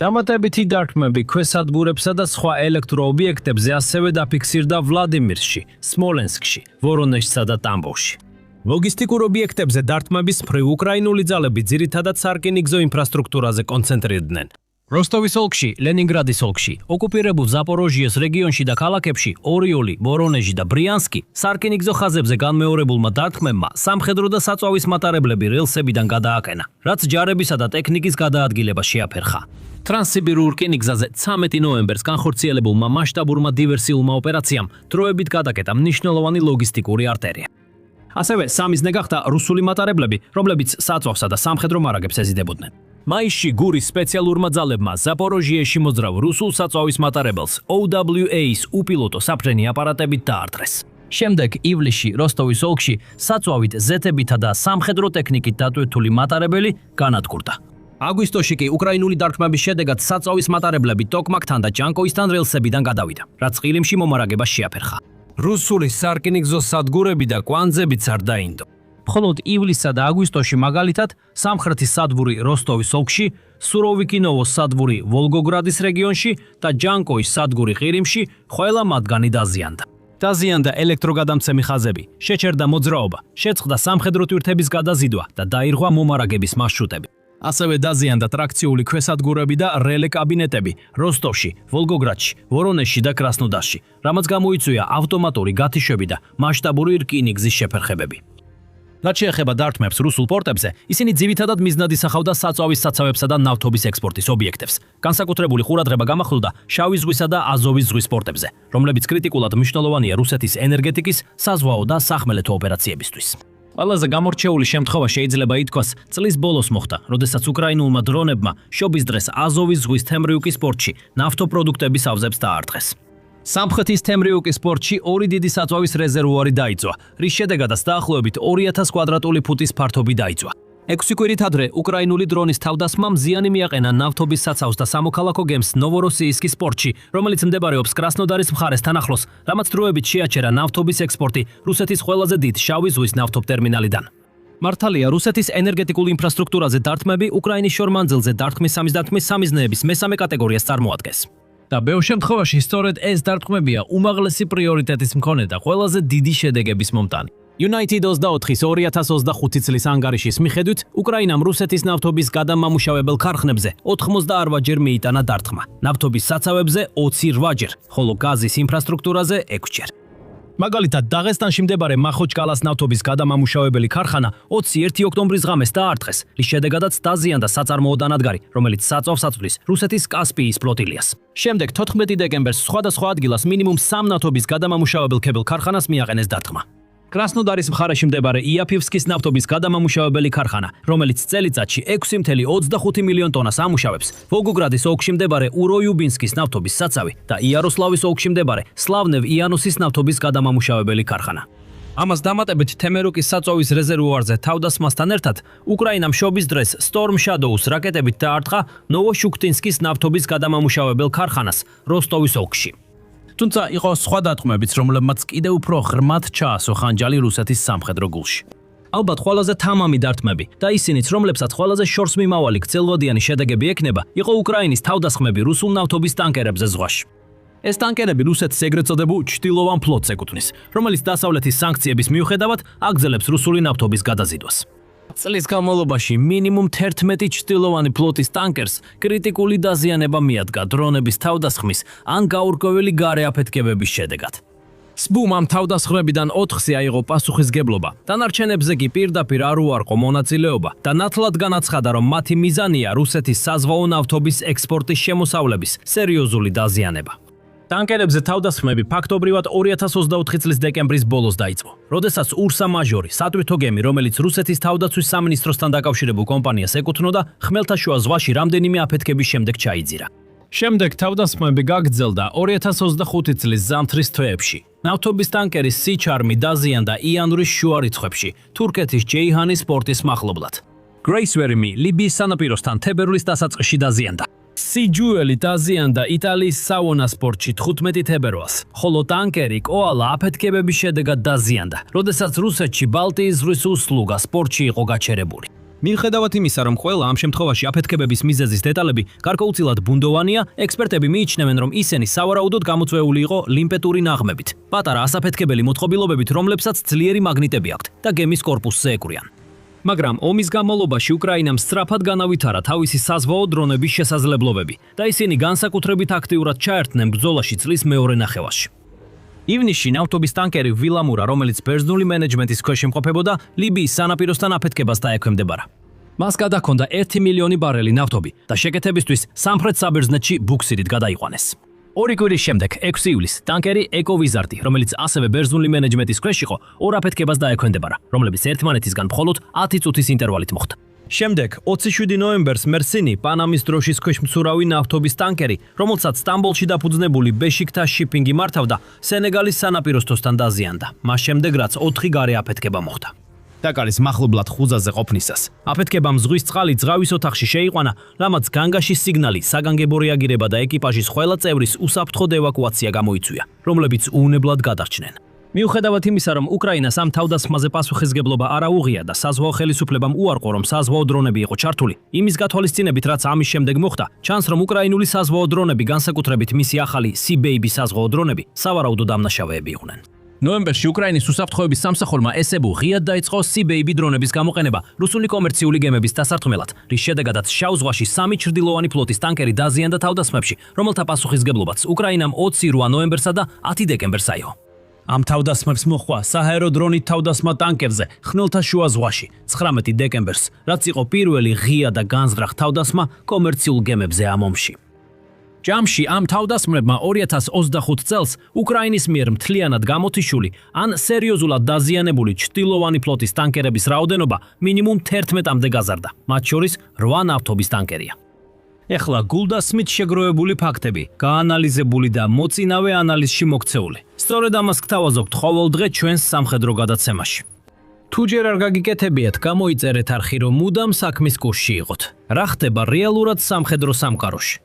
დამატებითი დარტყმები ქვესადგურებსა და სხვა ელექტროობიექტებზე ასევე დაფიქსირდა ვლადიმირში, სმოლენსკში, ვორონეჟსა და ტამბოვში. ლოგისტიკურ ობიექტებზე დარტყმების მხრივ უკრაინული ძალები ძირითადად სარკინიგზო ინფრასტრუქტურაზე კონცენტრირდნენ. როსტოვის ოლქში, ლენინგრადის ოლქში, ოკუპირებულ ზაპოროჟიეს რეგიონში და ქალაქებში ორიოლი, ვორონეჟი და ბრიანსკი სარკინიგზო ხაზებზე განმეორებულმა დარტყმებმა სამხედრო და საწვავის მატარებლები რელსებიდან გადააყენა, რაც ჯარებისა და ტექნიკის გადაადგილება შეაფერხა. ტრანსსიბირულ რკინიგზაზე 13 ნოემბერს განხორციელებულმა მასშტაბურმა დივერსიულმა ოპერაციამ დროებით გადაკეტა მნიშვნელოვანი ლოგისტიკური არტერია. ასევე სამიზნე გახდა რუსული მატარებლები, რომლებიც საწვავსა და სამხედრო მარაგებს ეზიდებოდნენ. მაისში გურის სპეციალურმა ძალებმა ზაპოროჟიეში მოძრავ რუსულ საწვავის მატარებელს OWA-ის უპილოტო საფრენი აპარატებით დაარტყეს. შემდეგ ივლისში როსტოვის ოლქში საწვავით ზეთებითა და სამხედრო ტექნიკით დატვირთული მატარებელი განადგურდა. აგვისტოში კი უკრაინული დარტყმების შედეგად საწვავის მატარებლები ტოკმაკთან და ჯანკოისთან რელსებიდან გადავიდა, რაც ყირიმში მომარაგება შეაფერხა. რუსული სარკინიგზო სადგურები და კვანძებიც არ დაინდო. მხოლოდ ივლისსა და აგვისტოში მაგალითად სამხრეთის სადგური როსტოვის ოლქში, სუროვიკინოვოს სადგური ვოლგოგრადის რეგიონში და ჯანკოის სადგური ყირიმში ყველა მათგანი დაზიანდა. დაზიანდა ელექტროგადამცემი ხაზები, შეჩერდა მოძრაობა, შეწყდა სამხედრო თვირთების გადაზიდვა და დაირღვა მომარაგების მარშრუტები. ასევე დაზიანდა ტრაქციული ქვესადგურები და რელე კაბინეტები როსტოვში, ვოლგოგრადში, ვორონეჟში და კრასნოდარში, რამაც გამოიწვია ავტომატური გათიშვები და მასშტაბური რკინიგზის შეფერხებები. რაც შეეხება დარტყმებს რუსულ პორტებზე, ისინი ძირითადად მიზნად ისახავდა საწვავის საცავებსა და ნავთობის ექსპორტის ობიექტებს. განსაკუთრებული ყურადღება გამახვილდა შავი ზღვისა და აზოვის ზღვის პორტებზე, რომლებიც კრიტიკულად მნიშვნელოვანია რუსეთის ენერგეტიკის, საზღვაო და სახმელეთო ოპერაციებისთვის. ყველაზე გამორჩეული შემთხვევა შეიძლება ითქვას წლის ბოლოს მოხდა, როდესაც უკრაინულმა დრონებმა შობის დღეს აზოვის ზღვის თემრიუკის პორტში ნავთობპროდუქტების ავზებს დაარტყეს. სამხრეთის თემრიუკის პორტში ორი დიდი საწვავის რეზერვუარი დაიწვა, რის შედეგადაც დაახლოებით 2000 კვადრატული ფუტის ფართობი დაიწვა. 6 კვირით ადრე უკრაინული დრონის თავდასხმამ ზიანი მიაყენა ნავთობის საცავს და სამოქალაქო გემს ნოვოროსიისკის პორტში, რომელიც მდებარეობს კრასნოდარის მხარესთან ახლოს, რამაც დროებით შეაჩერა ნავთობის ექსპორტი რუსეთის ყველაზე დიდ შავი ზღვის ნავთობტერმინალიდან. მართალია, რუსეთის ენერგეტიკულ ინფრასტრუქტურაზე დარტყმები უკრაინის შორმანძილზე დარტყმის სამიზდათმის სამიზნეების მესამე კატეგორიას წარმოადგენს. და ბევრ შემთხვევაში სწორედ ეს დარტყმებია უმაღლესი პრიორიტეტის მქონე და ყველაზე დიდი შედეგების მომტანი. United 24-ის 2025 წლის ანგარიშის მიხედვით, უკრაინამ რუსეთის ნავთობის გადამამუშავებელ ქარხნებზე 88-ჯერ მიიტანა დარტყმა, ნავთობის საცავებზე 28-ჯერ, ხოლო გაზის ინფრასტრუქტურაზე 6-ჯერ. მაგალითად, დაღესტანში მდებარე მახოჩკალას ნავთობის გადამამუშავებელი ქარხანა 21 ოქტომბრის ღამეს დაარტყეს, რის შედეგადაც დაზიანდა საწარმოო დანადგარი, რომელიც საწვავს აწვდის რუსეთის კასპიის ფლოტილიას. შემდეგ 14 დეკემბერს სხვადასხვა ადგილას მინიმუმ 3 ნავთობის გადამამუშავებელ ქებელ ქარხანას მიაყენეს დარტყმა. კრასნოდარის მხარეში მდებარე იაფივსკის ნავთობის გადამამუშავებელი ქარხანა, რომელიც წელიწადში 6.25 მილიონ ტონას ამუშავებს, ვოლგოგრადის ოლქში მდებარე უროიუბინსკის ნავთობის საცავი და იაროსლავის ოლქში მდებარე სლავნევ-იანოსის ნავთობის გადამამუშავებელი ქარხანა. ამას დამატებით თემერუკის საწვავის რეზერვუარზე თავდასხმასთან ერთად, უკრაინამ შობის დღეს Storm Shadow-ს რაკეტებით დაარტყა ნოვოშუქტინსკის ნავთობის გადამამუშავებელ ქარხანას როსტოვის ოლქში. თუმცა იყო სხვა დარტყმებიც, რომლებმაც კიდევ უფრო ღრმად ჩაასო ხანჯალი რუსეთის სამხედრო გულში. ალბათ ყველაზე თამამი დარტყმები და ისინიც, რომლებსაც ყველაზე შორს მიმავალი გრძელვადიანი შედეგები ექნება, იყო უკრაინის თავდასხმები რუსულ ნავთობის ტანკერებზე ზღვაში. ეს ტანკერები რუსეთის ეგრეთ წოდებულ ჩtildeოვან ფლოტს ეკუთვნის, რომელიც დასავლეთის სანქციების მიუხედავად აგრძელებს რუსული ნავთობის გადაზიდვას. წლის განმავლობაში მინიმუმ 11 ჩtildeოვანი ფლოტის ტანკერს კრიტიკული დაზიანება მიადგა დრონების თავდასხმის ან გაურკვეველი გარე აფეთქებების შედეგად. SBU-მ ამ თავდასხმებიდან 4-ზე აიღო პასუხისგებლობა, დანარჩენებზე კი პირდაპირ არ უარყო მონაწილეობა და ნათლად განაცხადა, რომ მათი მიზანია რუსეთის საზღვაო ნავთობის ექსპორტის შემოსავლების სერიოზული დაზიანება. ტანკერებზე თავდასხმები ფაქტობრივად 2024 წლის დეკემბრის ბოლოს დაიწყო, როდესაც ურსა მაჟორი, სატვირთო გემი, რომელიც რუსეთის თავდაცვის სამინისტროსთან დაკავშირებულ კომპანიას ეკუთვნოდა, ხმელთაშუა ზღვაში რამდენიმე აფეთქების შემდეგ ჩაიძირა. შემდეგ თავდასხმები გაგრძელდა 2025 წლის ზამთრის თვეებში. ნავთობის ტანკერის სიჩარმი დაზიანდა იანვრის შუა რიცხვებში, თურქეთის ჯეიჰანის პორტის მახლობლად. გრეისვერიმი ლიბიის სანაპიროსთან თებერვლის დასაწყისში დაზიანდა. სიჯუელი დაზიანდა იტალიის საონას პორტში 15 თებერვალს, ხოლო ტანკერი კოალა აფეთქებების შედეგად დაზიანდა, როდესაც რუსეთში ბალტიის ზღვის უსლუგა პორტში იყო გაჩერებული. მიუხედავად იმისა, რომ ყველა ამ შემთხვევაში აფეთქებების მიზეზის დეტალები გარკვეულწილად ბუნდოვანია, ექსპერტები მიიჩნევენ, რომ ისინი სავარაუდოდ გამოწვეული იყო ლიმპეტური ნაღმებით, პატარა ასაფეთქებელი მოწყობილობებით, რომლებსაც ძლიერი მაგნიტები აქვთ და გემის კორპუსზე ეკვრიან. მაგრამ ომის განმავლობაში უკრაინამ სწრაფად განავითარა თავისი საზღვაო დრონების შესაძლებლობები და ისინი განსაკუთრებით აქტიურად ჩაერთნენ ბრძოლაში წლის მეორე ნახევარში. ივნისში ნავთობის ტანკერი ვილამურა, რომელიც ბერძნული მენეჯმენტის ქვეშ იმყოფებოდა, ლიბიის სანაპიროსთან აფეთქებას დაექვემდებარა. მას გადაჰქონდა 1 მილიონი ბარელი ნავთობი და შეკეთებისთვის სამხრეთ საბერძნეთში ბუქსირით გადაიყვანეს. 2 კვირის შემდეგ, 6 ივლისს, ტანკერი ეკოვიზარდი, რომელიც ასევე ბერძნული მენეჯმენტის ქვეშ იყო, ორ აფეთქებას დაექვემდებარა, რომლებიც ერთმანეთისგან მხოლოდ 10 წუთის ინტერვალით მოხდა. შემდეგ, 27 ნოემბერს მერსინი, პანამის დროშის ქვეშ მცურავი ნავთობის ტანკერი, რომელსაც სტამბოლში დაფუძნებული ბეშიქტაშ შიპინგი მართავდა, სენეგალის სანაპიროსთან დაზიანდა. მას შემდეგ, რაც 4 გარე აფეთქება მოხდა. დაკარის მახლობლად ხუზაზე ყოფნისას. აფეთქებამ ზღვის წყალი ძღავის ოთახში შეიყვანა, რამაც განგაშის სიგნალი, საგანგებო რეაგირება და ეკიპაჟის ყველა წევრის უსაფრთხოდ ევაკუაცია გამოიწვია, რომლებიც უუნებლად გადარჩნენ. მიუხედავად იმისა, რომ უკრაინას ამ თავდასხმაზე პასუხისგებლობა არ აუღია და საზღვაო ხელისუფლებამ უარყო, რომ საზღვაო დრონები იყო ჩართული, იმის გათვალისწინებით, რაც ამის შემდეგ მოხდა, ჩანს, რომ უკრაინული საზღვაო დრონები, განსაკუთრებით მისი ახალი Sea-Baby საზღვაო დრონები, სავარაუდო დამნაშავეები იყვნენ. ნოემბერში უკრაინის უსაფრთხოების სამსახურმა SBU ღიად დაიწყო Sea-Baby დრონების გამოყენება რუსული კომერციული გემების დასარტყმელად, რის შედეგადაც შავ ზღვაში 3 ჩრდილოვანი ფლოტის ტანკერი დაზიანდა თავდასხმებში, რომელთა პასუხისგებლობაც უკრაინამ 28 ნოემბერსა და 10 დეკემბერს აიღო. ამ თავდასხმებს მოჰყვა საჰაერო დრონით თავდასხმა ტანკერზე ხმელთაშუა ზღვაში 19 დეკემბერს, რაც იყო პირველი ღია და განზრახ თავდასხმა კომერციულ გემებზე ამ ომში. ჯამში ამ თავდასხმებმა 2025 წელს უკრაინის მიერ მთლიანად გამოთიშული ან სერიოზულად დაზიანებული ჩრდილოვანი ფლოტის ტანკერების რაოდენობა მინიმუმ 11-მდე გაზარდა, მათ შორის 8 ნავთობის ტანკერია. ეხლა გულდასმით შეგროვებული ფაქტები, გაანალიზებული და მოწინავე ანალიზში მოქცეული. სწორედ ამას გთავაზობთ ყოველდღე ჩვენს სამხედრო გადაცემაში. თუ ჯერ არ გაგიკეთებიათ, გამოიწერეთ არხი, რომ მუდამ საქმის კურსში იყოთ. რა ხდება რეალურად სამხედრო სამყაროში?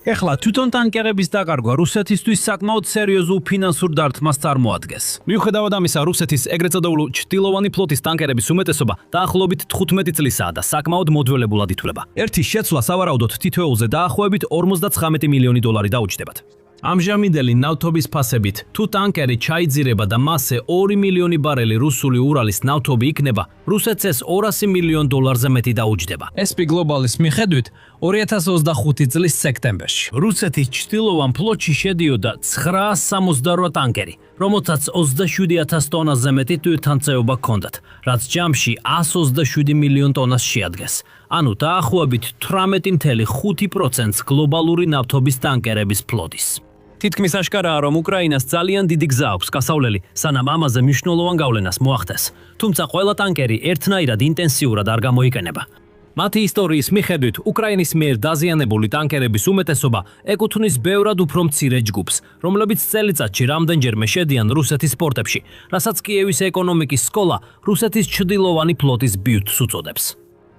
ეხლა თვითონ ტანკერების დაკარგვა რუსეთისთვის საკმაოდ სერიოზულ ფინანსურ დარტყმას წარმოადგენს. მიუხედავად ამისა, რუსეთის ეგრეთ წოდებული ჩრდილოვანი ფლოტის ტანკერების უმეტესობა დაახლოებით 15 წლისაა და საკმაოდ მოდველებულად ითვლება. ერთი შეცვლა სავარაუდოდ თითოეულზე დაახლოებით 59 მილიონი დოლარი დაუჯდებათ. ამჟამინდელი ნავთობის ფასებით, თუ ტანკერი ჩაიძირება და მასზე 2 მილიონი ბარელი რუსული ურალის ნავთობი იქნება, რუსეთს ეს 200 მილიონ დოლარზე მეტი დაუჯდება. SP Global-ის მიხედვით, 2025 წლის სექტემბერში რუსეთის ჩრდილოვან ფლოტში შედიოდა 968 ტანკერი, რომელთაც 27,000 ტონაზე მეტი თვითთანწეობა ჰქონდათ, რაც ჯამში 127 მილიონ ტონას შეადგენს. ანუ დაახლოებით 18,5% გლობალური ნავთობის ტანკერების ფლოტის. თითქმის აშკარაა, რომ უკრაინას ძალიან დიდი გზა აქვს გასავლელი, სანამ ამაზე მნიშვნელოვან გავლენას მოახდენს. თუმცა ყველა ტანკერი ერთნაირად ინტენსიურად არ გამოიყენება. მათი ისტორიის მიხედვით, უკრაინის მიერ დაზიანებული ტანკერების უმეტესობა ეკუთვნის ბევრად უფრო მცირე ჯგუფს, რომლებიც წელიწადში რამდენჯერმე შედიან რუსეთის პორტებში, რასაც კიევის ეკონომიკის სკოლა რუსეთის ჩრდილოვანი ფლოტის ბიუთს უწოდებს.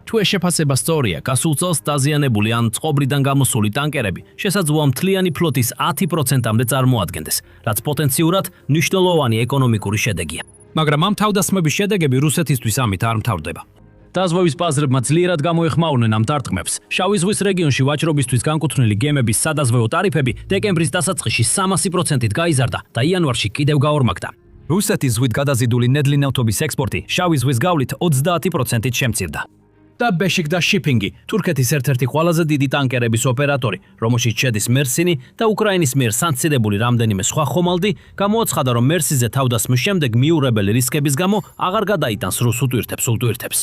თუ ეს შეფასება სწორია, გასულ წელს დაზიანებული ან წყობრიდან გამოსული ტანკერები შესაძლოა მთლიანი ფლოტის 10%-მდე წარმოადგენდეს, რაც პოტენციურად მნიშვნელოვანი ეკონომიკური შედეგია. მაგრამ ამ თავდასხმების შედეგები რუსეთისთვის ამით არ მთავრდება. დაზღვევის პაზრებმა ძლიერად გამოეხმაურნენ ამ დარტყმებს. შავი ზღვის რეგიონში ვაჭრობისთვის განკუთვნილი გემების სადაზღვეო ტარიფები დეკემბრის დასაწყისში 300%-ით გაიზარდა და იანვარში კიდევ გაორმაგდა. რუსეთის ზღვით გადაზიდული ნედლი ნავთობის ექსპორტი შავი ზღვის გავლით 30%-ით შემცირდა. და ბეშიკდა შიპინგი, თურქეთის ერთ-ერთი ყველაზე დიდი ტანკერების ოპერატორი, რომელშიც შედის მერსინი და უკრაინის მიერ სანქცირებული რამდენიმე სხვა ხომალდი, გამოაცხადა, რომ მერსიზე თავდასხმის შემდეგ მიურებელი რისკების გამო აღარ გადაიტანს რუსულ ტვირთებს.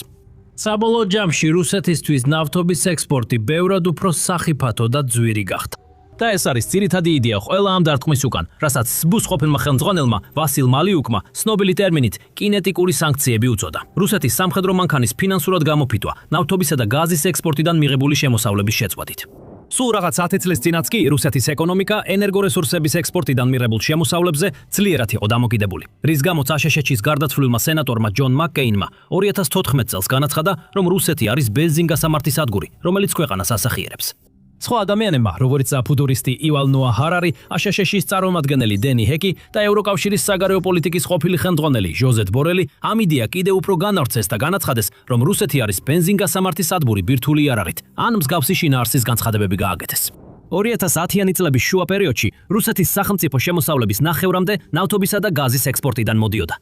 საბოლოო ჯამში რუსეთისთვის ნავთობის ექსპორტი ბევრად უფრო სახიფათო და ძვირი გახდა. და ეს არის ძირითადი იდეა ყველა ამ დარტყმის უკან, რასაც SBU-ს ყოფილმა ხელმძღვანელმა ვასილ მალიუკმა ცნობილი ტერმინით კინეტიკური სანქციები უწოდა. რუსეთის სამხედრო მანქანის ფინანსურად გამოფიტვა, ნავთობისა და გაზის ექსპორტიდან მიღებული შემოსავლების შეწყვეტით. სულ რაღაც 10 წლის წინაც კი რუსეთის ეკონომიკა ენერგორესურსების ექსპორტიდან მიღებულ შემოსავლებზე ძლიერად იყო დამოკიდებული. რის გამოც აშშ-ის გარდაცვლილმა სენატორმა ჯონ მაკკეინმა 2014 წელს განაცხადა, რომ რუსეთი არის ბენზინგასამართი სადგური, რომელიც ქვეყანას ასახიერებს. სხვა ადამიანებმა, როგორც ფუტურისტი ივალ ნოა ჰარარი, აშშ-ის წარმომადგენელი დენი ჰეკი და ევროკავშირის საგარეო პოლიტიკის ყოფილი ხელმძღვანელი ჟოზეფ ბორელი ამ იდეა კიდევ უფრო განავრცეს და განაცხადეს, რომ რუსეთი არის ბენზინგასამართი სადგური ბირთვული იარაღით, ან მსგავსი შინაარსის განცხადებები გააკეთეს. 2010-იანი წლების შუა პერიოდში რუსეთის სახელმწიფო შემოსავლების ნახევრამდე ნავთობისა და გაზის ექსპორტიდან მოდიოდა.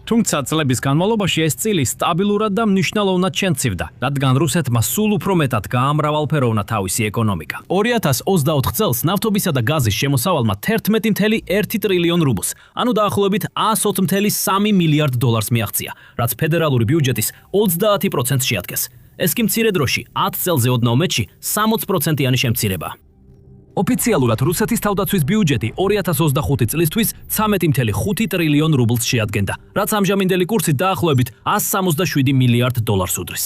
თუმცა წლების განმავლობაში ეს წილი სტაბილურად და მნიშვნელოვნად შემცირდა, რადგან რუსეთმა სულ უფრო მეტად გაამრავალფეროვნა თავისი ეკონომიკა. 2024 წელს ნავთობისა და გაზის შემოსავალმა 11,1 ტრილიონ რუბლს, ანუ დაახლოებით 120,3 მილიარდ დოლარს მიაღწია, რაც ფედერალური ბიუჯეტის 30%-ს შეადგენს. ეს კი მცირე დროში 10 წელზე ოდნავ მეტში 60%-იანი შემცირებაა. ოფიციალურად რუსეთის თავდაცვის ბიუჯეტი 2025 წლისთვის 13,5 ტრილიონ რუბლს შეადგენდა, რაც ამჟამინდელი კურსით დაახლოებით 167 მილიარდ დოლარს უდრის.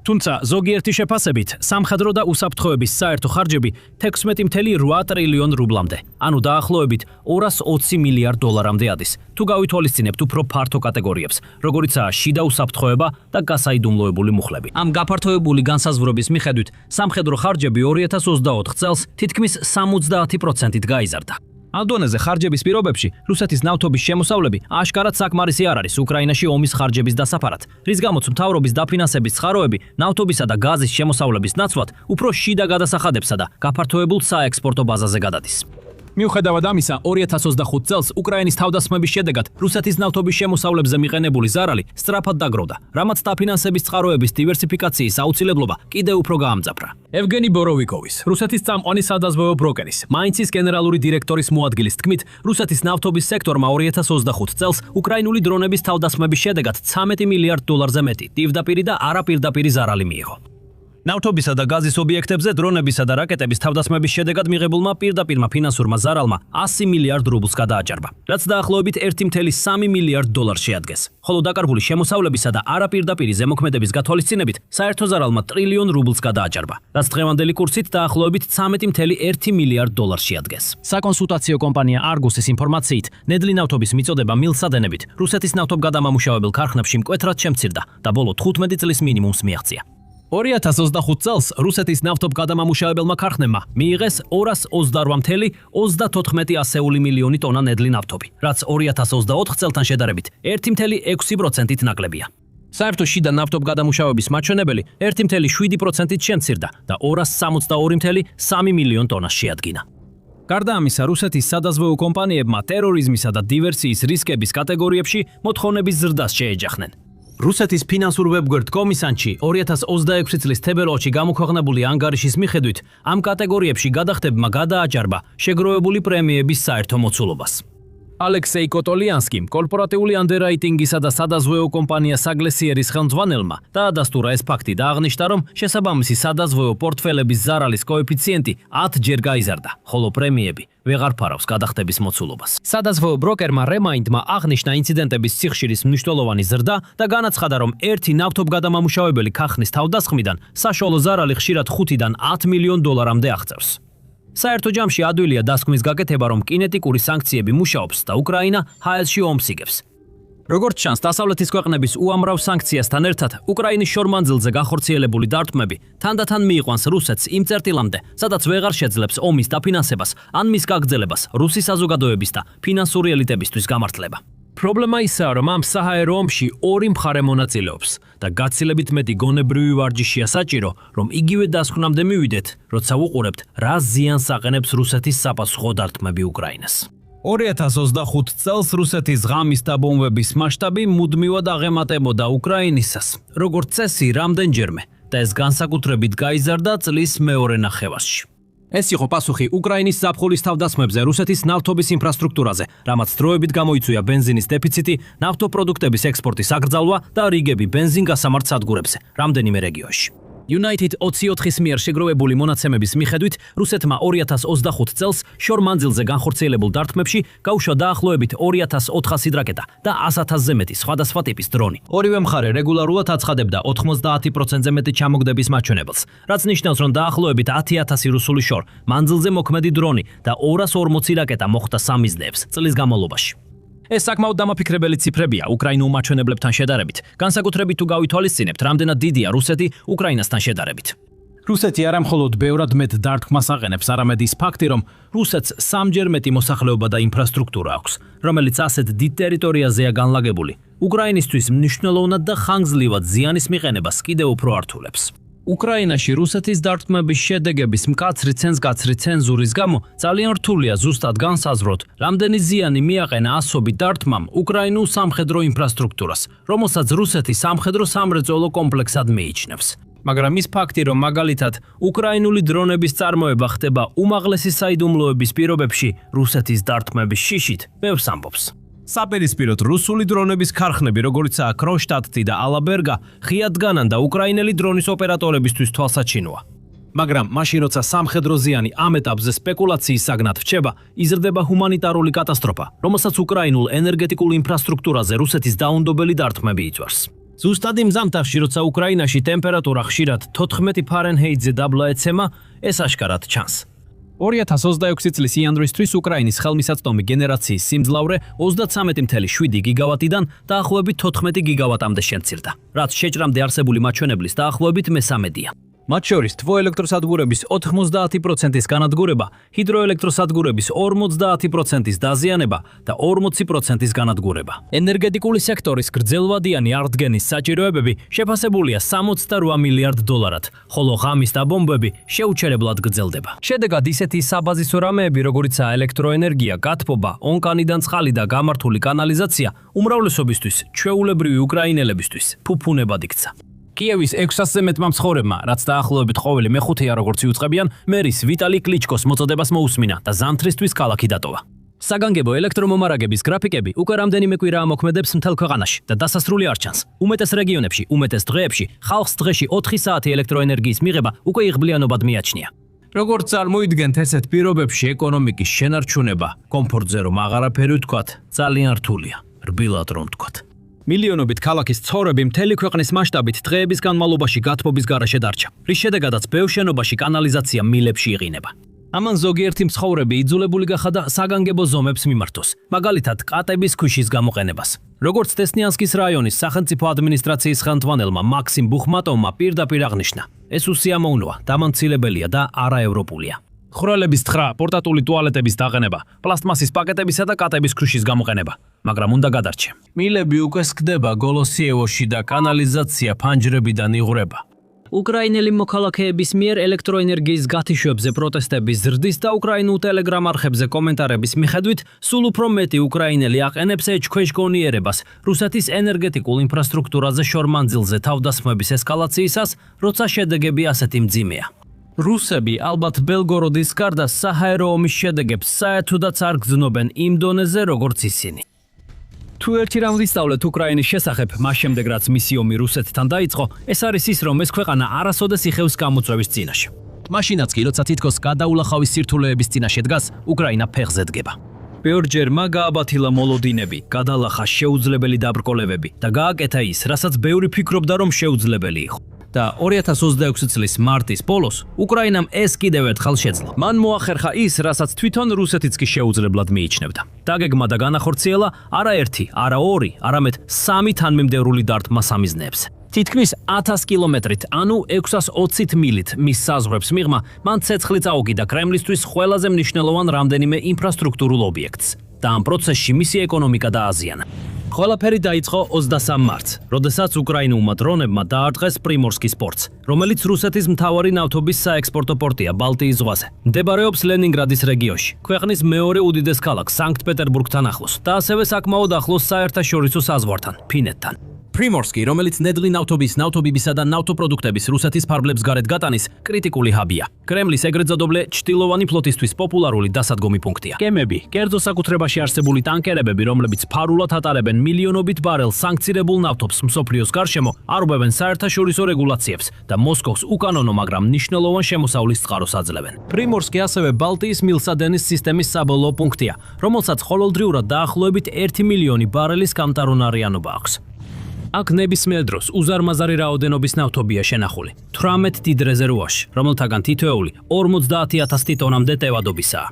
თუმცა ზოგიერთი შეფასებით სამხედრო და უსაფრთხოების საერთო ხარჯები 16,8 ტრილიონ რუბლამდე, ანუ დაახლოებით 220 მილიარდ დოლარამდე ადის, თუ გავითვალისწინებთ უფრო ფართო კატეგორიებს, როგორიცაა შიდა უსაფრთხოება და გასაიდუმლოებული მუხლები. ამ გაფართოებული განსაზღვრების მიხედვით სამხედრო ხარჯები 2024 წელს თითქმის 70%-ით გაიზარდა. ამ დონეზე ხარჯების პირობებში რუსეთის ნავთობის შემოსავლები აშკარად საკმარისი არ არის უკრაინაში ომის ხარჯების დასაფარად, რის გამოც მთავრობის დაფინანსების წყაროები ნავთობისა და გაზის შემოსავლების ნაცვლად უფრო შიდა გადასახადებსა და გაფართოებულ საექსპორტო ბაზაზე გადადის. მიუხედავად ამისა, 2025 წელს უკრაინის თავდასხმების შედეგად რუსეთის ნავთობის შემოსავლებზე მიყენებული ზარალი სწრაფად დაგროვდა, რამაც დაფინანსების წყაროების დივერსიფიკაციის აუცილებლობა კიდევ უფრო გაამძაფრა. ევგენი ბოროვიკოვის, რუსეთის წამყვანი სადაზღვევო ბროკერის, მაინცის გენერალური დირექტორის მოადგილის თქმით, რუსეთის ნავთობის სექტორმა 2025 წელს უკრაინული დრონების თავდასხმების შედეგად $13 მილიარდ მეტი პირდაპირი და არაპირდაპირი ზარალი მიიღო. ნავთობისა და გაზის ობიექტებზე დრონებისა და რაკეტების თავდასხმების შედეგად მიღებულმა პირდაპირმა ფინანსურმა ზარალმა $100 მილიარდ გადააჭარბა, რაც დაახლოებით $1.3 მილიარდ შეადგენს. ხოლო დაკარგული შემოსავლებისა და არაპირდაპირი ზემოქმედების გათვალისწინებით საერთო ზარალმა $1 ტრილიონ გადააჭარბა, რაც დღევანდელი კურსით დაახლოებით $13.1 მილიარდ შეადგენს. საკონსულტაციო კომპანია Argus-ის ინფორმაციით, ნედლი ნავთობის მიწოდება მილსადენებით რუსეთის ნავთობგადამამუშავებელ ქარხნებში მკვეთრად შემცირდა და ბოლო 15 წლის მინიმუმს მიაღწია. 2025 წელს რუსეთის ნავთობგადამამუშავებელმა ქარხნებმა მიიღეს 228,34 მილიონი ტონა ნედლი ნავთობი, რაც 2024 წელთან შედარებით 1.6%-ით ნაკლებია. საერთო შიდა ნავთობგადამუშავების მაჩვენებელი 1.7%-ით შემცირდა და 262,3 მილიონ ტონას შეადგინა. გარდა ამისა, რუსეთის სადაზღვევო კომპანიებმა ტერორიზმისა და დივერსიის რისკების კატეგორიებში მოთხოვნების ზრდას შეეჯახნენ. რუსეთის ფინანსურ ვებგვერდ კომისანში 2026 წლის თებერვალში გამოქვეყნებული ანგარიშის მიხედვით, ამ კატეგორიებში გადახდებმა გადააჭარბა შეგროვებული პრემიების საერთო მოცულობას. ალექსეი კოტოლიანსკიმ, კორპორატიული ანდერრაიტინგისა და სადაზღვევო კომპანია საგლესიერის ხელმძღვანელმა დაადასტურა ეს ფაქტი და აღნიშნა, რომ შესაბამისი სადაზღვევო პორტფელების ზარალის კოეფიციენტი 10-ჯერ გაიზარდა, ხოლო პრემიები ვეღარ ფარავს გადახდების მოცულობას. სადაზღვევო ბროკერმა რემაინდმა აღნიშნა ინციდენტების სიხშირის მნიშვნელოვანი ზრდა და განაცხადა, რომ ერთი ნავთობგადამამუშავებელი ქარხნის თავდასხმიდან საშუალო ზარალი ხშირად 5-დან 10 მილიონ დოლარამდე აღწევს. საერთო ჯამში ადვილია დასკვნის გაკეთება, რომ კინეტიკური სანქციები მუშაობს და უკრაინა ჰაერში ომს იგებს. როგორც ჩანს, დასავლეთის ქვეყნების უამრავ სანქციასთან ერთად უკრაინის შორმანძილზე გახორციელებული დარტყმები თანდათან მიიყვანს რუსეთს იმ წერტილამდე, სადაც ვეღარ შეძლებს ომის დაფინანსებას ან მის გაგრძელებას რუსი საზოგადოების და ფინანსური ელიტებისთვის გამართლება. პრობლემა ისაა, რომ ამ საჰაერო ომში ორი მხარე მონაწილეობს და გაცილებით მეტი გონებრივი ვარჯიშია საჭირო, რომ იგივე დასკვნამდე მივიდეთ, როცა ვუყურებთ, რა ზიანს აყენებს რუსეთის საპასუხო დარტყმები უკრაინას. 2025 წელს რუსეთის ღამის და ბომბების მასშტაბი მუდმივად აღემატებოდა უკრაინისას, როგორც წესი რამდენჯერმე და ეს განსაკუთრებით გაიზარდა წლის მეორე ნახევარში. ეს იყო პასუხი უკრაინის ზაფხულის თავდასხმებზე რუსეთის ნავთობის ინფრასტრუქტურაზე, რამაც დროებით გამოიწვია ბენზინის დეფიციტი, ნავთობპროდუქტების ექსპორტის აკრძალვა და რიგები ბენზინგასამართ სადგურებზე რამდენიმე რეგიონში. United 24-ის მიერ შეგროვებული მონაცემების მიხედვით, რუსეთმა 2025 წელს შორმანძილზე განხორციელებულ დარტყმებში გაუშვა დაახლოებით 2400 რაკეტა და 100,000-ზე მეტი სხვადასხვა ტიპის დრონი. ორივე მხარე რეგულარულად აცხადებდა 90%-ზე მეტი ჩამოგდების მაჩვენებელს, რაც ნიშნავს, რომ დაახლოებით 10,000 რუსული შორ, მანძილზე მოქმედი დრონი და 240 რაკეტა მოხვდა სამიზნეებს წლის განმავლობაში. ეს საკმაოდ დამაფიქრებელი ციფრებია უკრაინულ მაჩვენებლებთან შედარებით, განსაკუთრებით თუ გავითვალისწინებთ, რამდენად დიდია რუსეთი უკრაინასთან შედარებით. რუსეთი არა მხოლოდ ბევრად მეტ დარტყმას აყენებს, არამედ ის ფაქტი, რომ რუსეთს სამჯერ მეტი მოსახლეობა და ინფრასტრუქტურა აქვს, რომელიც ასეთ დიდ ტერიტორიაზეა განლაგებული, უკრაინისთვის მნიშვნელოვნად და ხანგრძლივად ზიანის მიყენებას კიდევ უფრო ართულებს. უკრაინაში რუსეთის დარტყმების შედეგების მკაცრი ცენზურის გამო ძალიან რთულია ზუსტად განსაზღვროთ, რამდენი ზიანი მიაყენა ასობით დარტყმამ უკრაინულ სამხედრო ინფრასტრუქტურას, რომელსაც რუსეთი სამხედრო სამრეწველო კომპლექსად მიიჩნევს. მაგრამ ის ფაქტი, რომ მაგალითად უკრაინული დრონების წარმოება ხდება უმაღლესი საიდუმლოების პირობებში რუსეთის დარტყმების შიშით, ბევრს ამბობს. საპირისპიროდ რუსული დრონების ქარხნები, როგორიცაა კრონშტადტი და ალაბერგა, ხიად დგანან და უკრაინელი დრონის ოპერატორებისთვის თვალსაჩინოა. მაგრამ მაშინ, როცა სამხედრო ზიანი ამ ეტაპზე სპეკულაციის საგნად რჩება, იზრდება ჰუმანიტარული კატასტროფა, რომელსაც უკრაინულ ენერგეტიკულ ინფრასტრუქტურაზე რუსეთის დაუნდობელი დარტყმები იწვევს. ზუსტად იმ ზამთარში, როცა უკრაინაში ტემპერატურა ხშირად 14 ფარენჰეიტზე დაბლა ეცემა, ეს აშკარად ჩანს. 2026 წლის იანვრისთვის უკრაინის ხელმისაწვდომი გენერაციის სიმძლავრე 33.7 გიგავატიდან დაახლოებით 14 გიგავატამდე შემცირდა, რაც შეჭრამდე არსებული მაჩვენებლის დაახლოებით მესამედია. მათ შორის თვოელექტროსადგურების 90%-ის განადგურება, ჰიდროელექტროსადგურების 50%-ის დაზიანება და 40%-ის განადგურება. ენერგეტიკული სექტორის გრძელვადიანი აღდგენის საჭიროებები შეფასებულია 68 მილიარდ დოლარად, ხოლო ღამის დაბომბვები შეუჩერებლად გრძელდება. შედეგად ისეთი საბაზისო რამეები, როგორიცაა ელექტროენერგია, გათბობა, ონკანიდან წყალი და გამართული კანალიზაცია, უმრავლესობისთვის, ჩვეულებრივი უკრაინელებისთვის ფუფუნებად იქცა. კიევის 600-ზე მეტმა მცხოვრებმა, რაც დაახლოებით ყოველი მეხუთეა როგორც იუწყებიან, მერის ვიტალი კლიჩკოს მოწოდებას მოусმინა და ზამთრისთვის ქალაქი დატოვა. საგანგებო ელექტრომომარაგების გრაფიკები უკვე რამდენიმე კვირაა მოქმედებს მთელ ქვეყანაში და დასასრული არ ჩანს. უმეტეს რეგიონებში, უმეტეს დღეებში ხალხს დღეში 4 საათი ელექტროენერგიის მიღება უკვე იღბლიანობად მიაჩნია. როგორც წარმოიდგენთ ესეთ პირობებში ეკონომიკის შენარჩუნება, კომფორტზე რომ აღარაფერი ვთქვათ, ძალიან რთულია, რბილად რომ ვთქვათ. მილიონობით ქალაქის ცხოვრები მთელი ქვეყნის მასშტაბით დღეების განმავლობაში გათბობის გარეშე დარჩა, რის შედეგადაც ბევრ შენობაში კანალიზაცია მილებში იყინება. ამან ზოგიერთი მცხოვრები იძულებული გახადა საგანგებო ზომებს მიმართოს, მაგალითად კატების ქვიშის გამოყენებას. როგორც ტესნიანსკის რაიონის სახელმწიფო ადმინისტრაციის ხელმძღვანელმა მაქსიმ ბუხმატოვმა პირდაპირ აღნიშნა, ეს უსიამოვნოა, დამამცილებელია და არაევროპულია. ხვრელების თხრა, პორტატული ტუალეტების დაყენება, პლასტმასის პაკეტებისა და კატების ქვიშის გამოყენება, მაგრამ უნდა გადარჩე. მილები უკვე სკდება გოლოსიევოში და კანალიზაცია ფანჯრებიდან იღვრება. უკრაინელი მოქალაქეების მიერ ელექტროენერგიის გათიშვებზე პროტესტების ზრდის და უკრაინულ ტელეგრამ არხებზე კომენტარების მიხედვით, სულ უფრო მეტი უკრაინელი აყენებს ეჭქვეშგონიერებას რუსეთის ენერგეტიკულ ინფრასტრუქტურაზე შორმანძილზე თავდასხმების ესკალაციისას, როცა შედეგები ასეთი მძიმეა. რუსები ალბათ ბელგოროდის გარდა საჰაერო ომის შედეგებს საერთოდაც არ გრძნობენ იმ დონეზე, როგორც ისინი. თუ ერთი რამ ვისწავლეთ უკრაინის შესახებ, მას შემდეგ რაც მისი ომი რუსეთთან დაიწყო, ეს არის ის, რომ ეს ქვეყანა არასოდეს იხევს გამოწვევის წინაშე. მაშინაც კი, როცა თითქოს გადაულახავის სირთულეების წინაშე დგას, უკრაინა ფეხზე დგება. ბევრჯერ მაგააბათილა მოლოდინები, გადალახა შეუძლებელი დაბრკოლებები და გააკეთა ის, რასაც ბევრი ფიქრობდა, რომ შეუძლებელი იყო. და 2026 წლის მარტის ბოლოს უკრაინამ ეს კიდევ ერთხელ შეძლო. მან მოახერხა ის, რასაც თვითონ რუსეთიც კი შეუძლებლად მიიჩნევდა. დაგეგმა და განახორციელა არა ერთი, არა ორი, არამედ 3 თანმიმდევრული დარტყმა სამიზნეებზე. თითქმის 1000 კილომეტრით, ანუ 620 მილით მის საზღვრებს მიღმა, მან ცეცხლი წაუგიდა კრემლისთვის ყველაზე მნიშვნელოვან რამდენიმე ინფრასტრუქტურულ ობიექტს და ამ პროცესში მისი ეკონომიკა დააზიანა. ყველაფერი დაიწყო 23 მარტს, როდესაც უკრაინულმა დრონებმა დაარტყეს პრიმორსკის პორტს, რომელიც რუსეთის მთავარი ნავთობის საექსპორტო პორტია ბალტიის ზღვაზე. მდებარეობს ლენინგრადის რეგიონში, ქვეყნის მეორე უდიდეს ქალაქ სანქტ-პეტერბურგთან ახლოს და ასევე საკმაოდ ახლოს საერთაშორისო საზღვართან, ფინეთთან. პრიმორსკი, რომელიც ნედლი ნავთობის, ნავთობებისა და ნავთობპროდუქტების რუსეთის ფარგლებს გარეთ გატანის კრიტიკული ჰაბია. კრემლის ეგრეთ წოდებული ჩtildeოვანი ფლოტისთვის პოპულარული დასადგომი პუნქტია. გემები, კერძო საკუთრებაში არსებული ტანკერებები, რომლებიც ფარულად ატარებენ მილიონობით ბარელ სანქცირებულ ნავთობს მსოფლიოს გარშემო, არღვევენ საერთაშორისო რეგულაციებს და მოსკოვს უკანონო, მაგრამ მნიშვნელოვან შემოსავლის წყაროს აძლევენ. პრიმორსკი ასევე ბალტიის მილსადენის სისტემის საბოლოო პუნქტია, რომელსაც ყოველდღიურად დაახლოებით 1 მილიონი ბარელის გამტარუნარიანობა აქვს. აქ ნებისმიერ დროს უზარმაზარი რაოდენობის ნავთობია შენახული 18 დიდ რეზერვუარში, რომელთაგან თითოეული 50,000 ტონამდე ტევადობისაა.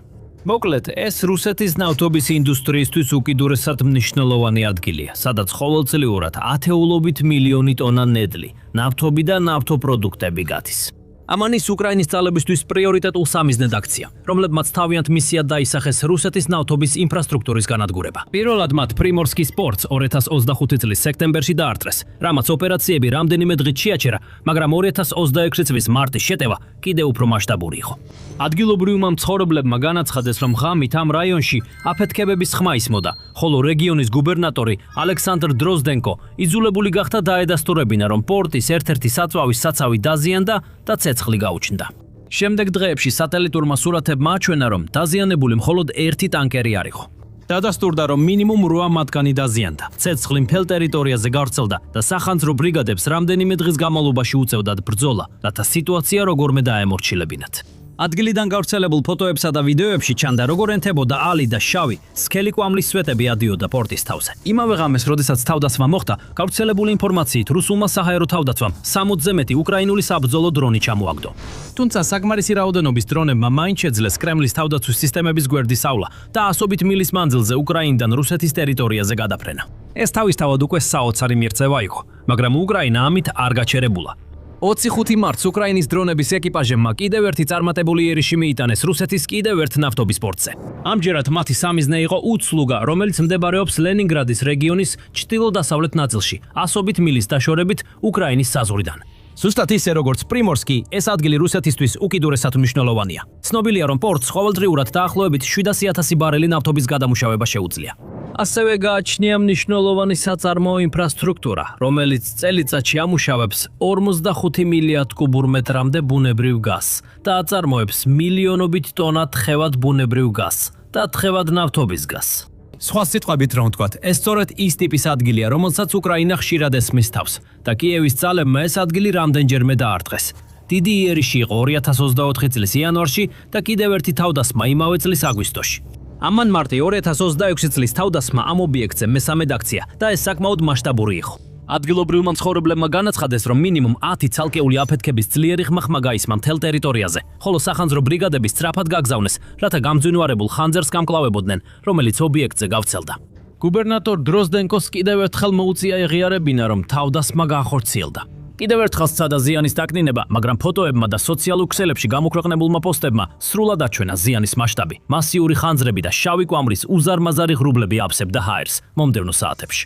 მოკლედ, ეს რუსეთის ნავთობის ინდუსტრიისთვის უკიდურესად მნიშვნელოვანი ადგილია, სადაც ყოველწლიურად ათეულობით მილიონი ტონა ნედლი, ნავთობი და ნავთობპროდუქტები გადის. ამან ის უკრაინის ძალებისთვის პრიორიტეტულ სამიზნედ აქცია, რომლებმაც თავიანთ მისიად დაისახეს რუსეთის ნავთობის ინფრასტრუქტურის განადგურება. პირველად მათ პრიმორსკის პორტს 2025 წლის სექტემბერში დაარტყეს, რამაც ოპერაციები რამდენიმე დღით შეაჩერა, მაგრამ 2026 წლის მარტის შეტევა კიდევ უფრო მასშტაბური იყო. ადგილობრივმა მცხოვრებლებმა განაცხადეს, რომ ღამით ამ რაიონში აფეთქებების ხმა ისმოდა, ხოლო რეგიონის გუბერნატორი ალექსანდრ დროზდენკო იძულებული გახდა დაედასტურებინა, რომ პორტის ერთ-ერთი საწვავის საცავი დაზიანდა და ცეცხლი გაუჩნდა. შემდეგ დღეებში სატელიტურმა სურათებმა აჩვენა, რომ დაზიანებული მხოლოდ ერთი ტანკერი არ იყო. დადასტურდა, რომ მინიმუმ 8 მათგანი დაზიანდა. ცეცხლი მთელ ტერიტორიაზე გავრცელდა და სახანძრო ბრიგადებს რამდენიმე დღის განმავლობაში უწევდათ ბრძოლა, რათა სიტუაცია როგორმე დაემორჩილებინათ. ადგილიდან გავრცელებულ ფოტოებსა და ვიდეოებში ჩანდა, როგორ ენთებოდა ალი და შავი, სქელი კვამლის სვეტები ადიოდა პორტის თავზე. იმავე ღამეს, როდესაც თავდასხმა მოხდა, გავრცელებული ინფორმაციით რუსულმა საჰაერო თავდაცვამ 60-ზე მეტი უკრაინული საბრძოლო დრონი ჩამოაგდო. თუმცა საკმარისი რაოდენობის დრონებმა მაინც შეძლეს კრემლის თავდაცვის სისტემების გვერდის ავლა და ასობით მილის მანძილზე უკრაინიდან რუსეთის ტერიტორიაზე გადაფრენა. ეს თავისთავად უკვე საოცარი მიღწევა იყო, მაგრამ უკრაინა ამით არ გაჩერებულა. 25 მარტს უკრაინის დრონების ეკიპაჟებმა კიდევ ერთი წარმატებული იერიში მიიტანეს რუსეთის კიდევ ერთ ნავთობის პორტზე. ამჯერად მათი სამიზნე იყო უცლუგა, რომელიც მდებარეობს ლენინგრადის რეგიონის ჩრდილო-დასავლეთ ნაწილში, ასობით მილის დაშორებით უკრაინის საზღვრიდან. ზუსტად ისე როგორც პრიმორსკი, ეს ადგილი რუსეთისთვის უკიდურესად მნიშვნელოვანია. ცნობილია, რომ პორტს ყოველდღიურად დაახლოებით 700,000 ბარელი ნავთობის გადამუშავება შეუძლია. ასევე გააჩნია მნიშვნელოვანი საწარმოო ინფრასტრუქტურა, რომელიც წელიწადში ამუშავებს 45 მილიარდ კუბურ მეტრამდე ბუნებრივ გაზს და აწარმოებს მილიონობით ტონა თხევად ბუნებრივ გაზს და თხევად ნავთობის გაზს. სხვა სიტყვებით რომ ვთქვათ, ეს სწორედ ის ტიპის ადგილია, რომელსაც უკრაინა ხშირად ესმის თავს და კიევის ძალებმა ეს ადგილი რამდენჯერმე დაარტყეს. დიდი იერიში იყო 2024 წლის იანვარში და კიდევ ერთი თავდასხმა იმავე წლის აგვისტოში. ამან მარტი 2026 წლის თავდასხმა ამ ობიექტზე მესამედ აქცია და ეს საკმაოდ მასშტაბური იყო. ადგილობრივმა მცხოვრებლებმა განაცხადეს, რომ მინიმუმ 10 ცალკეული აფეთქების ძლიერი ხმახმა გაისმა მთელ ტერიტორიაზე, ხოლო სახანძრო ბრიგადები სწრაფად გაგზავნეს, რათა გამძვინვარებულ ხანძარს გამკლავებოდნენ, რომელიც ობიექტზე გავცელდა. გუბერნატორ დროზდენკოს კიდევ ერთხელ მოუწია ეღიარებინა, რომ თავდასხმა განხორციელდა. კიდევ ერთხელ სცადა ზიანის დაკნინება, მაგრამ ფოტოებმა და სოციალურ ქსელებში გამოქვეყნებულმა პოსტებმა სრულად აჩვენა ზიანის მასშტაბი. მასიური ხანძრები და შავი კვამრის უზარმაზარი ღრუბლები აფსებდა ჰაერს მომდევნო საათებში.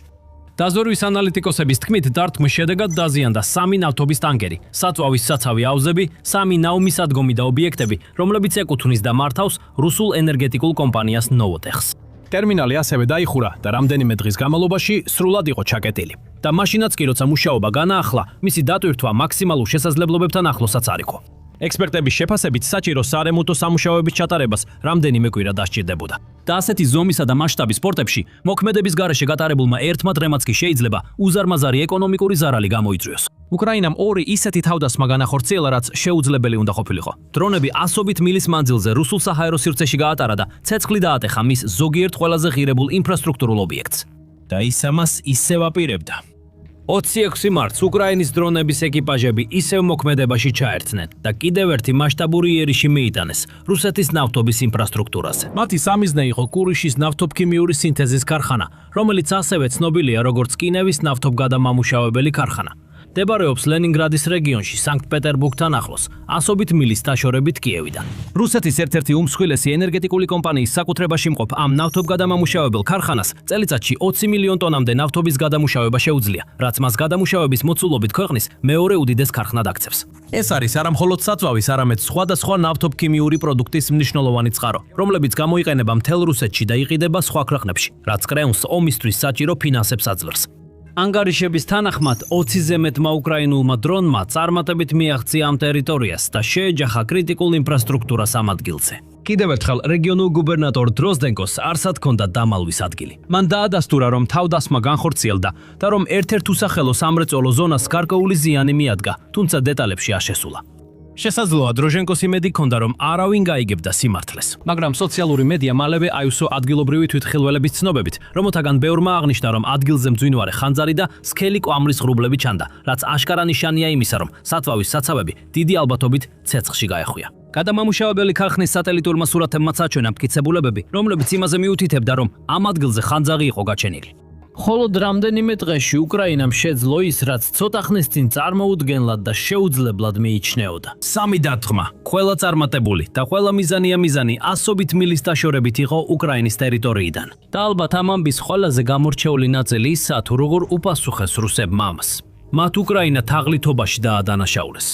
დაზორვის ანალიტიკოსების თქმით, დარტყმის შედეგად დაზიანდა 3 ნავთობის ტანკერი, საწვავის საცავი აუზები, 3 ნაუმისადგომი და ობიექტები, რომლებიც ეკუთვნის და მართავს რუსულ ენერგეტიკულ კომპანიას ნოვოტეხს. ტერმინალი ასევე დაიხურა და რამდენიმე დღის განმავლობაში სრულად იყო ჩაკეტილი. და მაშინაც კი როცა მუშაობა განაახლა, მისი დატვირთვა მაქსიმალურ შესაძლებლობებთან ახლოსაც არ იყო. ექსპერტების შეფასებით საჭირო სარემონტო სამუშაოების ჩატარებას რამდენიმე კვირა დასჭირდებოდა. და ასეთი ზომისა და მასშტაბის სპორტებში მოქმედების გარეშე გატარებულმა ერთმა დრემაც კი შეიძლება უზარმაზარი ეკონომიკური ზარალი გამოიწვიოს. უკრაინამ ორი ისეთი თავდასხმა განახორციელა, რაც შეუძლებელი უნდა ყოფილიყო. დრონები ასობით მილის მანძილზე რუსულ საჰაერო სივრცეში გაატარა და ცეცხლი დაატეხა მის ზოგიერთ ყველაზე ღირებულ ინფრასტრუქტურულ ობიექტს. და ის ამას ისევ აპირებდა. 26 მარტს უკრაინის დრონების ეკიპაჟები ისევ მოქმედებაში ჩაერთნენ და კიდევ ერთი მასშტაბური იერიში მიიტანეს რუსეთის ნავთობის ინფრასტრუქტურაზე. მათი სამიზნე იყო კურიშის ნავთობქიმიური სინთეზის ქარხანა, რომელიც ასევე ცნობილია როგორც კინევის ნავთობგადამამუშავებელი ქარხანა. მდებარეობს ლენინგრადის რეგიონში, სანქტ-პეტერბურგთან ახლოს, ასობით მილის დაშორებით კიევიდან. რუსეთის ერთ-ერთი უმსხვილესი ენერგეტიკული კომპანიის საკუთრებაში მყოფ ამ ნავთობგადამამუშავებელ ქარხანას წელიწადში 20 მილიონ ტონამდე ნავთობის გადამუშავება შეუძლია, რაც მას გადამუშავების მოცულობით ქვეყნის მეორე უდიდეს ქარხნად აქცევს. ეს არის არა მხოლოდ საწვავის, არამედ სხვადასხვა ნავთობქიმიური პროდუქტის მნიშვნელოვანი წყარო, რომლებიც გამოიყენება მთელ რუსეთში და იყიდება სხვა ქვეყნებში, რაც კრემლს ომისთვის საჭირო ფინანსებს აძლევს. ანგარიშების თანახმად 20-ზე მეტმა უკრაინულმა დრონმა წარმატებით მიაღწია ამ ტერიტორიას და შეეჯახა კრიტიკულ ინფრასტრუქტურას ამ ადგილზე. კიდევ ერთხელ რეგიონულ გუბერნატორ დროზდენკოს არსად ჰქონდა დამალვის ადგილი. მან დაადასტურა, რომ თავდასხმა განხორციელდა და რომ ერთ-ერთ უსახელო სამრეწველო ზონას გარკვეული ზიანი მიადგა, თუმცა დეტალებში არ შესულა. შესაძლოა დროჟენკოს იმედი ჰქონდა, რომ არავინ გაიგებდა სიმართლეს. მაგრამ სოციალური მედია მალევე აივსო ადგილობრივი თვითმხილველების ცნობებით, რომელთაგან ბევრმა აღნიშნა, რომ ადგილზე მძვინვარე ხანძარი და სქელი კვამრის ღრუბლები ჩანდა, რაც აშკარა ნიშანია იმისა, რომ საწვავის საცავები დიდი ალბათობით ცეცხლში გაეხვია. გადამამუშავებელი ქარხნის სატელიტურმა სურათებმაც აჩვენა მტკიცებულებები, რომლებიც იმაზე მიუთითებდა, რომ ამ ადგილზე ხანძარი იყო გაჩენილი. холод რამდენიმე დღეში უკრაინამ შეძლო ის, რაც ცოტა ხნის წინ წარმოუდგენლად და შეუძლებლად მიიჩნეოდა. სამი დარტყმა, ყველა წარმატებული და ყველა მიზანი ასობით მილის დაშორებით იყო უკრაინის ტერიტორიიდან. და ალბათ ამ ამბის ყველაზე გამორჩეული ნაწილი ისაა, თუ როგორ უპასუხეს რუსებმა ამას. მათ უკრაინა თაღლითობაში დაადანაშაულეს.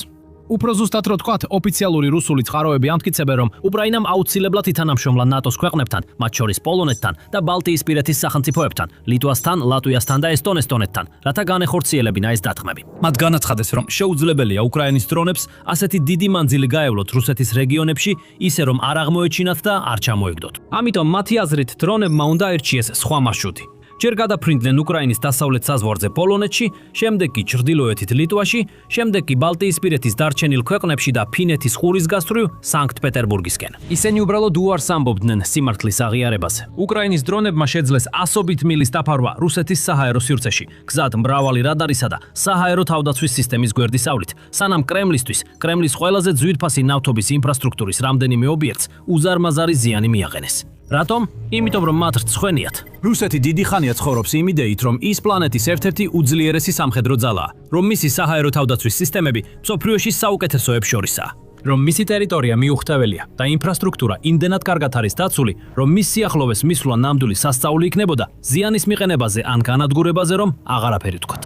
უფრო ზუსტად რო თქვათ, ოფიციალური რუსული წყაროები ამტკიცებენ, რომ უკრაინამ აუცილებლად ითანამშრომლა ნატოს ქვეყნებთან, მათ შორის პოლონეთთან და ბალტიისპირეთის სახელმწიფოებთან, ლიტვასთან, ლატვიასთან და ესტონეთთან, რათა განეხორციელებინა ეს დარტყმები. მათ განაცხადეს, რომ შეუძლებელია უკრაინის დრონებს ასეთი დიდი მანძილი გაევლოთ რუსეთის რეგიონებში, ისე რომ არ აღმოეჩინათ და არ ჩამოეგდოთ. ამიტომ მათი აზრით დრონებმა უნდა ერჩიეს სხვა მარშრუტი. ჯერ გადაფრინდნენ უკრაინის დასავლეთ საზღვარზე პოლონეთში, შემდეგ კი ჩრდილოეთით ლიტვაში, შემდეგ კი ბალტიისპირეთის დარჩენილ ქვეყნებში და ფინეთის ყურის გასწვრივ სანქტ-პეტერბურგისკენ. ისინი უბრალოდ უარს ამბობდნენ სიმართლის აღიარებაზე. უკრაინის დრონებმა შეძლეს ასობით მილის დაფარვა რუსეთის საჰაერო სივრცეში, გზად მრავალი რადარისა და საჰაერო თავდაცვის სისტემის გვერდისავლით, სანამ კრემლის ყველაზე ძვირფასი ნავთობის ინფრასტრუქტურის რამდენიმე ობიექტს უზარმაზარი ზიანი მიაყენეს. რატომ? იმიტომ რომ მათ რცხვენიათ. რუსეთი დიდი ხანია ცხოვრობს იმ იდეით, რომ ის პლანეტის ერთ-ერთი უძლიერესი სამხედრო ძალაა, რომ მისი საჰაერო თავდაცვის სისტემები მსოფლიოში საუკეთესოებს შორისაა. რომ მისი ტერიტორია მიუხვდებელია და ინფრასტრუქტურა იმდენად კარგად არის დაცული, რომ მის სიახლოვეს მისვლა ნამდვილი სასწაული იქნებოდა ზიანის მიყენებაზე ან განადგურებაზე, რომ აღარაფერი თქვათ.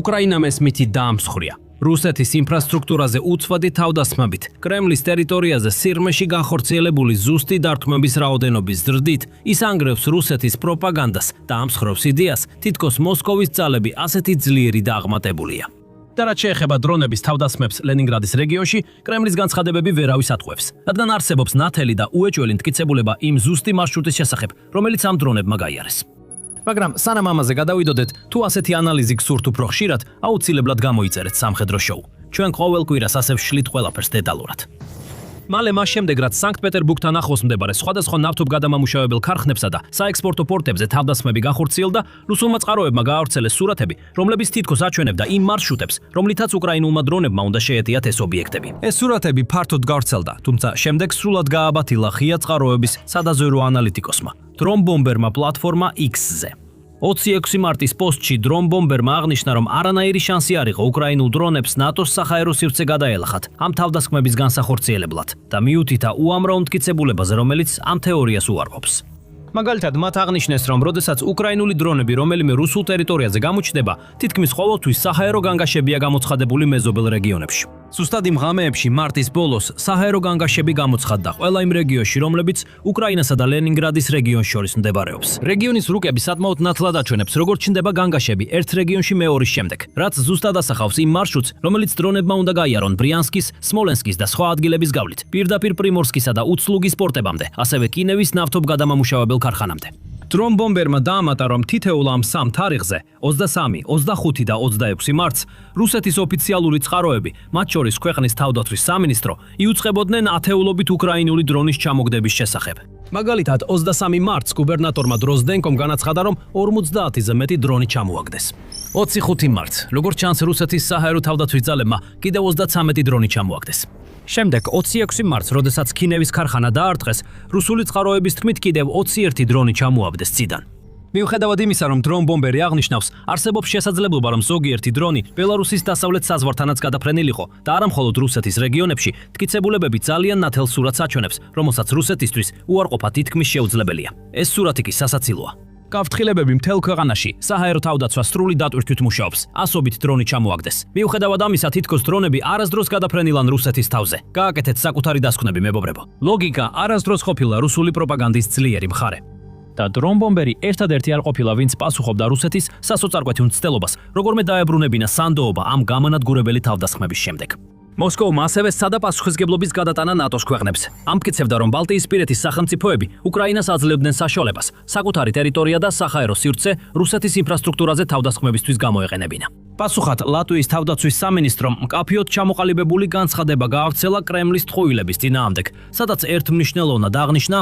უკრაინამ ეს მითი დაამსხვრია. რუსეთის ინფრასტრუქტურაზე უცვადი თავდასხმებით, კრემლის ტერიტორიაზე სიღრმეში განხორციელებული ზუსტი დარტყმების რაოდენობის ზრდით, ის ანგრევს რუსეთის პროპაგანდას და ამსხრობს იდეას, თითქოს მოსკოვის ძალები ასეთი ძლიერი და აღმატებულია. და რაც შეეხება დრონების თავდასხმებს ლენინგრადის რეგიონში, კრემლის განცხადებები ვერავის ატყვევს, რადგან არსებობს ნათელი და უეჭველი მტკიცებულება იმ ზუსტი მარშრუტის შესახებ, რომელიც ამ დრონებმა გაიარეს. მაგრამ სანამ ამაზე გადავიდოდეთ, თუ ასეთი ანალიზი გსურთ უფრო ხშირად, აუცილებლად გამოიწერეთ სამხედრო შოუ. ჩვენ ყოველ კვირას ასე ვშლით ყველაფერს დეტალურად. მალე მას შემდეგ, რაც სანქტ-პეტერბურგთან ახლოს მდებარე სხვადასხვა ნავთობგადამამუშავებელ ქარხნებსა და საექსპორტო პორტებზე თავდასხმები განხორციელდა, რუსულმა წყაროებმა გაავრცელეს სურათები, რომლებიც თითქოს აჩვენებდა იმ მარშრუტებს, რომლითაც უკრაინულმა დრონებმა უნდა შეეტიათ ეს ობიექტები. ეს სურათები ფართოდ გავრცელდა, თუმცა შემდეგ სრულად გააბათილა ღია წყაროების სადაზვერვო ანალიტიკოსმა, დრონ-ბომბერმა პლატფორმა X-ზე. 26 მარტის პოსტში დრონ-ბომბერმა აღნიშნა, რომ არანაირი შანსი არ იყო უკრაინულ დრონებს ნატოს საჰაერო სივრცე გადაელახათ ამ თავდასხმების განსახორციელებლად და მიუთითა უამრავ მტკიცებულებაზე, რომელიც ამ თეორიას უარყოფს. მაგალითად, მათ აღნიშნეს, რომ როდესაც უკრაინული დრონები რომელიმე რუსულ ტერიტორიაზე გამოჩნდება, თითქმის ყოველთვის საჰაერო განგაშებია გამოცხადებული მეზობელ რეგიონებში. ზუსტად იმ ღამეებში მარტის ბოლოს საჰაერო განგაშები გამოცხადდა ყველა იმ რეგიონში, რომლებიც უკრაინასა და ლენინგრადის რეგიონს შორის მდებარეობს. რეგიონის რუკები სადმაოდ ნათლად აჩვენებს, როგორ ჩნდება განგაშები ერთ რეგიონში მეორის შემდეგ, რაც ზუსტად ასახავს იმ მარშრუტს, რომელიც დრონებმა უნდა გაიარონ ბრიანსკის, სმოლენსკის და სხვა ადგილების გავლით, პირდაპირ პრიმორსკისა და უცლუგის პორტებამდე, ასევე კინევის ნავთობგადამამუშავებელ ქარხანამდე. დრონ-ბომბერმა დაამატა, რომ თითოეულ ამ სამ თარიღზე, 23, 25 და 26 მარტს, რუსეთის ოფიციალური წყაროები, მათ შორის ქვეყნის თავდაცვის სამინისტრო, იუწყებოდნენ ათეულობით უკრაინული დრონის ჩამოგდების შესახებ. მაგალითად, 23 მარტს გუბერნატორმა დროზდენკომ განაცხადა, რომ 50-ზე მეტი დრონი ჩამოაგდეს. 25 მარტს, როგორც ჩანს, რუსეთის საჰაერო თავდაცვის ძალებმა კიდევ 33 დრონი ჩამოაგდეს. შემდეგ 26 მარტს, როდესაც კინევის ქარხანა დაარტყეს, რუსული წყაროების თქმით კიდევ 21 დრონი ჩამოაგდეს ციდან. მიუხედავად იმისა, რომ დრონ-ბომბერი აღნიშნავს, არსებობს შესაძლებლობა, რომ ზოგიერთი დრონი ბელარუსის დასავლეთ საზღვართანაც გადაფრენილიყო და არა მხოლოდ რუსეთის რეგიონებში, მტკიცებულებები ძალიან ნათელ სურათს აჩვენებს, რომელსაც რუსეთისთვის უარყოფა თითქმის შეუძლებელია. ეს სურათი კი სასაცილოა. გაფრთხილებები მთელ ქვეყანაში საჰაერო თავდაცვა სრული დატვირთვით მუშაობს. ასობით დრონი ჩამოაგდეს. მიუხედავად ამისა, თითქოს დრონები არასდროს გადაფრენილან რუსეთის თავზე. გააკეთეთ საკუთარი დასკვნები, მეგობრებო. ლოგიკა არასდროს ყოფილა რუსული პროპაგანდის ძლიერი მხარე. და დრონ-ბომბერი ერთადერთი არ ყოფილა, ვინც პასუხობდა რუსეთის სასოწარკვეთი მცდელობას, როგორმე დაებრუნებინა სანდოობა ამ გამანადგურებელი თავდასხმების შემდეგ. მოსკოვმა ასევე სცადა პასუხისგებლობის გადატანა ნატოს ქვეყნებს. ამტკიცებდა, რომ ბალტიისპირეთის სახელმწიფოები უკრაინას აძლევდნენ საშუალებას საკუთარი ტერიტორია და საჰაერო სივრცე რუსეთის ინფრასტრუქტურაზე თავდასხმებისთვის გამოეყენებინა. პასუხად, ლატვიის თავდაცვის სამინისტრომ მკაფიოდ ჩამოყალიბებული განცხადება გაავრცელა კრემლის თხოვნილების წინააღმდეგ, სადაც ერთმნიშვნელოვნად აღნიშნა,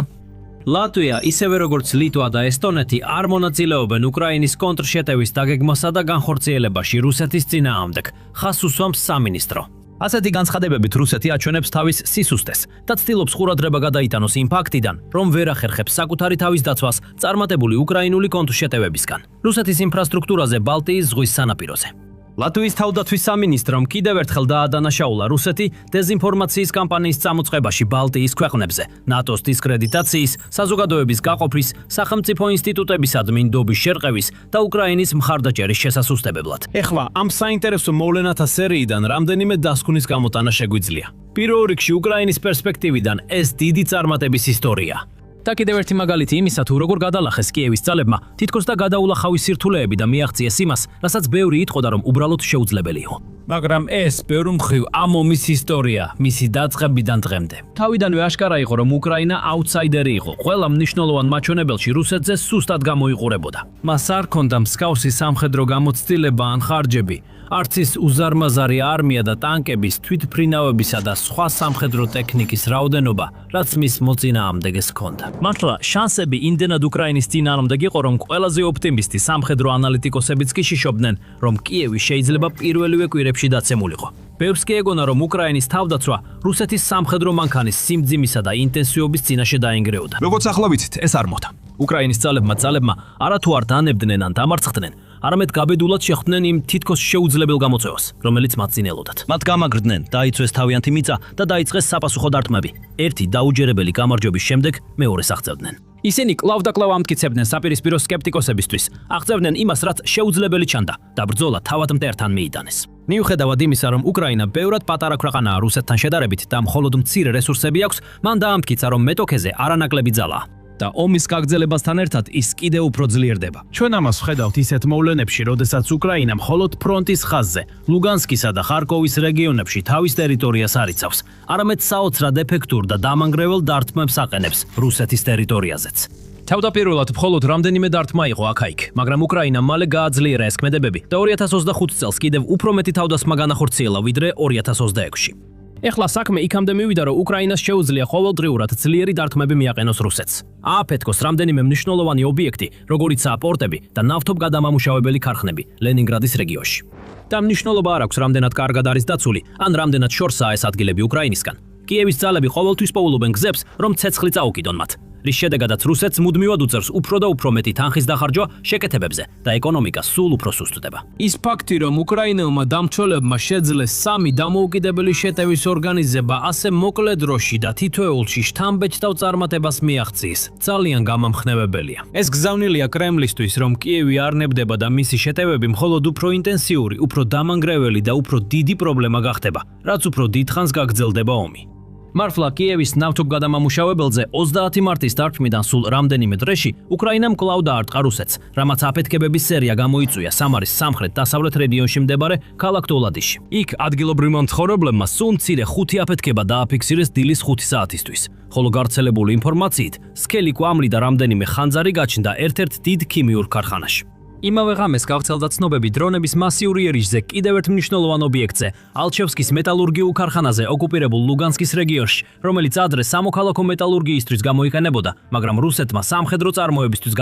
ლატვია, ისევე როგორც ლიტვა და ესტონეთი, არ მონაწილეობენ უკრაინის კონტრშეტევის დაგეგმასა და განხორციელებაში რუსეთის წინააღმდეგ, ხას უსვამს სამინისტრო. ასეთი განცხადებებით რუსეთი აჩვენებს თავის სისუსტეს და ცდილობს ყურადღება გადაიტანოს იმ ფაქტიდან, რომ ვერ ახერხებს საკუთარი თავის დაცვას წარმატებული უკრაინული კონტრშეტევებისგან. რუსეთის ინფრასტრუქტურაზე ბალტიის ზღვის სანაპიროზე. ლატვიის თავდაცვის სამინისტრომ კიდევ ერთხელ დაადანაშაულა რუსეთი დეზინფორმაციის კამპანიის წამოწყებაში ბალტიის ქვეყნებზე, ნატოს დისკრედიტაციის, საზოგადოების გაყოფის, სახელმწიფო ინსტიტუტების ადმინდობის შერყევის და უკრაინის მხარდაჭერის შესასუსტებებლად. ეხლა ამ საინტერესო მოვლენათა სერიიდან რამდენიმე დასკვნის გამოტანა შეგვიძლია. პირველ რიგში უკრაინის პერსპექტივიდან ეს დიდი წარმატების ისტორია. და კიდევ ერთი მაგალითი იმისა, თუ როგორ გადალახეს კიევის ძალებმა, თითქოს და გადაულახავის სირთულეები და მიაღწიეს იმას, რასაც ბევრი იტყოდა, რომ უბრალოდ შეუძლებელი იყო. მაგრამ ეს ბევრ მხრივ ამ ომის ისტორია, მისი დაწყებიდან დღემდე. თავიდანვე აშკარა იყო, რომ უკრაინა აუტსაიდერი იყო, ყველა მნიშვნელოვან მაჩვენებელში რუსეთზე სუსტად გამოიყურებოდა. მას არ ჰქონდა მსგავსი სამხედრო გამოცდილება ან ხარჯები, არც ის უზარმაზარი არმია და ტანკების, თვითმფრინავებისა და სხვა სამხედრო ტექნიკის რაოდენობა, რაც მის მოწინააღმდეგეს ჰქონდა. მართლა, შანსები იმდენად უკრაინის წინააღმდეგ იყო, რომ ყველაზე ოპტიმისტი სამხედრო ანალიტიკოსებიც კი შიშობდნენ, რომ კიევი შეიძლება პირველივე კვირებში დაცემულიყო. ბევრს კი ეგონა, რომ უკრაინის თავდაცვა რუსეთის სამხედრო მანქანის სიმძიმისა და ინტენსივობის წინაშე დაინგრეოდა. როგორც ახლა ვიცით, ეს არ მოხდა. უკრაინის ძალებმა არათუ არ დანებდნენ ან დამარცხდნენ, არამედ გაბედულად შეხვდნენ იმ თითქოს შეუძლებელ გამოწვევას, რომელიც მათ წინ ელოდათ. მათ გამაგრდნენ, დაიცვეს თავიანთი მიწა და დაიწყეს საპასუხო დარტყმები. ერთი დაუჯერებელი გამარჯვების შემდეგ მეორეს აღწევდნენ. ისინი კლავ და კლავ ამტკიცებდნენ საპირისპირო სკეპტიკოსებისთვის, აღწევდნენ იმას, რაც შეუძლებელი ჩანდა და ბრძოლა თავად მტერთან მიიტანეს. მიუხედავად იმისა, რომ უკრაინა ბევრად პატარა ქვეყანაა რუსეთთან შედარებით და მხოლოდ მცირე რესურსები აქვს, მან დაამტკიცა, რომ მეტოქეზე არანაკლები ძალაა. და ომის გაგრძელებასთან ერთად ის კიდევ უფრო ძლიერდება. ჩვენ ამას ვხედავთ ისეთ მოვლენებში, როდესაც უკრაინა მხოლოდ ფრონტის ხაზზე, ლუგანსკისა და ხარკოვის რეგიონებში თავის ტერიტორიას არ იცავს, არამედ საოცრად ეფექტურ და დამანგრეველ დარტყმებს აყენებს რუსეთის ტერიტორიაზეც. თავდაპირველად მხოლოდ რამდენიმე დარტყმა იყო აქ-იქ, მაგრამ უკრაინამ მალე გააძლიერა ეს ქმედებები და 2025 წელს კიდევ უფრო მეტი თავდასხმა განახორციელა, ვიდრე 2026-ში. ეხლა საქმე იქამდე მივიდა, რომ უკრაინას შეუძლია ყოველდღიურად ძლიერი დარტყმები მიაყენოს რუსეთს. ააფეთქოს რამდენიმე მნიშვნელოვანი ობიექტი, როგორიცაა პორტები და ნავთობგადამამუშავებელი ქარხნები ლენინგრადის რეგიონში. და მნიშვნელობა არ აქვს, რამდენად კარგად არის დაცული, ან რამდენად შორსაა ეს ადგილები უკრაინისგან. კიევის ძალები ყოველთვის პოულობენ გზებს, რომ ცეცხლი წაუკიდონ მათ. რის შედეგადაც რუსეთს მუდმივად უწევს უფრო და უფრო მეტი თანხის დახარჯვა შეკეთებებზე და ეკონომიკა სულ უფრო სუსტდება. ის ფაქტი, რომ უკრაინელმა დამცველებმა შეძლეს 3 დამოუკიდებელი შეტევის ორგანიზება ასე მოკლე დროში და თითოეულში შთამბეჭდავ წარმატებას მიაღწიეს, ძალიან გამამხნევებელია. ეს გზავნილია კრემლისთვის, რომ კიევი არ ნებდება და მისი შეტევები მხოლოდ უფრო ინტენსიური, უფრო დამანგრეველი და უფრო დიდი პრობლემა გახდება, რაც უფრო დიდხანს გაგრძელდება ომი. მარფლა კიევის ნავთობგადამამუშავებელზე 30 მარტის დარტყმიდან სულ რამდენიმე დღეში უკრაინამ კვლავ დაარტყა რუსეთს, რამაც აფეთქებების სერია გამოიწვია სამარის სამხრეთ-დასავლეთ რეგიონში მდებარე ქალაქ დოლადიში. იქ ადგილობრივმა მცხოვრებლებმა სულ მცირე 5 აფეთქება დააფიქსირეს დილის 5 საათისთვის, ხოლო გავრცელებული ინფორმაციით, სქელი კვამლი და რამდენიმე ხანძარი გაჩნდა ერთ-ერთ დიდ ქიმიურ ქარხანაში. იმავე ღამეს გავრცელდა ცნობები დრონების მასიური ერიჟზე კიდევ ერთ მნიშვნელოვან ობიექტზე, ალჩევსკის მეტალურგიულ ქარხანაზე ოკუპირებულ ლუგანსკის რეგიონში, რომელიც ადრე სამოქალაქო მეტალურგიისთვის გამოიყენებოდა, მაგრამ რუსეთმა სამხედრო წარმოებისთვის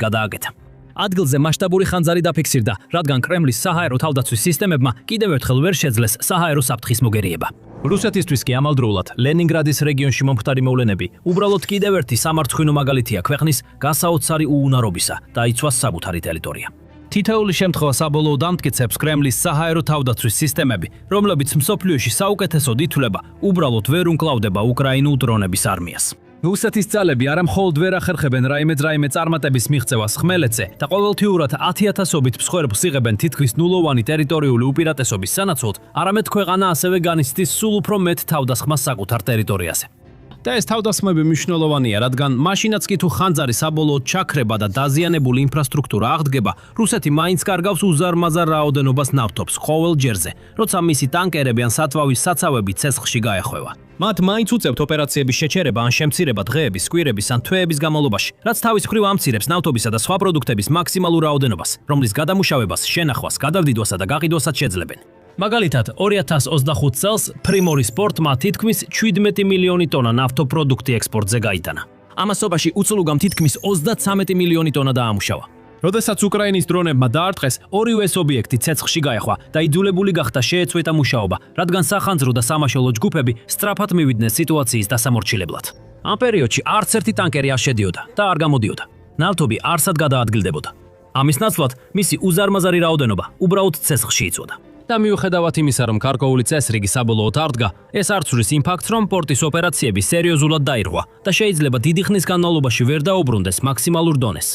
გადააკეთა. ადგილზე მასშტაბური ხანძარი დაფიქსირდა, რადგან კრემლის საჰაერო თავდაცვის სისტემებმა კიდევ ერთხელ ვერ შეძლეს საჰაერო საფრთხის მოგერიება. რუსეთისთვის კი ამავდროულად ლენინგრადის რეგიონში მომხდარი მოვლენები უბრალოდ კიდევ ერთი სამარცხვინო მაგალითია ქვეყნის გასაოცარი უუნარობისა და იცვას საკუთარი ტერიტორია. თითოეული შემთხვევა საბოლოოდ ამტკიცებს კრემლის საჰაერო თავდაცვის სისტემები, რომლებიც მსოფლიოში საუკეთესოდ ითვლება, უბრალოდ ვერ უმკლავდება უკრაინულ დრონების არმიას. რუსეთის ძალები არა მხოლოდ ვერ ახერხებენ რაიმე წარმატების მიღწევას ხმელეთზე და ყოველთვიურად 10,000-ობით მსხვერპლს იღებენ თითქმის ნულოვანი ტერიტორიული უპირატესობის სანაცვლოდ, არამედ ქვეყანა ასევე განიცდის სულ უფრო მეტ თავდასხმას საკუთარ ტერიტორიაზე. და ეს თავდასხმები მნიშვნელოვანია, რადგან მაშინაც კი თუ ხანძარი საბოლოოდ ჩაქრება და დაზიანებული ინფრასტრუქტურა აღდგება, რუსეთი მაინც კარგავს უზარმაზარ რაოდენობას ნავთობს ყოველ ჯერზე, როცა მისი ტანკერები ან სათვავის საცავები ცეცხლში გაეხვევა. მათ მაინც უწევთ ოპერაციების შეჩერება ან შემცირება დღეების, კვირების ან თვეების განმავლობაში, რაც თავის მხრივ ამცირებს ნავთობისა და სხვა პროდუქტების მაქსიმალურ რაოდენობას, რომლის გადამუშავებას, შენახვას, გადავდიდვასა და გაყიდვასაც შეძლებენ. მაგალითად, 2025 წელს ფრიმორის პორტმა თითქმის 17 მილიონი ტონა ნავთობპროდუქტი ექსპორტზე გაიტანა. ამასობაში უცლუგამ თითქმის 33 მილიონი ტონა დაამუშავა. როდესაც უკრაინის დრონებმა დაარტყეს, ორივე ეს ობიექტი ცეცხლში გაეხვა და იძულებული გახდა შეეწყვეტა მუშაობა, რადგან სახანძრო და სამაშველო ჯგუფები სწრაფად მივიდნენ სიტუაციის დასამორჩილებლად. ამ პერიოდში არც ერთი ტანკერი არ შედიოდა და არ გამოდიოდა. ნავთობი არსად გადაადგილდებოდა. ამის ნაცვლად მისი უზარმაზარი რაოდენობა უბრალოდ ცეცხლში იწვოდა. და მიუხედავად იმისა, რომ ქარკოული წესრიგი საბოლოოდ არდგა, ეს არ ცვლის იმ ფაქტს, რომ პორტის ოპერაციები სერიოზულად დაირღვა და შეიძლება დიდი ხნის განმავლობაში ვერ დაუბრუნდეს მაქსიმალურ დონეს.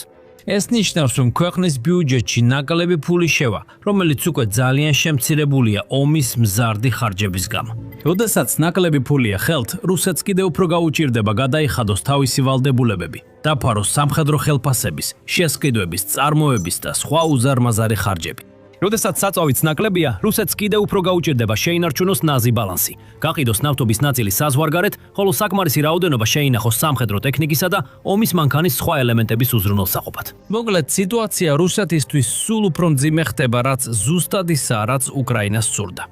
ეს ნიშნავს, რომ ქვეყნის ბიუჯეტში ნაკლები ფული შევა, რომელიც უკვე ძალიან შემცირებულია ომის მზარდი ხარჯების გამო. როდესაც ნაკლები ფულია ხელთ, რუსეთს კიდევ უფრო გაუჭირდება გადაიხადოს თავისი ვალდებულებები, დაფაროს სამხედრო ხელფასების, შესყიდვების, წარმოების და სხვა უზარმაზარი ხარჯები. როდესაც საწვავიც ნაკლებია, რუსეთს კიდევ უფრო გაუჭირდება შეინარჩუნოს ნაზი ბალანსი, გაყიდოს ნავთობის ნაწილი საზღვარგარეთ, ხოლო საკმარისი რაოდენობა შეინახოს სამხედრო ტექნიკისა და ომის მანქანის სხვა ელემენტების უზრუნველსაყოფად. მოკლედ, სიტუაცია რუსეთისთვის სულ უფრო მძიმე ხდება, რაც ზუსტად ისაა, რაც უკრაინას სურდა.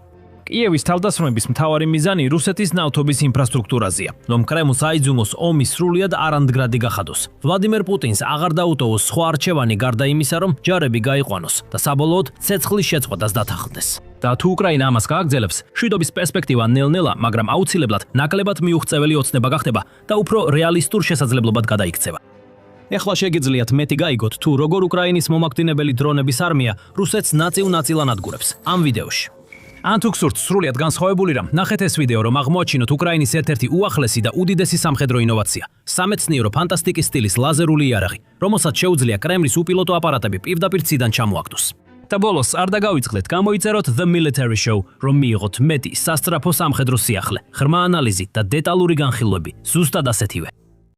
კიევის თავდასხმების მთავარი მიზანი რუსეთის ნავთობის ინფრასტრუქტურაზეა, რომ კრემლს აიძულოს ომი სრულიად არამდგრადი გახადოს. ვლადიმერ პუტინს აღარ დაუტოვოს სხვა არჩევანი გარდა იმისა, რომ ჯარები გაიყვანოს და საბოლოოდ ცეცხლის შეწყვეტას დათანხმდეს. და თუ უკრაინა ამას გააგრძელებს, შვიდობის პერსპექტივა ნელ-ნელა, მაგრამ აუცილებლად ნაკლებად მიუღწეველი ოცნება გახდება და უფრო რეალისტურ შესაძლებლობად გადაიქცევა. ეხლა შეგიძლიათ მეტი გაიგოთ, თუ როგორ უკრაინის მომაკვდინებელი დრონების არმია რუსეთს ნაწილ-ნაწილ ანადგურებს ამ ვიდეოში. ან თუ გსურთ სრულიად განსხვავებული რამ, ნახეთ ეს ვიდეო, რომ აღმოაჩინოთ უკრაინის ერთ-ერთი უახლესი და უდიდესი სამხედრო ინოვაცია, სამეცნიერო ფანტასტიკის სტილის ლაზერული იარაღი, რომელსაც შეუძლია კრემლის უპილოტო აპარატები პირდაპირ ციდან ჩამოაგდოს. და ბოლოს არ დაგავიწყდეთ, გამოიწეროთ The Military Show, რომ მიიღოთ მეტი სასწრაფო სამხედრო სიახლე, ღრმა ანალიზი და დეტალური განხილვები, ზუსტად ასეთივე.